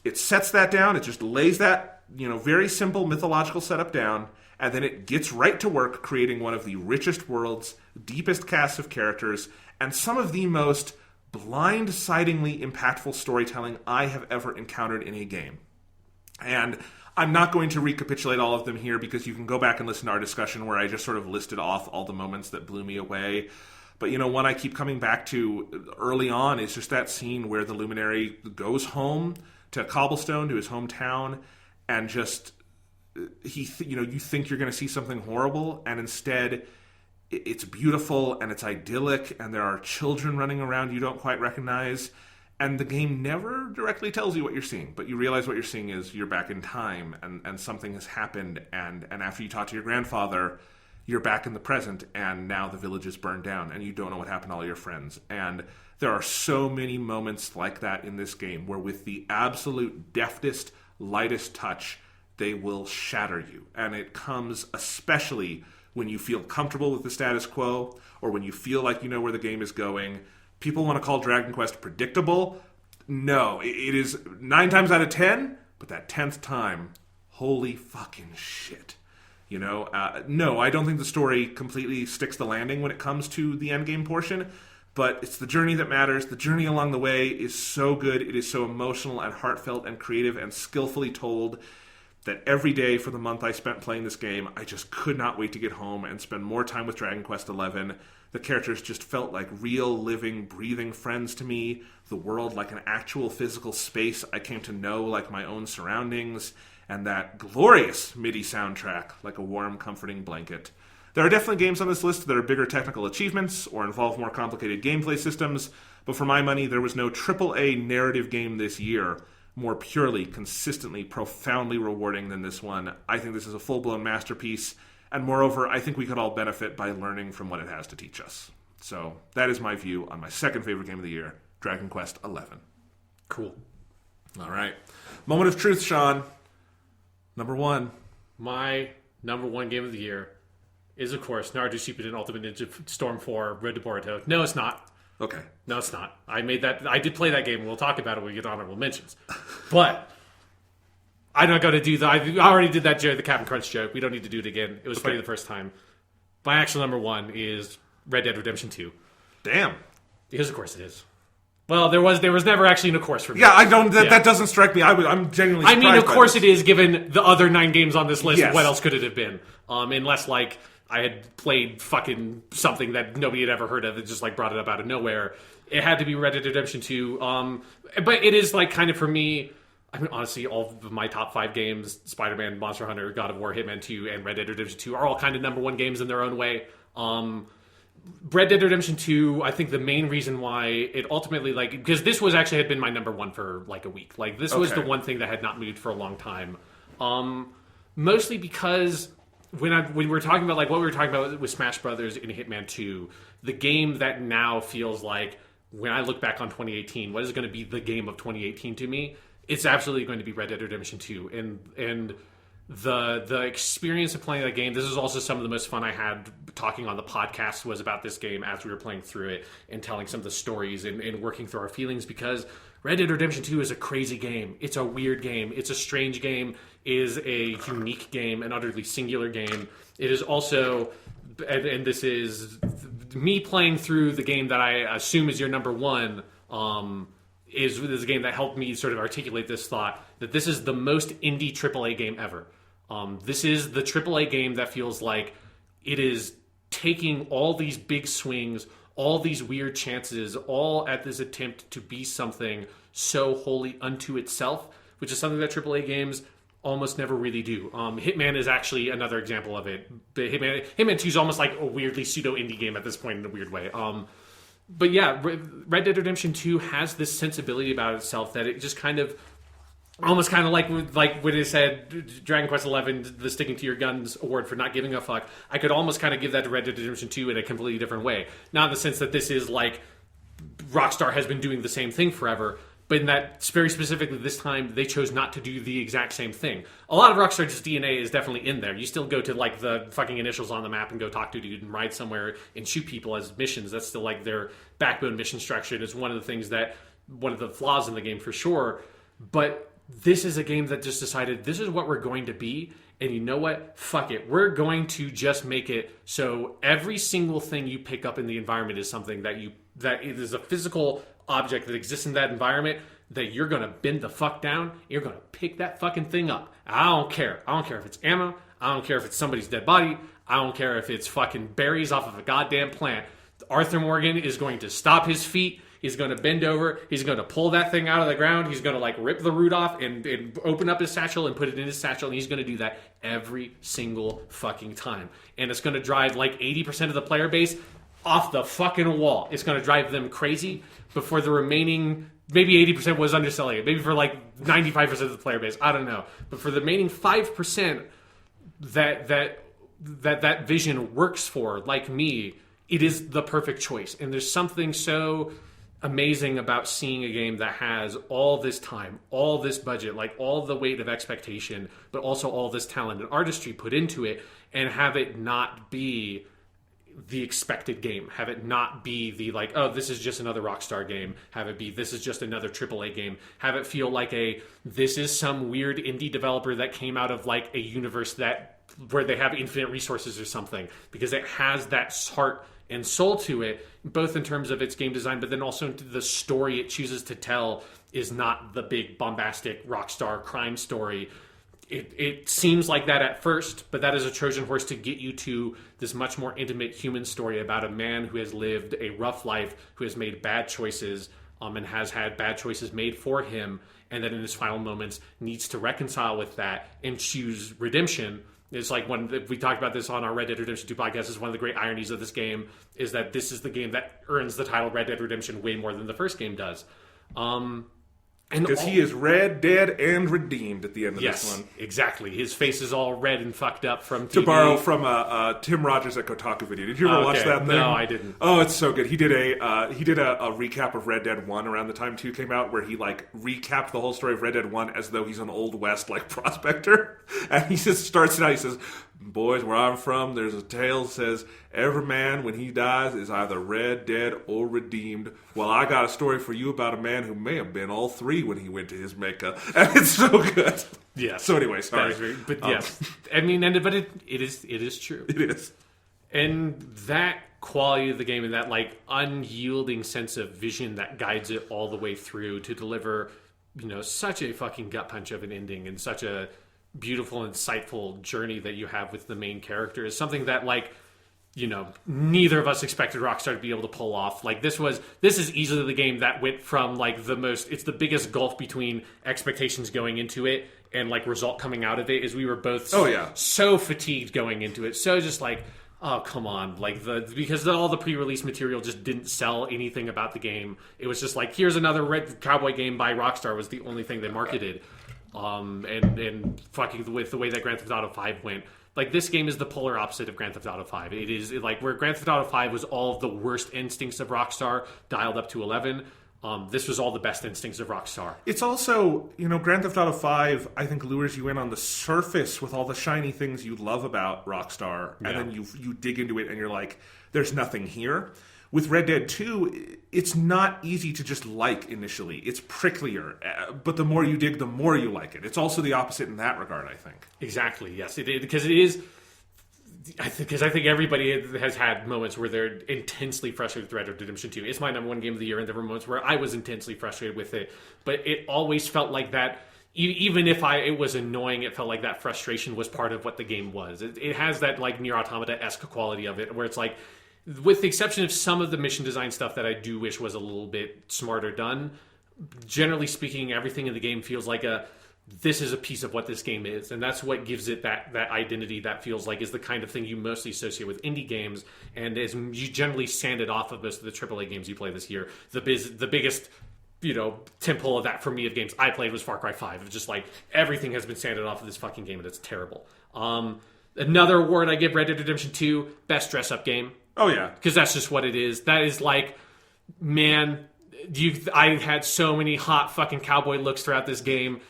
It sets that down, it just lays that, very simple mythological setup down, and then it gets right to work creating one of the richest worlds, deepest casts of characters, and some of the most blindsidingly impactful storytelling I have ever encountered in a game. And I'm not going to recapitulate all of them here because you can go back and listen to our discussion where I just sort of listed off all the moments that blew me away. But, one I keep coming back to early on is just that scene where the Luminary goes home to Cobblestone, to his hometown, and just... you think you're going to see something horrible, and instead it's beautiful and it's idyllic, and there are children running around you don't quite recognize, and the game never directly tells you what you're seeing, but you realize what you're seeing is you're back in time, and something has happened, and after you talk to your grandfather, you're back in the present, and now the village is burned down, and you don't know what happened to all your friends. And there are so many moments like that in this game, where with the absolute deftest, lightest touch, they will shatter you. And it comes especially when you feel comfortable with the status quo, or when you feel like you know where the game is going. People want to call Dragon Quest predictable. No, it is 9 times out of 10, but that 10th time, holy fucking shit. No, I don't think the story completely sticks the landing when it comes to the endgame portion, but it's the journey that matters. The journey along the way is so good. It is so emotional and heartfelt and creative and skillfully told that every day for the month I spent playing this game, I just could not wait to get home and spend more time with Dragon Quest XI. The characters just felt like real, living, breathing friends to me. The world like an actual physical space I came to know like my own surroundings. And that glorious MIDI soundtrack like a warm, comforting blanket. There are definitely games on this list that are bigger technical achievements or involve more complicated gameplay systems, but for my money, there was no AAA narrative game this year more purely, consistently, profoundly rewarding than this one. I think this is a full-blown masterpiece, and moreover, I think we could all benefit by learning from what it has to teach us. So that is my view on my second favorite game of the year, Dragon Quest XI. Cool. All right. Moment of truth, Sean. Number 1. My number 1 game of the year is, of course, Naruto Shippuden Ultimate Ninja Storm 4 Road to Boruto. No, it's not. Okay. No, it's not. I did play that game. We'll talk about it when we get honorable mentions. But I'm not going to do that. I already did that joke, the Captain Crunch joke. We don't need to do it again. It was funny the first time. My actual number 1 is Red Dead Redemption 2. Damn. Because of course it is. Well, there was never actually an of course for me. Yeah, I don't. That doesn't strike me. I'm genuinely surprised. I mean, of course it is, given the other 9 games on this list. Yes. What else could it have been? Unless I had played fucking something that nobody had ever heard of that just brought it up out of nowhere. It had to be Red Dead Redemption 2. But it is kind of for me, I mean, honestly, all of my top 5 games, Spider-Man, Monster Hunter, God of War, Hitman 2, and Red Dead Redemption 2 are all kind of number 1 games in their own way. Red Dead Redemption 2, I think the main reason why it ultimately, because this had been my number 1 for a week. This was the one thing that had not moved for a long time. Mostly because when we were talking about what we were talking about with Smash Brothers in Hitman 2, the game that now feels like, when I look back on 2018, what is going to be the game of 2018 to me? It's absolutely going to be Red Dead Redemption 2. And the experience of playing that game, this is also some of the most fun I had talking on the podcast was about this game as we were playing through it and telling some of the stories and working through our feelings, because Red Dead Redemption 2 is a crazy game. It's a weird game. It's a strange game. It is a unique game, an utterly singular game. It is also, and this is me playing through the game that I assume is your number 1, is a game that helped me sort of articulate this thought, that this is the most indie AAA game ever. This is the AAA game that feels like it is taking all these big swings, all these weird chances, all at this attempt to be something so wholly unto itself, which is something that AAA games almost never really do. Hitman is actually another example of it. But Hitman 2 is almost like a weirdly pseudo indie game at this point in a weird way. But yeah, Red Dead Redemption 2 has this sensibility about itself that it just kind of, almost kind of like when it said Dragon Quest XI, the sticking to your guns award for not giving a fuck. I could almost kind of give that to Red Dead Redemption 2 in a completely different way. Not in the sense that this is like Rockstar has been doing the same thing forever, but in that very specifically this time, they chose not to do the exact same thing. A lot of Rockstar's DNA is definitely in there. You still go to like the fucking initials on the map and go talk to a dude and ride somewhere and shoot people as missions. That's still like their backbone mission structure. It's one of the things that, one of the flaws in the game for sure. But this is a game that just decided this is what we're going to be. And you know what? Fuck it. We're going to just make it so every single thing you pick up in the environment is something that it is a physical object that exists in that environment that you're going to bend the fuck down. You're going to pick that fucking thing up. I don't care. I don't care if it's ammo. I don't care if it's somebody's dead body. I don't care if it's fucking berries off of a goddamn plant. Arthur Morgan is going to stop his feet. He's going to bend over. He's going to pull that thing out of the ground. He's going to like rip the root off and open up his satchel and put it in his satchel. And he's going to do that every single fucking time. And it's going to drive like 80% of the player base off the fucking wall. It's going to drive them crazy. But for the remaining, maybe 80% was underselling it. Maybe for like 95% of the player base. I don't know. But for the remaining 5% that vision works for, like me, it is the perfect choice. And there's something so amazing about seeing a game that has all this time, all this budget, like all the weight of expectation, but also all this talent and artistry put into it, and have it not be the expected game. Have it not be the like, oh, this is just another Rockstar game. Have it be, this is just another AAA game. Have it feel like this is some weird indie developer that came out of like a universe where they have infinite resources or something, because it has that heart and soul to it, both in terms of its game design, but then also the story it chooses to tell is not the big bombastic Rockstar crime story. It seems like that at first, but that is a Trojan horse to get you to this much more intimate human story about a man who has lived a rough life, who has made bad choices, and has had bad choices made for him, and that in his final moments needs to reconcile with that and choose redemption. It's like when we talked about this on our Red Dead Redemption 2 podcast, is one of the great ironies of this game is that this is the game that earns the title Red Dead Redemption way more than the first game does. Because he is red, dead, and redeemed at the end of this one. Yes, exactly. His face is all red and fucked up from TV. To borrow from a Tim Rogers at Kotaku video. Did you ever watch that thing? No, I didn't. Oh, it's so good. He did a recap of Red Dead 1 around the time 2 came out, where he like recapped the whole story of Red Dead 1 as though he's an Old West like prospector. And he just starts it out. He says, "Boys, where I'm from, there's a tale that says every man when he dies is either red, dead, or redeemed. Well, I got a story for you about a man who may have been all three when he went to his Mecca." And it's so good. Yeah. So anyway, sorry. But yes, I mean, but it is true. It is. And that quality of the game and that like unyielding sense of vision that guides it all the way through to deliver, such a fucking gut punch of an ending and such a beautiful, insightful journey that you have with the main character is something that like, neither of us expected Rockstar to be able to pull off. Like this is easily the game that went from like it's the biggest gulf between expectations going into it and like result coming out of it, is we were both so fatigued going into it. So just like, oh, come on. Like because all the pre-release material just didn't sell anything about the game. It was just like, here's another Red Cowboy game by Rockstar was the only thing they marketed. And fucking with the way that Grand Theft Auto 5 went, like this game is the polar opposite of Grand Theft Auto 5. It is like where Grand Theft Auto 5 was all of the worst instincts of Rockstar dialed up to 11. This was all the best instincts of Rockstar. It's also, Grand Theft Auto 5, I think, lures you in on the surface with all the shiny things you love about Rockstar, and then you dig into it and you're like, there's nothing here. With Red Dead 2, it's not easy to just like initially. It's pricklier, but the more you dig, the more you like it. It's also the opposite in that regard, I think. Exactly, yes. Because it is... Because I think everybody has had moments where they're intensely frustrated with Red Dead Redemption 2. It's my number one game of the year, and there were moments where I was intensely frustrated with it. But it always felt like that, even if it was annoying, it felt like that frustration was part of what the game was. It has that like Nier Automata-esque quality of it, where it's like, with the exception of some of the mission design stuff that I do wish was a little bit smarter done, generally speaking, everything in the game feels like this is a piece of what this game is, and that's what gives it that identity that feels like is the kind of thing you mostly associate with indie games, and is you generally sand it off of most of the AAA games you play this year. The biggest temple of that for me of games I played was Far Cry 5. It's just like everything has been sanded off of this fucking game, and it's terrible. Another award I give Red Dead Redemption 2, best dress-up game. Oh, yeah. Because that's just what it is. That is like, man, I had so many hot fucking cowboy looks throughout this game.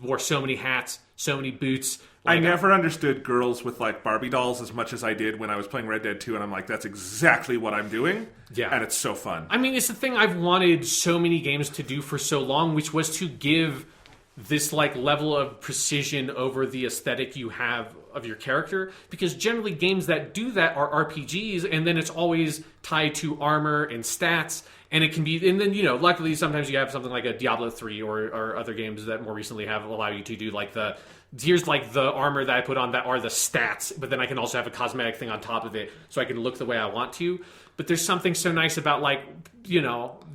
Wore so many hats, so many boots. I never understood girls with like Barbie dolls as much as I did when I was playing Red Dead 2, and I'm like, that's exactly what I'm doing. Yeah. And it's so fun. I mean, it's the thing I've wanted so many games to do for so long, which was to give this like level of precision over the aesthetic you have of your character, because generally games that do that are RPGs, and then it's always tied to armor and stats, and it can be, and then luckily sometimes you have something like a Diablo 3 or other games that more recently have allow you to do like here's like the armor that I put on that are the stats, but then I can also have a cosmetic thing on top of it so I can look the way I want to. But there's something so nice about like,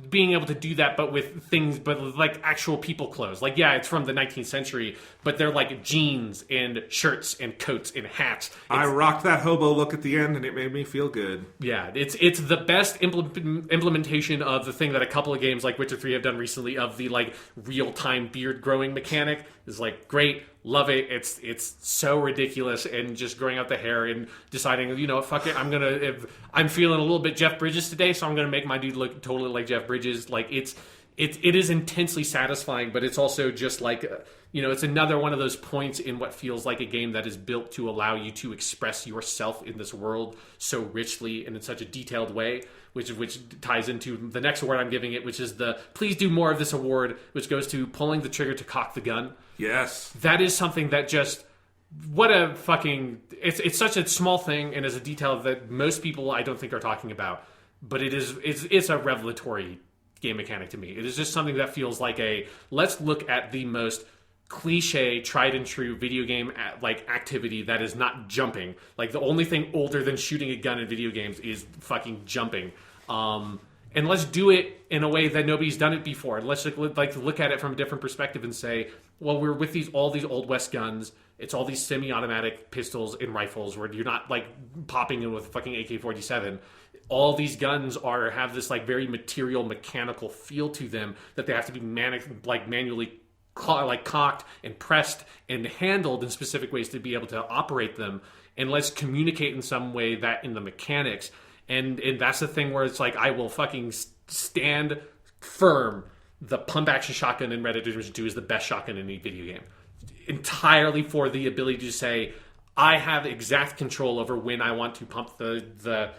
being able to do that, but with things, but like actual people clothes. Like, yeah, it's from the 19th century, but they're like jeans and shirts and coats and hats. I rocked that hobo look at the end, and it made me feel good. Yeah, it's the best implementation of the thing that a couple of games like Witcher 3 have done recently of the like real-time beard growing mechanic. Is like great. Love it. It's so ridiculous, and just growing out the hair and deciding, fuck it, I'm feeling a little bit Jeff Bridges today, so I'm gonna make my dude look totally like Jeff Bridges. Like it is intensely satisfying, but it's also just like it's another one of those points in what feels like a game that is built to allow you to express yourself in this world so richly and in such a detailed way, which ties into the next award I'm giving it, which is the Please Do More of This award, which goes to pulling the trigger to cock the gun. Yes. That is something that just, what a fucking, it's such a small thing, and is a detail that most people I don't think are talking about, but it's a revelatory game mechanic to me. It is just something that feels like let's look at the most cliche, tried and true video game like activity that is not jumping. Like the only thing older than shooting a gun in video games is fucking jumping. And let's do it in a way that nobody's done it before. Let's look at it from a different perspective and say, well, we're with all these Old West guns. It's all these semi-automatic pistols and rifles where you're not like popping in with fucking AK-47. All these guns have this like very material, mechanical feel to them that they have to be manually cocked and pressed and handled in specific ways to be able to operate them. And let's communicate in some way that in the mechanics. And that's the thing where it's like, I will fucking stand firm. The pump action shotgun in Red Dead Redemption 2 is the best shotgun in any video game. Entirely for the ability to say, I have exact control over when I want to pump the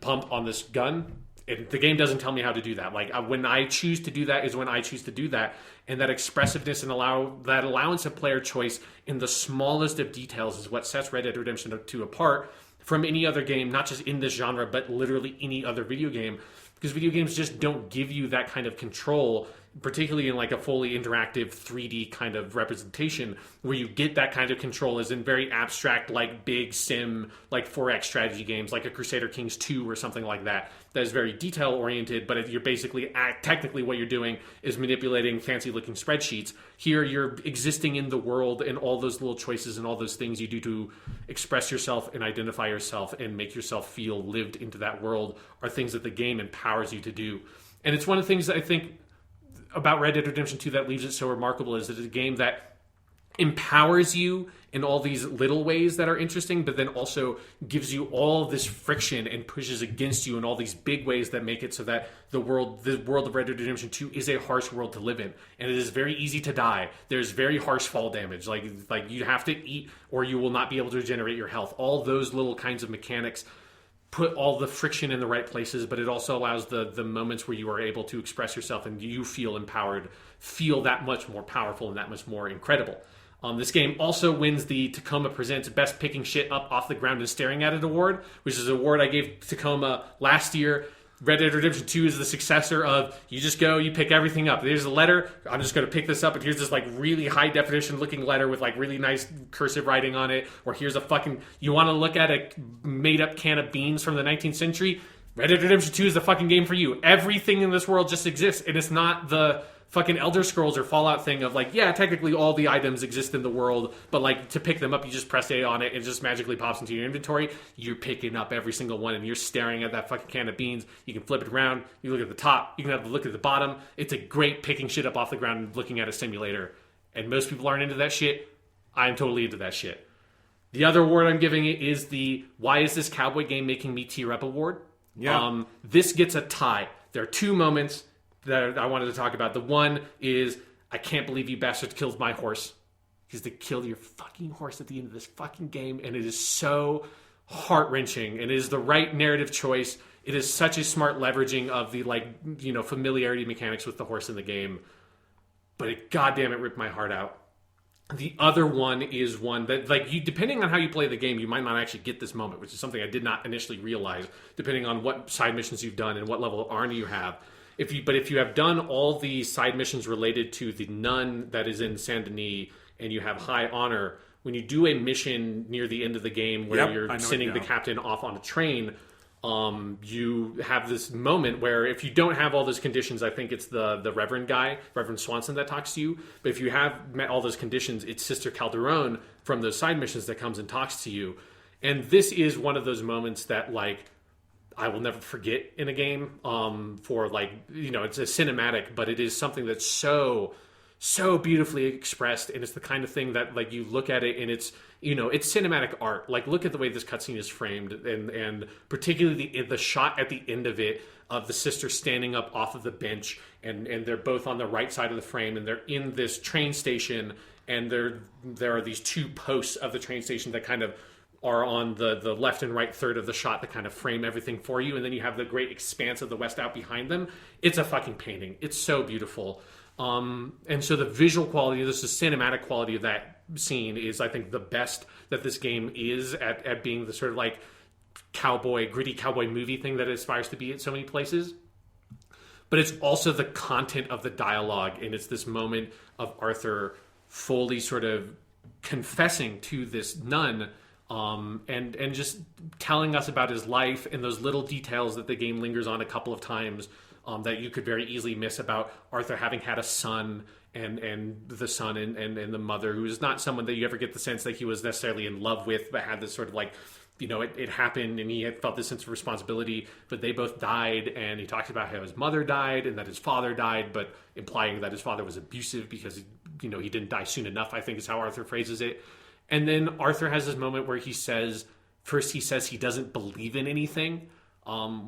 pump on this gun. The game doesn't tell me how to do that. Like when I choose to do that is when I choose to do that. And that expressiveness and that allowance of player choice in the smallest of details is what sets Red Dead Redemption 2 apart from any other game, not just in this genre, but literally any other video game. Because video games just don't give you that kind of control, particularly in like a fully interactive 3D kind of representation, where you get that kind of control is in very abstract, like big sim, like 4X strategy games, like a Crusader Kings 2 or something like that. That is very detail oriented, but you're basically technically what you're doing is manipulating fancy looking spreadsheets. Here you're existing in the world, and all those little choices and all those things you do to express yourself and identify yourself and make yourself feel lived into that world are things that the game empowers you to do. And it's one of the things that I think about Red Dead Redemption 2 that leaves it so remarkable is that it's a game that empowers you in all these little ways that are interesting, but then also gives you all this friction and pushes against you in all these big ways that make it so that the world of Red Dead Redemption 2 is a harsh world to live in, and it is very easy to die. There's very harsh fall damage, like you have to eat or you will not be able to regenerate your health. All those little kinds of mechanics put all the friction in the right places, but it also allows the moments where you are able to express yourself and you feel empowered, feel that much more powerful and that much more incredible. This game also wins the Tacoma Presents Best Picking Shit Up Off the Ground and Staring at It award, which is an award I gave Tacoma last year. Red Dead Redemption 2 is the successor of, you just go, you pick everything up. There's a letter, I'm just going to pick this up, and here's this like really high definition looking letter with like really nice cursive writing on it, or here's a fucking, you want to look at a made up can of beans from the 19th century? Red Dead Redemption 2 is the fucking game for you. Everything in this world just exists, and it's not the fucking Elder Scrolls or Fallout thing of like, yeah, technically all the items exist in the world, but like to pick them up, you just press A on it, and it just magically pops into your inventory. You're picking up every single one, and you're staring at that fucking can of beans. You can flip it around. You look at the top. You can have a look at the bottom. It's a great picking shit up off the ground and looking at a simulator. And most people aren't into that shit. I'm totally into that shit. The other award I'm giving it is the Why Is This Cowboy Game Making Me Tear Up award. Yeah. This gets a tie. There are two moments that I wanted to talk about. The one is, I can't believe you bastards killed my horse. Because they killed your fucking horse at the end of this fucking game, and it is so heart-wrenching, and it is the right narrative choice. It is such a smart leveraging of the, like, you know, familiarity mechanics with the horse in the game. But it, goddamn, it ripped my heart out. The other one is one that, like, you, depending on how you play the game, you might not actually get this moment, which is something I did not initially realize, depending on what side missions you've done and what level of Arnie you have. If you have done all the side missions related to the nun that is in Saint Denis, and you have high honor, when you do a mission near the end of the game where you're sending the captain off on a train, you have this moment where if you don't have all those conditions, I think it's the Reverend guy, Reverend Swanson, that talks to you. But if you have met all those conditions, it's Sister Calderon from those side missions that comes and talks to you. And this is one of those moments that, like, I will never forget in a game, for, like, you know, it's a cinematic, but it is something that's so beautifully expressed, and it's the kind of thing that, like, you look at it and it's, you know, it's cinematic art. Like, look at the way this cutscene is framed, and particularly the shot at the end of it of the sister standing up off of the bench, and they're both on the right side of the frame, and they're in this train station, and there are these two posts of the train station that kind of are on the left and right third of the shot that kind of frame everything for you, and then you have the great expanse of the West out behind them. It's a fucking painting. It's so beautiful. And so the visual quality, the cinematic quality of that scene is, I think, the best that this game is at being the sort of like gritty cowboy movie thing that it aspires to be at so many places. But it's also the content of the dialogue, and it's this moment of Arthur fully sort of confessing to this nun, and just telling us about his life and those little details that the game lingers on a couple of times, that you could very easily miss, about Arthur having had a son, and the son and the mother, who is not someone that you ever get the sense that he was necessarily in love with, but had this sort of like, you know, it happened and he had felt this sense of responsibility, but they both died, and he talks about how his mother died and that his father died, but implying that his father was abusive because, you know, he didn't die soon enough, I think is how Arthur phrases it. And then Arthur has this moment where he says he doesn't believe in anything,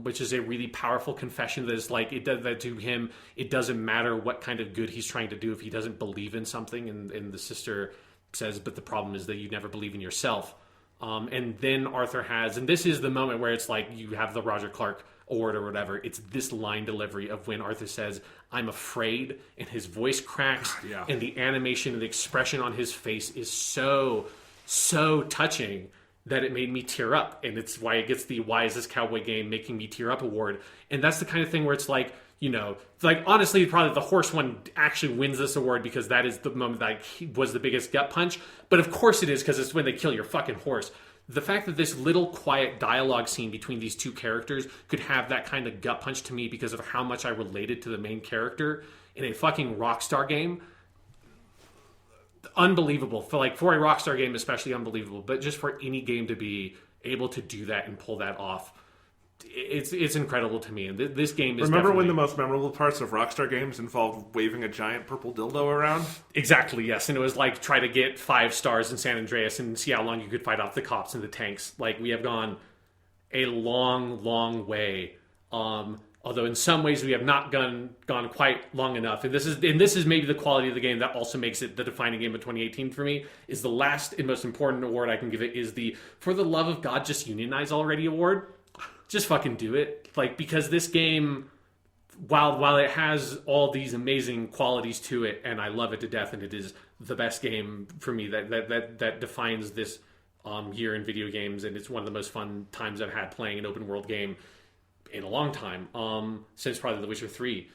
which is a really powerful confession that is like, that to him, it doesn't matter what kind of good he's trying to do if he doesn't believe in something. And the sister says, but the problem is that you never believe in yourself. And then Arthur has, and this is the moment where it's like you have the Roger Clark award or whatever. It's this line delivery of when Arthur says, "I'm afraid," and his voice cracks, and the animation and the expression on his face is so touching that it made me tear up. And it's why it gets the Why Is This Cowboy Game Making Me Tear Up award. And that's the kind of thing where it's like, you know, like, honestly, probably the horse one actually wins this award because that is the moment that was the biggest gut punch. But of course it is, because it's when they kill your fucking horse. The fact that this little quiet dialogue scene between these two characters could have that kind of gut punch to me because of how much I related to the main character in a fucking Rockstar game, unbelievable. For a Rockstar game especially unbelievable, but just for any game to be able to do that and pull that off, it's incredible to me. And this game is Remember when the most memorable parts of Rockstar games involved waving a giant purple dildo around? Exactly, yes. And it was like, try to get 5 stars in San Andreas and see how long you could fight off the cops and the tanks. Like, we have gone a long way. Although in some ways we have not gone quite long enough. And this is maybe the quality of the game that also makes it the defining game of 2018 for me. Is the last and most important award I can give it is the For the Love of God, Just Unionize Already award. Just fucking do it. Like, because this game, while it has all these amazing qualities to it, and I love it to death, and it is the best game for me that defines this year in video games, and it's one of the most fun times I've had playing an open world game. in a long time, since probably The Witcher 3.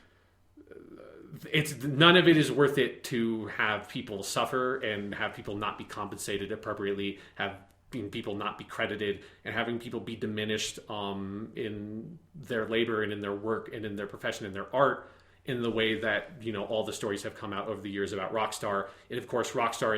It's none of it is worth it to have people suffer and have people not be compensated appropriately, have people not be credited, and having people be diminished in their labor and in their work and in their profession and their art in the way that, you know, all the stories have come out over the years about Rockstar. And of course, Rockstar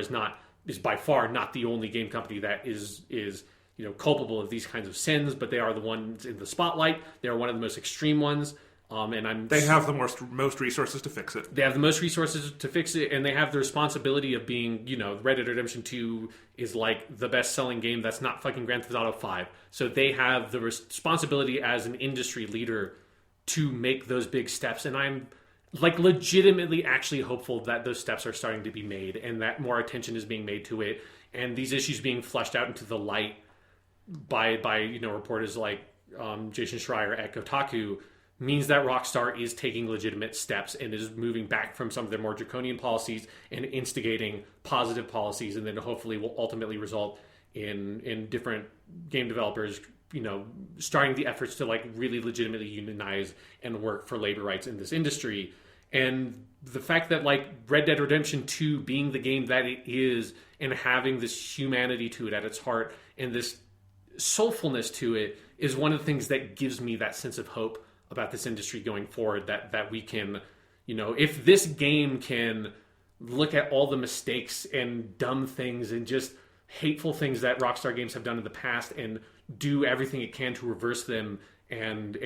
is by far not the only game company that is you know, culpable of these kinds of sins, but they are the ones in the spotlight. They are one of the most extreme ones. They have the most resources to fix it. They have the most resources to fix it, and they have the responsibility of being, you know, Red Dead Redemption 2 is like the best-selling game that's not fucking Grand Theft Auto 5. So they have the responsibility as an industry leader to make those big steps, and I'm like legitimately actually hopeful that those steps are starting to be made and that more attention is being made to it, and these issues being flushed out into the light by you know, reporters like Jason Schreier at Kotaku means that Rockstar is taking legitimate steps and is moving back from some of their more draconian policies and instigating positive policies, and then hopefully will ultimately result in different game developers, you know, starting the efforts to like really legitimately unionize and work for labor rights in this industry. And the fact that like Red Dead Redemption 2 being the game that it is and having this humanity to it at its heart and this soulfulness to it is one of the things that gives me that sense of hope about this industry going forward, that we can, you know, if this game can look at all the mistakes and dumb things and just hateful things that Rockstar Games have done in the past and do everything it can to reverse them and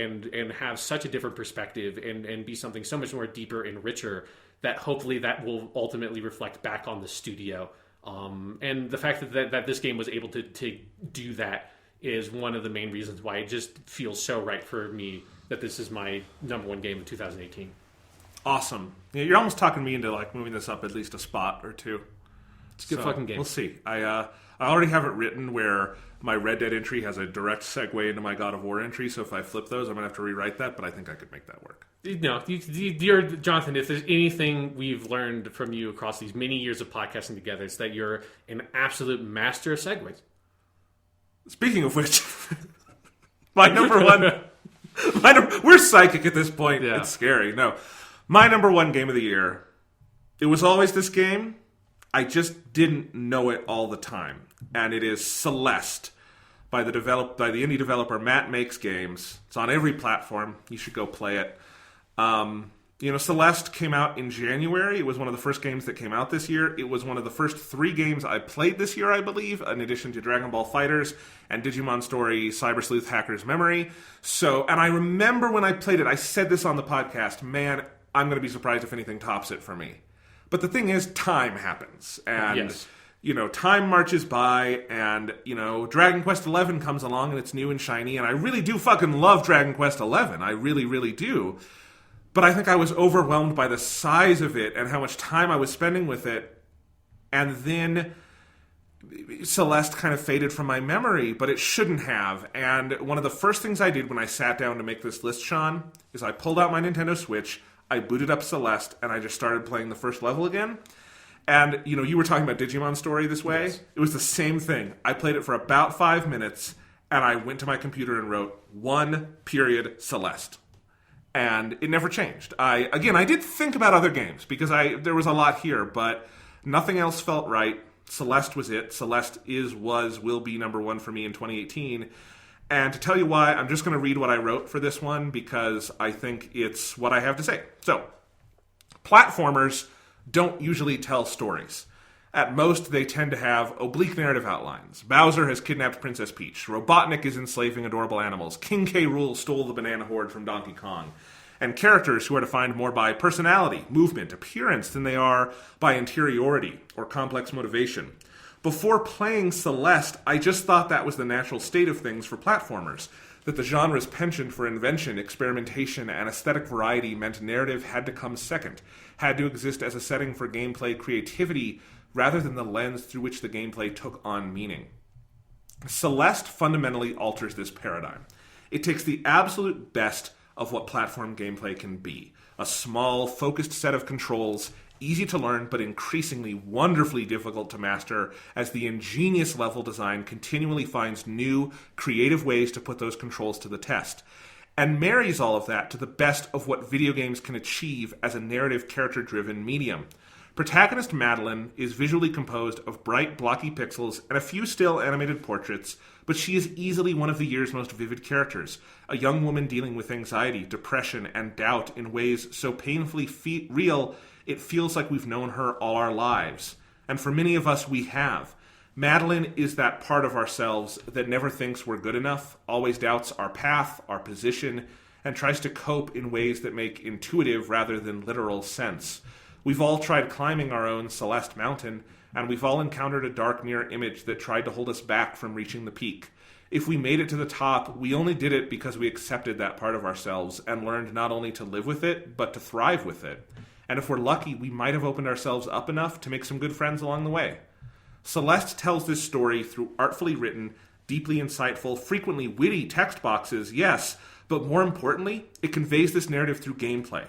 have such a different perspective and be something so much more deeper and richer, that hopefully that will ultimately reflect back on the studio. And the fact that this game was able to do that is one of the main reasons why it just feels so right for me that this is my number one game of 2018. Awesome. Yeah, you're almost talking me into like moving this up at least a spot or two. It's a good fucking game. We'll see. I already have it written where my Red Dead entry has a direct segue into my God of War entry, so if I flip those, I'm going to have to rewrite that, but I think I could make that work. No, you're, Jonathan, if there's anything we've learned from you across these many years of podcasting together, it's that you're an absolute master of segues. Speaking of which, my number one... we're psychic at this point. Yeah. It's scary. No. My number one game of the year, it was always this game. I just didn't know it all the time. And it is Celeste by the indie developer Matt Makes Games. It's on every platform. You should go play it. You know, Celeste came out in January. It was one of the first games that came out this year. It was one of the first 3 games I played this year, I believe, in addition to Dragon Ball FighterZ and Digimon Story Cyber Sleuth Hacker's Memory. So, and I remember when I played it, I said this on the podcast, man, I'm going to be surprised if anything tops it for me. But the thing is, time happens. And, yes, you know, time marches by, and, you know, Dragon Quest XI comes along, and it's new and shiny, and I really do fucking love Dragon Quest XI. I really, really do. But I think I was overwhelmed by the size of it and how much time I was spending with it. And then Celeste kind of faded from my memory, but it shouldn't have. And one of the first things I did when I sat down to make this list, Sean, is I pulled out my Nintendo Switch, I booted up Celeste, and I just started playing the first level again. And, you know, you were talking about Digimon Story this way. Yes. It was the same thing. I played it for about 5 minutes, and I went to my computer and wrote 1 period Celeste. And it never changed. I did think about other games because there was a lot here, but nothing else felt right. Celeste was it. Celeste will be number one for me in 2018. And to tell you why, I'm just going to read what I wrote for this one because I think it's what I have to say. So, platformers don't usually tell stories. At most, they tend to have oblique narrative outlines. Bowser has kidnapped Princess Peach. Robotnik is enslaving adorable animals. King K. Rool stole the banana horde from Donkey Kong. And characters who are defined more by personality, movement, appearance than they are by interiority or complex motivation. Before playing Celeste, I just thought that was the natural state of things for platformers. That the genre's penchant for invention, experimentation, and aesthetic variety meant narrative had to come second, had to exist as a setting for gameplay creativity rather than the lens through which the gameplay took on meaning. Celeste fundamentally alters this paradigm. It takes the absolute best of what platform gameplay can be. A small, focused set of controls, easy to learn but increasingly wonderfully difficult to master as the ingenious level design continually finds new, creative ways to put those controls to the test. and marries all of that to the best of what video games can achieve as a narrative character-driven medium. Protagonist Madeline is visually composed of bright, blocky pixels and a few still animated portraits, but she is easily one of the year's most vivid characters, a young woman dealing with anxiety, depression, and doubt in ways so painfully real it feels like we've known her all our lives. And for many of us, we have. Madeline is that part of ourselves that never thinks we're good enough, always doubts our path, our position, and tries to cope in ways that make intuitive rather than literal sense. We've all tried climbing our own Celeste mountain, and we've all encountered a dark mirror image that tried to hold us back from reaching the peak. If we made it to the top, we only did it because we accepted that part of ourselves and learned not only to live with it, but to thrive with it. And if we're lucky, we might have opened ourselves up enough to make some good friends along the way. Celeste tells this story through artfully written, deeply insightful, frequently witty text boxes, yes, but more importantly, it conveys this narrative through gameplay.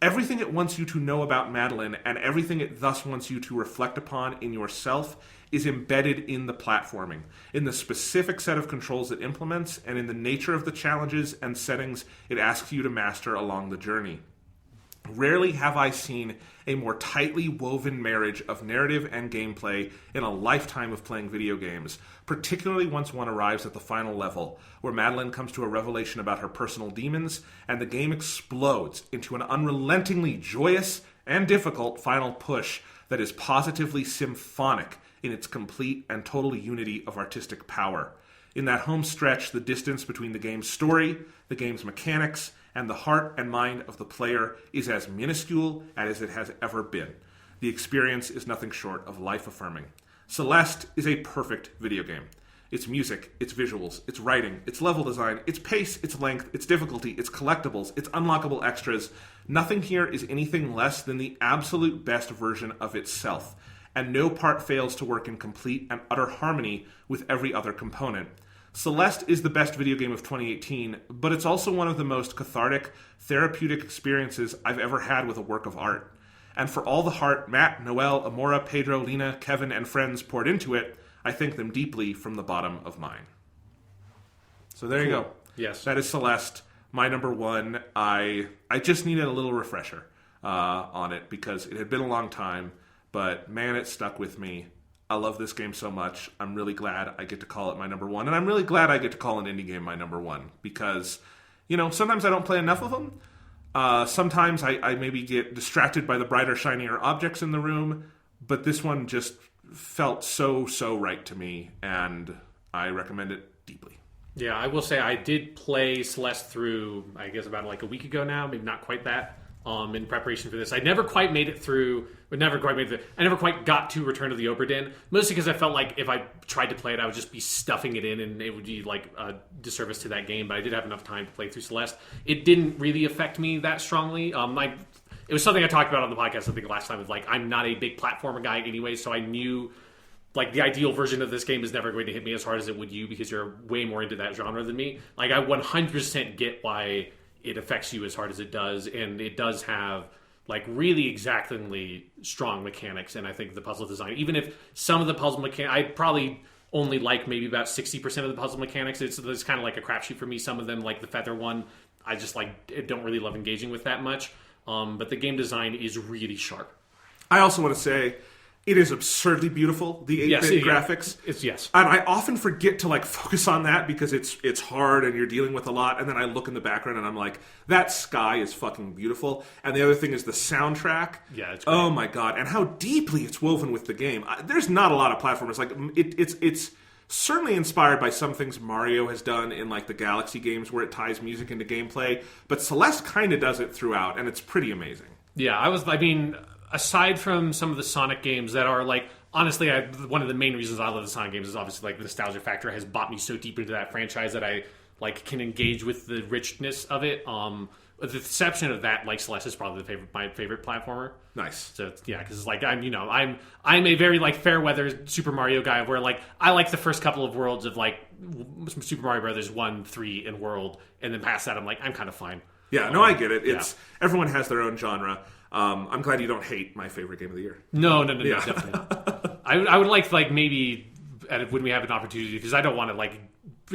Everything it wants you to know about Madeline and everything it thus wants you to reflect upon in yourself is embedded in the platforming, in the specific set of controls it implements, and in the nature of the challenges and settings it asks you to master along the journey. Rarely have I seen a more tightly woven marriage of narrative and gameplay in a lifetime of playing video games, particularly once one arrives at the final level, where Madeline comes to a revelation about her personal demons, and the game explodes into an unrelentingly joyous and difficult final push that is positively symphonic in its complete and total unity of artistic power. In that home stretch, the distance between the game's story, the game's mechanics, and the heart and mind of the player is as minuscule as it has ever been. The experience is nothing short of life-affirming. Celeste is a perfect video game. Its music, its visuals, its writing, its level design, its pace, its length, its difficulty, its collectibles, its unlockable extras. Nothing here is anything less than the absolute best version of itself, and no part fails to work in complete and utter harmony with every other component. Celeste is the best video game of 2018, but it's also one of the most cathartic, therapeutic experiences I've ever had with a work of art. And for all the heart Matt, Noel, Amora, Pedro, Lena, Kevin, and friends poured into it, I thank them deeply from the bottom of mine. So there you go. Yes. That is Celeste, my number one. I just needed a little refresher on it because it had been a long time, but man, it stuck with me. I love this game so much. I'm really glad I get to call it my number one. And I'm really glad I get to call an indie game my number one. Because, sometimes I don't play enough of them. Sometimes I maybe get distracted by the brighter, shinier objects in the room. But this one just felt so right to me. And I recommend it deeply. Yeah, I will say I did play Celeste through, I guess, about like a week ago now. Maybe not quite that. In preparation for this, I never quite made it through. I never quite got to Return of the Obra Dinn, mostly because I felt like if I tried to play it, I would just be stuffing it in, and it would be like a disservice to that game. But I did have enough time to play through Celeste. It didn't really affect me that strongly. It was something I talked about on the podcast, I think, last time. Is like I'm not a big platformer guy anyway, so I knew like the ideal version of this game is never going to hit me as hard as it would you because you're way more into that genre than me. Like I 100% get why it affects you as hard as it does, and it does have like really exactingly strong mechanics. And I think the puzzle design, even if some of the puzzle mechanics, I probably only like maybe about 60% of the puzzle mechanics. It's kind of like a crapshoot for me. Some of them, like the feather one, I just don't really love engaging with that much. But the game design is really sharp. I also want to say it is absurdly beautiful, the 8-bit graphics. Yes. And I often forget to focus on that because it's hard and you're dealing with a lot. And then I look in the background and I'm like, that sky is fucking beautiful. And the other thing is the soundtrack. Yeah, it's great. Oh my God. And how deeply it's woven with the game. There's not a lot of platformers. It's certainly inspired by some things Mario has done in the Galaxy games where it ties music into gameplay. But Celeste kind of does it throughout, and it's pretty amazing. Yeah, aside from some of the Sonic games that are honestly, one of the main reasons I love the Sonic games is obviously the nostalgia factor has brought me so deep into that franchise that I can engage with the richness of it. With the exception of that, Celeste is probably my favorite platformer. Nice. So yeah, because I'm a very fair weather Super Mario guy where I like the first couple of worlds of Super Mario Brothers 1, 3, and World, and then past that I'm kind of fine. Yeah, no, I get it. It's everyone has their own genre. I'm glad you don't hate my favorite game of the year. No, definitely not. I would like maybe when we have an opportunity, because I don't want to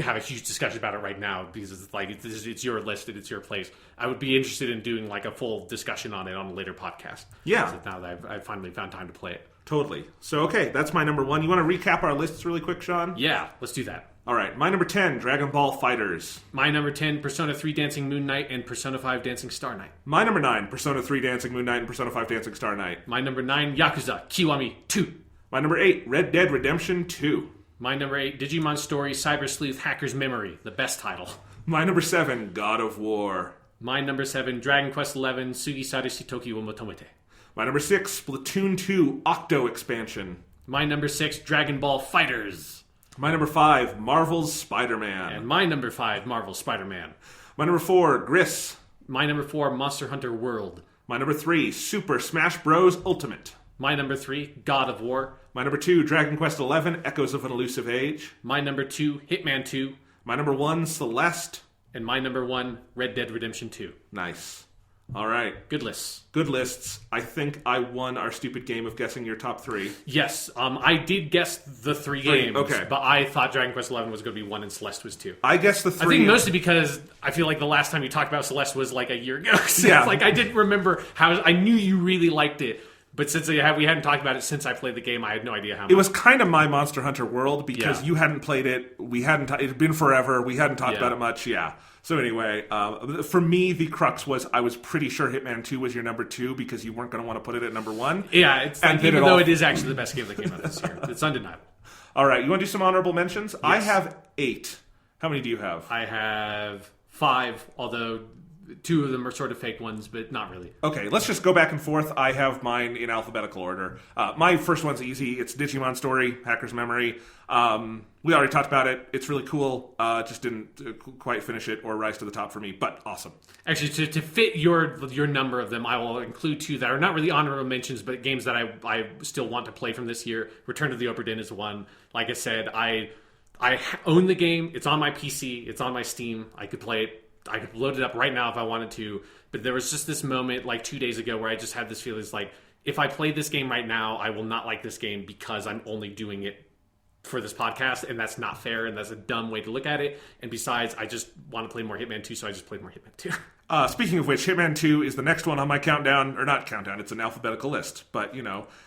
have a huge discussion about it right now because it's like it's your list and it's your place. I would be interested in doing like a full discussion on it on a later podcast. Yeah. Now that I've finally found time to play it. Totally. So, okay, that's my number 1. You want to recap our lists really quick, Sean? Yeah, let's do that. All right, my number 10, Dragon Ball FighterZ. My number 10, Persona 3 Dancing Moon Knight and Persona 5 Dancing Star Knight. My number 9, Persona 3 Dancing Moon Knight and Persona 5 Dancing Star Knight. My number 9, Yakuza Kiwami 2. My number 8, Red Dead Redemption 2. My number 8, Digimon Story Cyber Sleuth Hacker's Memory, the best title. My number 7, God of War. My number 7, Dragon Quest XI Sugisari Shitoki wo Motomete. My number 6, Splatoon 2 Octo Expansion. My number 6, Dragon Ball FighterZ. My number 5, Marvel's Spider-Man. And my number 5, Marvel's Spider-Man. My number 4, Gris. My number 4, Monster Hunter World. My number 3, Super Smash Bros. Ultimate. My number 3, God of War. My number 2, Dragon Quest XI Echoes of an Elusive Age. My number 2, Hitman 2. My number 1, Celeste. And my number 1, Red Dead Redemption 2. Nice. All right. Good lists. Good lists. I think I won our stupid game of guessing your top 3. Yes, I did guess the 3 games. Okay. But I thought Dragon Quest XI was going to be 1 and Celeste was 2. I guess the 3. I think mostly because I feel like the last time you talked about Celeste was like a year ago. So Yeah. it's like I didn't remember how... I knew you really liked it. But since we hadn't talked about it since I played the game, I had no idea how much. It was kind of my Monster Hunter world because Yeah. you hadn't played it. We hadn't. It had been forever. We hadn't talked Yeah. about it much. Yeah. So anyway, for me, the crux was I was pretty sure Hitman 2 was your number 2 because you weren't going to want to put it at number 1. Yeah, it's And like, then even it though all- it is actually the best game that came out this year. It's undeniable. All right, you want to do some honorable mentions? I have 8. How many do you have? I have 5, although 2 of them are sort of fake ones, but not really. Okay, let's just go back and forth. I have mine in alphabetical order. My first one's easy. It's Digimon Story, Hacker's Memory. We already talked about it. It's really cool. Just didn't quite finish it or rise to the top for me, but awesome. Actually, to fit your number of them, I will include 2 that are not really honorable mentions, but games that I still want to play from this year. Return to the Obra Dinn is one. Like I said, I own the game. It's on my PC. It's on my Steam. I could play it. I could load it up right now if I wanted to. But there was just this moment like 2 days ago where I just had this feeling like, if I play this game right now, I will not like this game because I'm only doing it for this podcast, and that's not fair, and that's a dumb way to look at it. And besides, I just want to play more Hitman 2, so I just played more Hitman 2. Speaking of which, Hitman 2 is the next one on my countdown, or not countdown, it's an alphabetical list. But,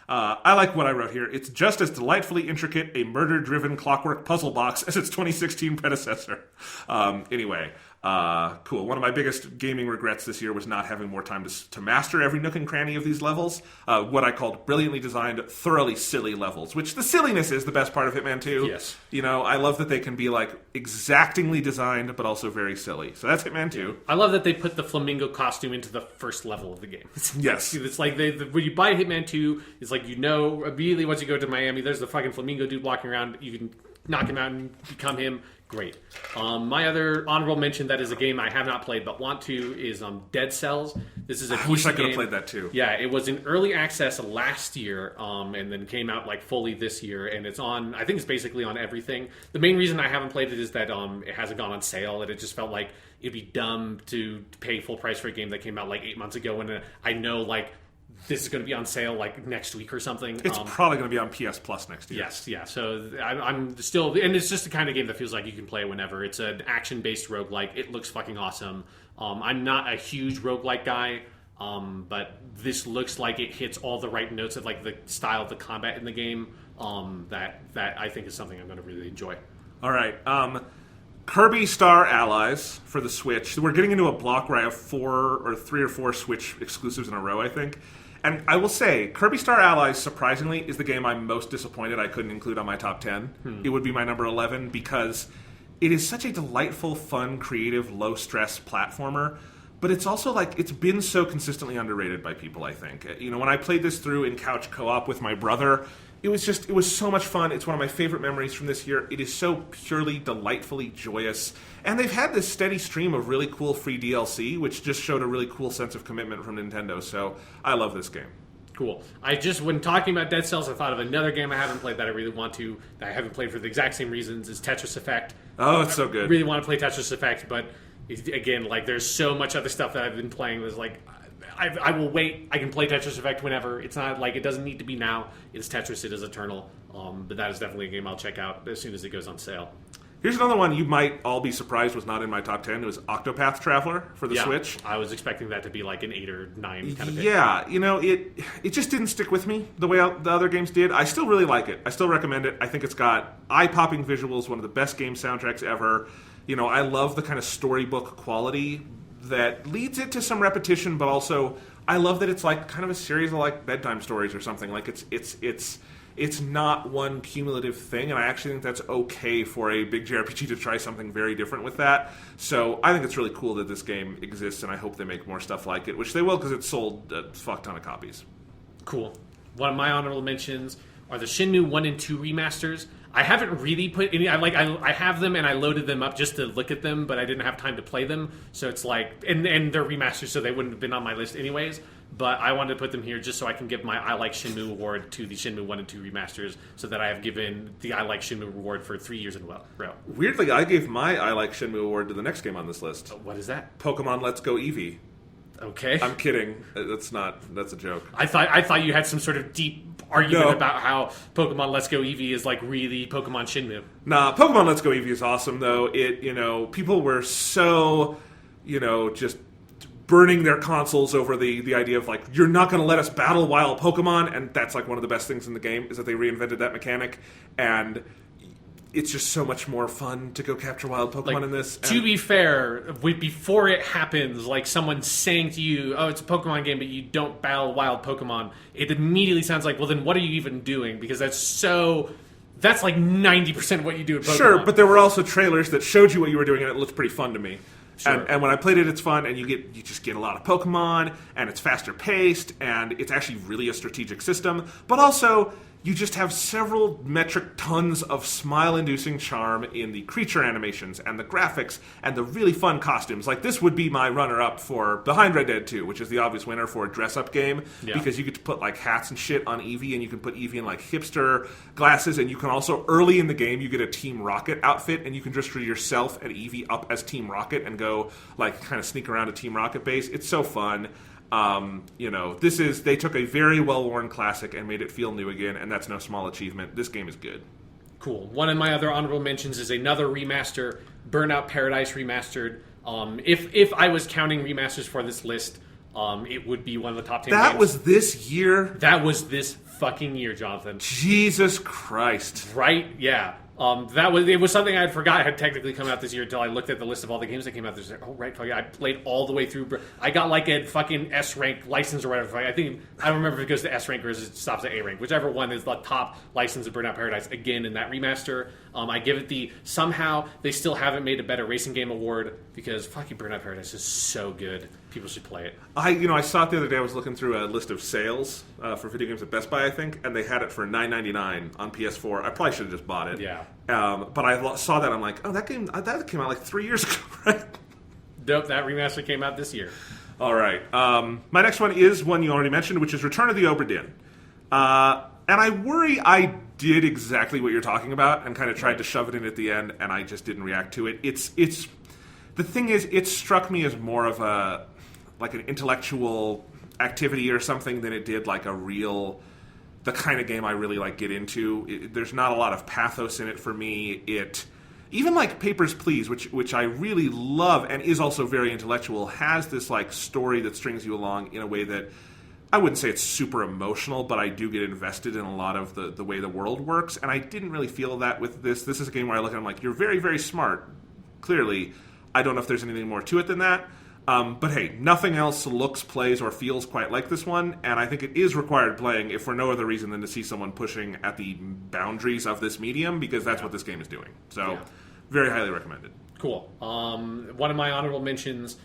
I like what I wrote here. It's just as delightfully intricate a murder-driven clockwork puzzle box as its 2016 predecessor. Anyway, cool. One of my biggest gaming regrets this year was not having more time to master every nook and cranny of these levels. What I called brilliantly designed, thoroughly silly levels, which the silliness is the best part of Hitman 2. Yes. I love that they can be, exactingly designed, but also very silly. So that's Hitman 2. I love that they put the flamingo costume into the first level of the game. Yes. It's like when you buy Hitman 2, it's like immediately once you go to Miami, there's the fucking flamingo dude walking around. You can knock him out and become him. Great. My other honorable mention that is a game I have not played but want to is Dead Cells. This is a I wish PC I could have game. played that too. Yeah, it was in early access last year, and then came out fully this year, and it's on. I think it's basically on everything. The main reason I haven't played it is that it hasn't gone on sale, and it just felt like it'd be dumb to pay full price for a game that came out 8 months ago, and I know this is going to be on sale next week or something. It's probably going to be on PS Plus next year. Yes, yeah. So I'm still, and it's just the kind of game that feels like you can play whenever. It's an action-based roguelike. It looks fucking awesome. I'm not a huge roguelike guy, but this looks like it hits all the right notes of the style of the combat in the game. That I think is something I'm going to really enjoy. All right. Kirby Star Allies for the Switch. We're getting into a block where I have 3 or 4 Switch exclusives in a row, I think. And I will say, Kirby Star Allies, surprisingly, is the game I'm most disappointed I couldn't include on my top 10. It would be my number 11 because it is such a delightful, fun, creative, low-stress platformer. But it's also it's been so consistently underrated by people, I think. When I played this through in couch co-op with my brother, it was so much fun. It's one of my favorite memories from this year. It is so purely, delightfully joyous. And they've had this steady stream of really cool free DLC, which just showed a really cool sense of commitment from Nintendo. So I love this game. Cool. When talking about Dead Cells, I thought of another game I haven't played that I really want to, that I haven't played for the exact same reasons, is Tetris Effect. Oh, it's so good. I really want to play Tetris Effect, but again, there's so much other stuff that I've been playing that's I will wait. I can play Tetris Effect whenever. It's not it doesn't need to be now. It's Tetris. It is eternal. But that is definitely a game I'll check out as soon as it goes on sale. Here's another one you might all be surprised was not in my top 10. It was Octopath Traveler for the Switch. I was expecting that to be like an 8 or 9 kind of thing. Yeah, it just didn't stick with me the way the other games did. I still really like it. I still recommend it. I think it's got eye-popping visuals, one of the best game soundtracks ever. I love the kind of storybook quality that leads it to some repetition, but also I love that it's like kind of a series of like bedtime stories or something. Like it's not one cumulative thing, and I actually think that's okay for a big JRPG to try something very different with that. So I think it's really cool that this game exists, and I hope they make more stuff like it, which they will because it sold a fuck ton of copies. Cool. One of my honorable mentions are the Shenmue 1 and 2 remasters. I haven't really put any... I have them, and I loaded them up just to look at them, but I didn't have time to play them. So it's like... And they're remasters, so they wouldn't have been on my list anyways. But I wanted to put them here just so I can give my I Like Shenmue award to the Shenmue 1 and 2 remasters, so that I have given the I Like Shenmue award for 3 years in a row. Weirdly, I gave my I Like Shenmue award to the next game on this list. What is that? Pokemon Let's Go Eevee. Okay. I'm kidding. That's a joke. I thought you had some sort of deep argument about how Pokemon Let's Go Eevee is like really Pokemon Shenmue. Nah, Pokemon Let's Go Eevee is awesome though. People were so, just burning their consoles over the idea of like, you're not going to let us battle wild Pokemon, and that's like one of the best things in the game is that they reinvented that mechanic, and it's just so much more fun to go capture wild Pokemon in this. To be fair, before it happens, like someone saying to you, oh, it's a Pokemon game, but you don't battle wild Pokemon, it immediately sounds like, well, then what are you even doing? Because that's like 90% of what you do in Pokemon. Sure, but there were also trailers that showed you what you were doing, and it looked pretty fun to me. Sure. And when I played it, it's fun, and you just get a lot of Pokemon, and it's faster paced, and it's actually really a strategic system. But also, you just have several metric tons of smile-inducing charm in the creature animations and the graphics and the really fun costumes. Like, this would be my runner-up for Behind Red Dead 2, which is the obvious winner for a dress-up game, because you get to put, like, hats and shit on Eevee, and you can put Eevee in, like, hipster glasses, and you can also, early in the game, you get a Team Rocket outfit, and you can just read yourself and Eevee up as Team Rocket and go, like, kind of sneak around a Team Rocket base. It's so fun. They took a very well-worn classic and made it feel new again, and that's no small achievement. This game is good. Cool. One of my other honorable mentions is another remaster, Burnout Paradise Remastered. If I was counting remasters for this list, it would be one of the top 10 games. That was this year? That was this fucking year, Jonathan. Jesus Christ. Right? Yeah. It was something I had forgot had technically come out this year until I looked at the list of all the games that came out this year. Oh, right. I played all the way through. I got like a fucking S rank license or whatever. I don't remember if it goes to S rank or if it stops at A rank. Whichever one is the top license of Burnout Paradise, again, in that remaster. I give it somehow they still haven't made a better racing game award because fucking Burnout Paradise is so good. People should play it. I saw it the other day. I was looking through a list of sales for video games at Best Buy, I think, and they had it for $9.99 on PS4. I probably should have just bought it. Yeah. But I saw that. I'm like, oh, that came out like 3 years ago, right? Nope, that remaster came out this year. All right. My next one is one you already mentioned, which is Return of the Obra Dinn. And I worry I did exactly what you're talking about and kind of tried to shove it in at the end, and I just didn't react to it. The thing is, it struck me as more of an intellectual activity or something than it did like the kind of game I really like get into. There's not a lot of pathos in it for me. Even like Papers, Please, which I really love and is also very intellectual, has this like story that strings you along in a way that I wouldn't say it's super emotional, but I do get invested in a lot of the way the world works, and I didn't really feel that with this. This is a game where I look at it, I'm like, you're very, very smart. Clearly, I don't know if there's anything more to it than that. But hey, nothing else looks, plays, or feels quite like this one, and I think it is required playing, if for no other reason than to see someone pushing at the boundaries of this medium, because that's what this game is doing. So, very highly recommended. Cool. One of my honorable mentions,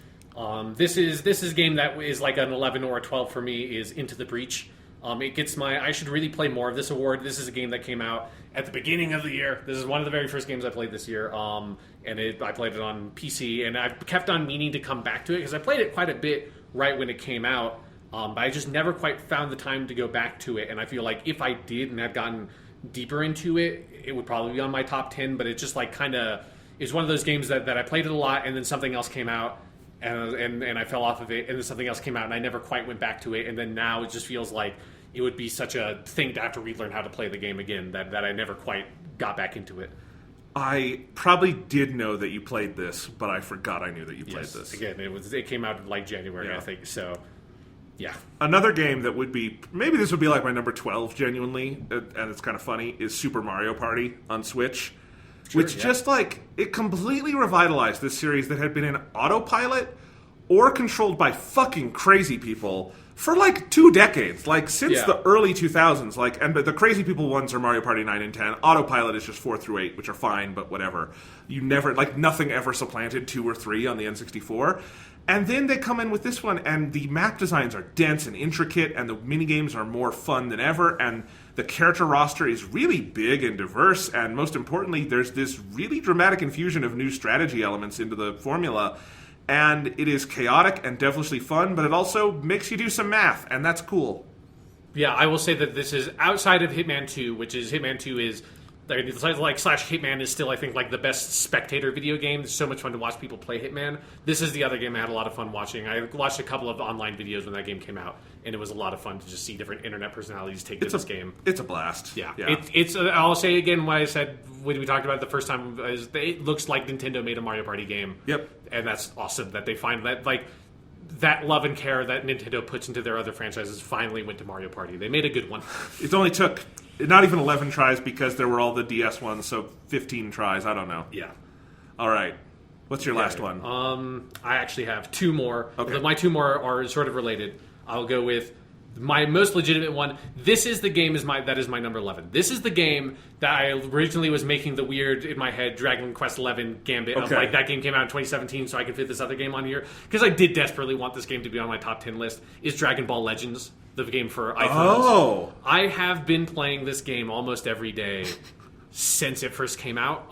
this is a game that is like an 11 or a 12 for me, is Into the Breach. It gets I should really play more of this award. This is a game that came out at the beginning of the year. This is one of the very first games I played this year. I played it on PC, and I've kept on meaning to come back to it because I played it quite a bit right when it came out, but I just never quite found the time to go back to it, and I feel like if I did and had gotten deeper into it, it would probably be on my top 10, but it just like kind of is one of those games that I played it a lot, and then something else came out, and I fell off of it, and then something else came out, and I never quite went back to it, and then now it just feels like it would be such a thing to have to relearn how to play the game again that I never quite got back into it. I probably did know that you played this, but I forgot I knew that you played this. Again, it came out in like January, I think. So, yeah. Another game that would be, maybe this would be like my number 12, genuinely, and it's kind of funny, is Super Mario Party on Switch. Sure, which just like, it completely revitalized this series that had been in autopilot or controlled by fucking crazy people for like 2 decades, like since the early 2000s. Like, and but the crazy people ones are Mario Party 9 and 10. Autopilot is just 4 through 8, which are fine, but whatever. You never, like, nothing ever supplanted 2 or 3 on the N64. And then they come in with this one, and the map designs are dense and intricate, and the minigames are more fun than ever, and the character roster is really big and diverse, and most importantly, there's this really dramatic infusion of new strategy elements into the formula. And it is chaotic and devilishly fun, but it also makes you do some math, and that's cool. Yeah, I will say that this is outside of Hitman 2, which is Hitman 2 is like slash Hitman is still, I think, like the best spectator video game. It's so much fun to watch people play Hitman. This is the other game I had a lot of fun watching. I watched a couple of online videos when that game came out, and it was a lot of fun to just see different internet personalities take to this game. It's a blast. Yeah. It's. I'll say again what I said when we talked about it the first time, is it looks like Nintendo made a Mario Party game. Yep. And that's awesome that they find that, like, that love and care that Nintendo puts into their other franchises finally went to Mario Party. They made a good one. It only took not even 11 tries because there were all the DS ones, so 15 tries. I don't know. Yeah. All right. What's your last one? I actually have 2 more. Okay. My 2 more are sort of related. I'll go with my most legitimate one. This is the game that is my number 11. This is the game that I originally was making the weird, in my head, Dragon Quest 11 gambit. Okay. Of, like, that game came out in 2017, so I can fit this other game on here. Because I did desperately want this game to be on my top 10 list, is Dragon Ball Legends, the game for iPhones. Oh! I have been playing this game almost every day since it first came out.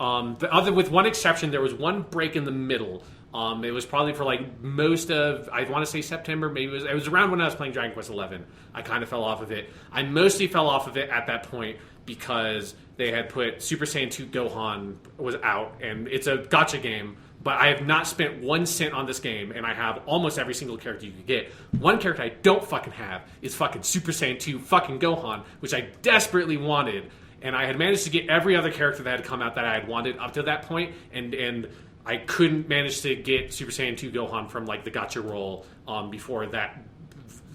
With one exception, there was one break in the middle. It was probably for like most of, I want to say September, maybe it was around when I was playing Dragon Quest 11. I kind of fell off of it. I mostly fell off of it at that point because they had put Super Saiyan 2 Gohan was out, and it's a gacha game, but I have not spent 1 cent on this game, and I have almost every single character you can get. One character I don't fucking have is fucking Super Saiyan 2 fucking Gohan, which I desperately wanted, and I had managed to get every other character that had come out that I had wanted up to that point, and I couldn't manage to get Super Saiyan 2 Gohan from like the gacha roll before that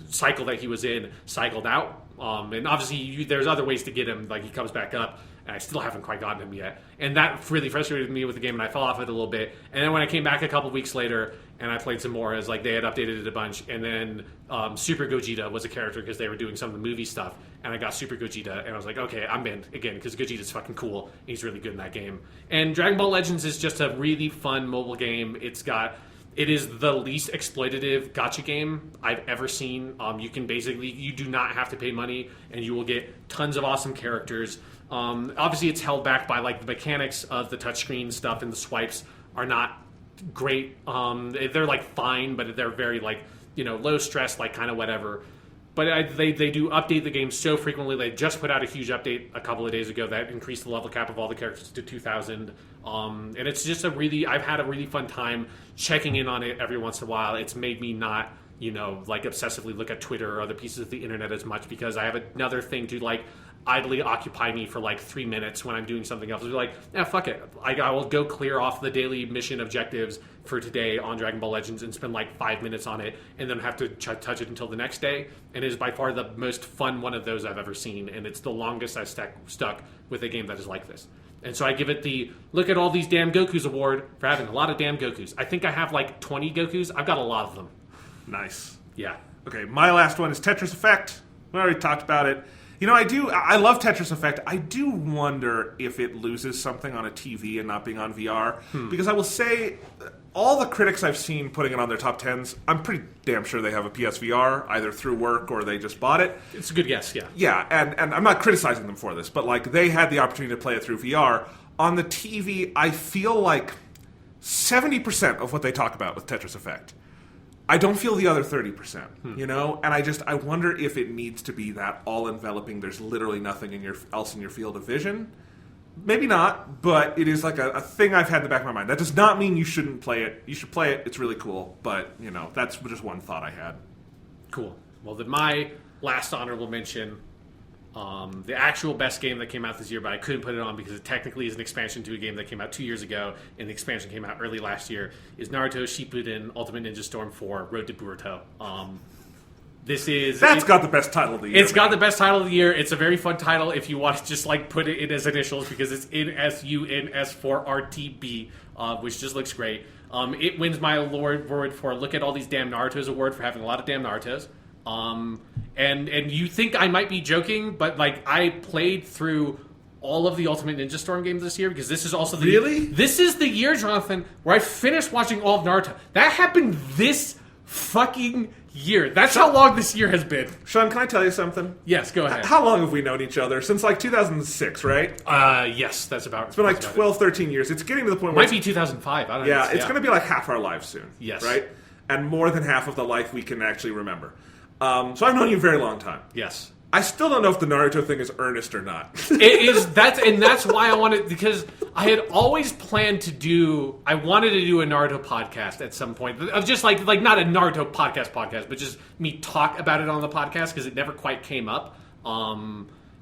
cycle that he was in cycled out. And obviously there's other ways to get him, like he comes back up, and I still haven't quite gotten him yet. And that really frustrated me with the game, and I fell off it a little bit. And then when I came back a couple weeks later and I played some more, as like they had updated it a bunch, and then Super Gogeta was a character because they were doing some of the movie stuff, and I got Super Gogeta, and I was like, okay, I'm in again because Gogeta's fucking cool. He's really good in that game. And Dragon Ball Legends is just a really fun mobile game. It is the least exploitative gacha game I've ever seen. You do not have to pay money, and you will get tons of awesome characters. Obviously, it's held back by like the mechanics of the touchscreen stuff, and the swipes are not great. They're like fine, but they're very like low stress, like kind of whatever. But they do update the game so frequently. They just put out a huge update a couple of days ago that increased the level cap of all the characters to 2,000. And it's just I've had a really fun time checking in on it every once in a while. It's made me not, like obsessively look at Twitter or other pieces of the internet as much because I have another thing to like idly occupy me for like 3 minutes when I'm doing something else. I'll be like, fuck it. I will go clear off the daily mission objectives for today on Dragon Ball Legends and spend like 5 minutes on it and then have to touch it until the next day. And it is by far the most fun one of those I've ever seen. And it's the longest I've stuck with a game that is like this. And so I give it the look at all these damn Gokus award for having a lot of damn Gokus. I think I have like 20 Gokus. I've got a lot of them. Nice. Yeah. Okay, my last one is Tetris Effect. We already talked about it. I love Tetris Effect. I do wonder if it loses something on a TV and not being on VR. Because I will say, all the critics I've seen putting it on their top 10s, I'm pretty damn sure they have a PSVR, either through work or they just bought it. It's a good guess, yeah. Yeah, and I'm not criticizing them for this, but like they had the opportunity to play it through VR. On the TV, I feel like 70% of what they talk about with Tetris Effect, I don't feel the other 30%, And I wonder if it needs to be that all-enveloping, there's literally nothing else in your field of vision. Maybe not, but it is like a thing I've had in the back of my mind. That does not mean you shouldn't play it. You should play it. It's really cool. But, that's just one thought I had. Cool. Well, then my last honorable mention, The actual best game that came out this year, but I couldn't put it on because it technically is an expansion to a game that came out 2 years ago, and the expansion came out early last year, is Naruto Shippuden Ultimate Ninja Storm 4 Road to Boruto. That's got the best title of the year. It's got the best title of the year. It's a very fun title if you want to just like put it in as initials because it's in SUNS4RTB, which just looks great. It wins my award for Look at All These Damn Narutos award for having a lot of damn Narutos. And you think I might be joking, but like I played through all of the Ultimate Ninja Storm games this year because this is also this is the year, Jonathan, where I finished watching all of Naruto. That happened this fucking year. That's how long this year has been. Sean, can I tell you something? Yes, go ahead. How long have we known each other? Since like 2006, right? Yes, that's about. It's been like 12, 13 years. It's getting to the point where might be 2005. I don't know. Yeah, it's going to be like half our lives soon. Yes, right, and more than half of the life we can actually remember. So I've known you a very long time. Yes. I still don't know if the Naruto thing is earnest or not. It is. That's why I wanted, because I had always planned to do. I wanted to do a Naruto podcast at some point. Of just like not a Naruto podcast, but just me talk about it on the podcast because it never quite came up.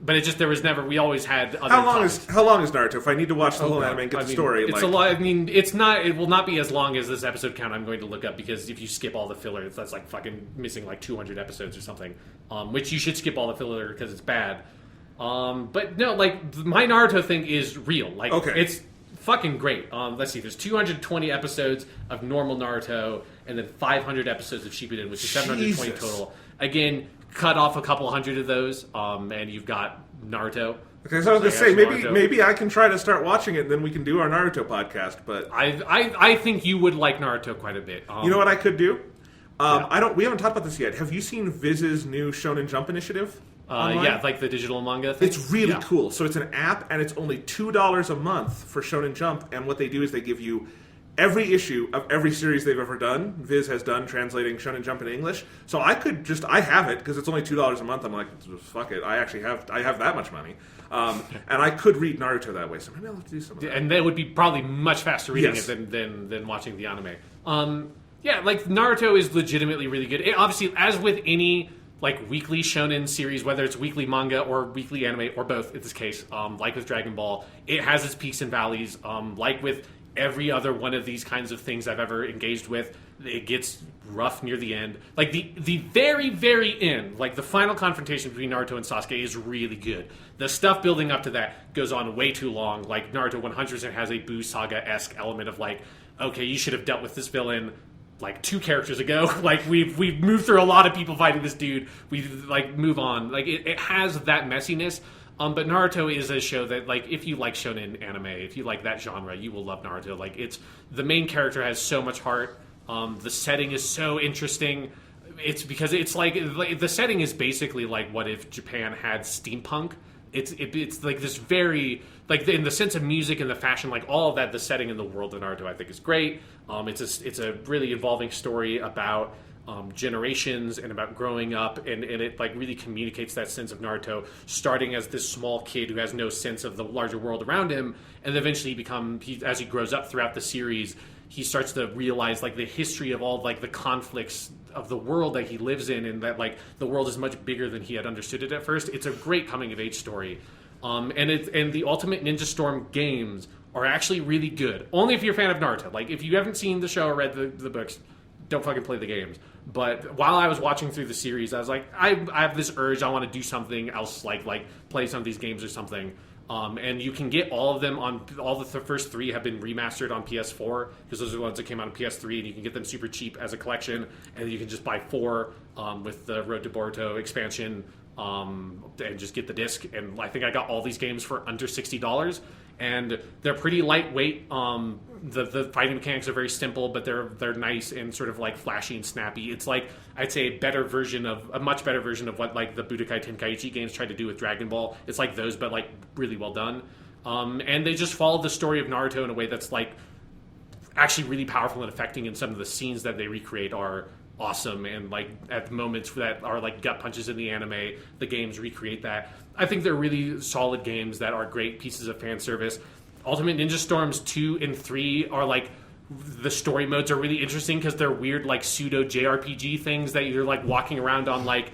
But it just there was never. We always had. Other how long is Naruto? If I need to watch the whole anime and get the story, it's a lot. I mean, it's not. It will not be as long as this episode count I'm going to look up because if you skip all the filler, that's like fucking missing like 200 episodes or something. Which you should skip all the filler because it's bad. But no, like my Naruto thing is real. Like it's fucking great. Let's see. There's 220 episodes of normal Naruto and then 500 episodes of Shippuden, which is 720 total. Again. Cut off a couple hundred of those, and you've got Naruto. Okay, so I was going to say maybe I can try to start watching it, and then we can do our Naruto podcast. But I think you would like Naruto quite a bit. You know what I could do? We haven't talked about this yet. Have you seen Viz's new Shonen Jump initiative? Yeah, like the digital manga thing. It's really cool. So it's an app, and it's only $2 a month for Shonen Jump. And what they do is they give you every issue of every series they've ever done. Viz has done translating Shonen Jump in English. So I could I have it because it's only $2 a month. I'm like, fuck it. I have that much money. And I could read Naruto that way. So maybe I'll have to do some of that. And that would be probably much faster reading it than watching the anime. Yeah, like Naruto is legitimately really good. Obviously, as with any like weekly shonen series, whether it's weekly manga or weekly anime or both in this case, like with Dragon Ball, it has its peaks and valleys. Like with every other one of these kinds of things I've ever engaged with, it gets rough near the end. Like the very, very end, like the final confrontation between Naruto and Sasuke is really good. The stuff building up to that goes on way too long. Like Naruto 100% has a Buu Saga-esque element of like, okay, you should have dealt with this villain like 2 characters ago. Like we've moved through a lot of people fighting this dude. We like move on. Like it has that messiness. But Naruto is a show that, like, if you like shonen anime, if you like that genre, you will love Naruto. Like, the main character has so much heart. The setting is so interesting. It's because it's like the setting is basically like what if Japan had steampunk. It's like this very like in the sense of music and the fashion, like all of that. The setting in the world of Naruto, I think, is great. It's a really involving story about generations and about growing up, and it like really communicates that sense of Naruto starting as this small kid who has no sense of the larger world around him, and eventually as he grows up throughout the series, he starts to realize like the history of all like the conflicts of the world that he lives in, and that like the world is much bigger than he had understood it at first. It's a great coming of age story, and the Ultimate Ninja Storm games are actually really good. Only if you're a fan of Naruto. Like if you haven't seen the show or read the books, don't fucking play the games. But while I was watching through the series, I was like, I have this urge. I want to do something else, like play some of these games or something. And you can get all of them on all the first 3 have been remastered on PS4 because those are the ones that came out on PS3, and you can get them super cheap as a collection. And you can just buy 4 with the Road to Boruto expansion and just get the disc. And I think I got all these games for under $60. And they're pretty lightweight. The fighting mechanics are very simple, but they're nice and sort of like flashy and snappy. It's like I'd say a much better version of what like the Budokai Tenkaichi games tried to do with Dragon Ball. It's like those, but like really well done. And they just follow the story of Naruto in a way that's like actually really powerful and affecting. And some of the scenes that they recreate are awesome, and like at moments that are like gut punches in the anime, the games recreate that. I think they're really solid games that are great pieces of fan service. Ultimate Ninja Storms 2 and 3 are like the story modes are really interesting because they're weird like pseudo JRPG things that you're like walking around on like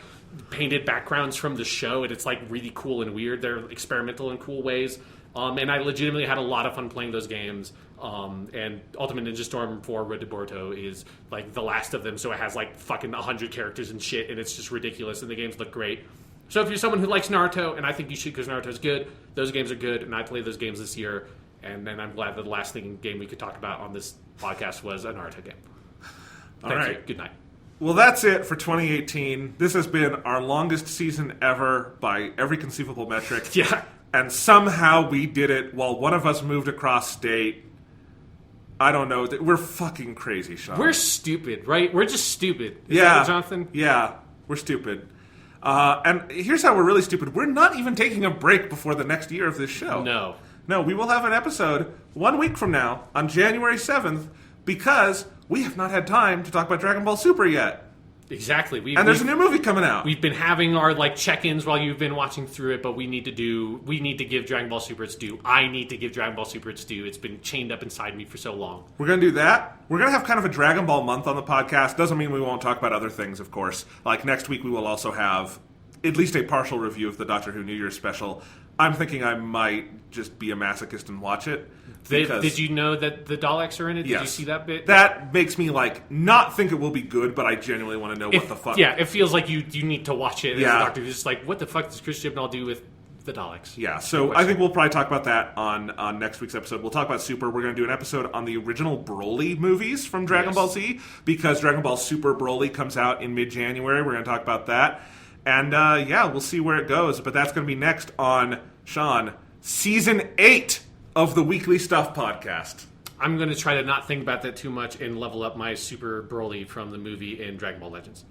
painted backgrounds from the show, and it's like really cool and weird. They're experimental in cool ways. And I legitimately had a lot of fun playing those games. And Ultimate Ninja Storm 4 Road to Boruto is like the last of them, so it has like fucking 100 characters and shit, and it's just ridiculous, and the games look great. So if you're someone who likes Naruto, and I think you should because Naruto's good, those games are good, and I played those games this year, and then I'm glad that the last game we could talk about on this podcast was a Naruto game. Thank you. Good night. Well, that's it for 2018. This has been our longest season ever by every conceivable metric. Yeah. And somehow we did it while one of us moved across state. I don't know. We're fucking crazy, Sean. We're stupid, right? We're just stupid. Is yeah, that what, Jonathan? Yeah, we're stupid. And here's how we're really stupid. We're not even taking a break before the next year of this show. No, we will have an episode 1 week from now on January 7th because we have not had time to talk about Dragon Ball Super yet. Exactly. And there's a new movie coming out. We've been having our like check-ins while you've been watching through it, but we need to give Dragon Ball Super its due. I need to give Dragon Ball Super its due. It's been chained up inside me for so long. We're going to do that. We're going to have kind of a Dragon Ball month on the podcast. Doesn't mean we won't talk about other things, of course. Like next week we will also have at least a partial review of the Doctor Who New Year's special. I'm thinking I might just be a masochist and watch it. Did you know that the Daleks are in it? Did yes. you see that bit? That makes me not think it will be good, but I genuinely want to know what the fuck. Yeah, it feels like you need to watch it. Yeah. As a doctor who's just like, what the fuck does Chris Chibnall do with the Daleks? Yeah, so I think we'll probably talk about that on next week's episode. We'll talk about Super. We're going to do an episode on the original Broly movies from Dragon Ball Z because Dragon Ball Super Broly comes out in mid-January. We're going to talk about that. And we'll see where it goes. But that's going to be next on, Sean, Season 8 of the Weekly Stuff podcast. I'm going to try to not think about that too much and level up my Super Broly from the movie in Dragon Ball Legends.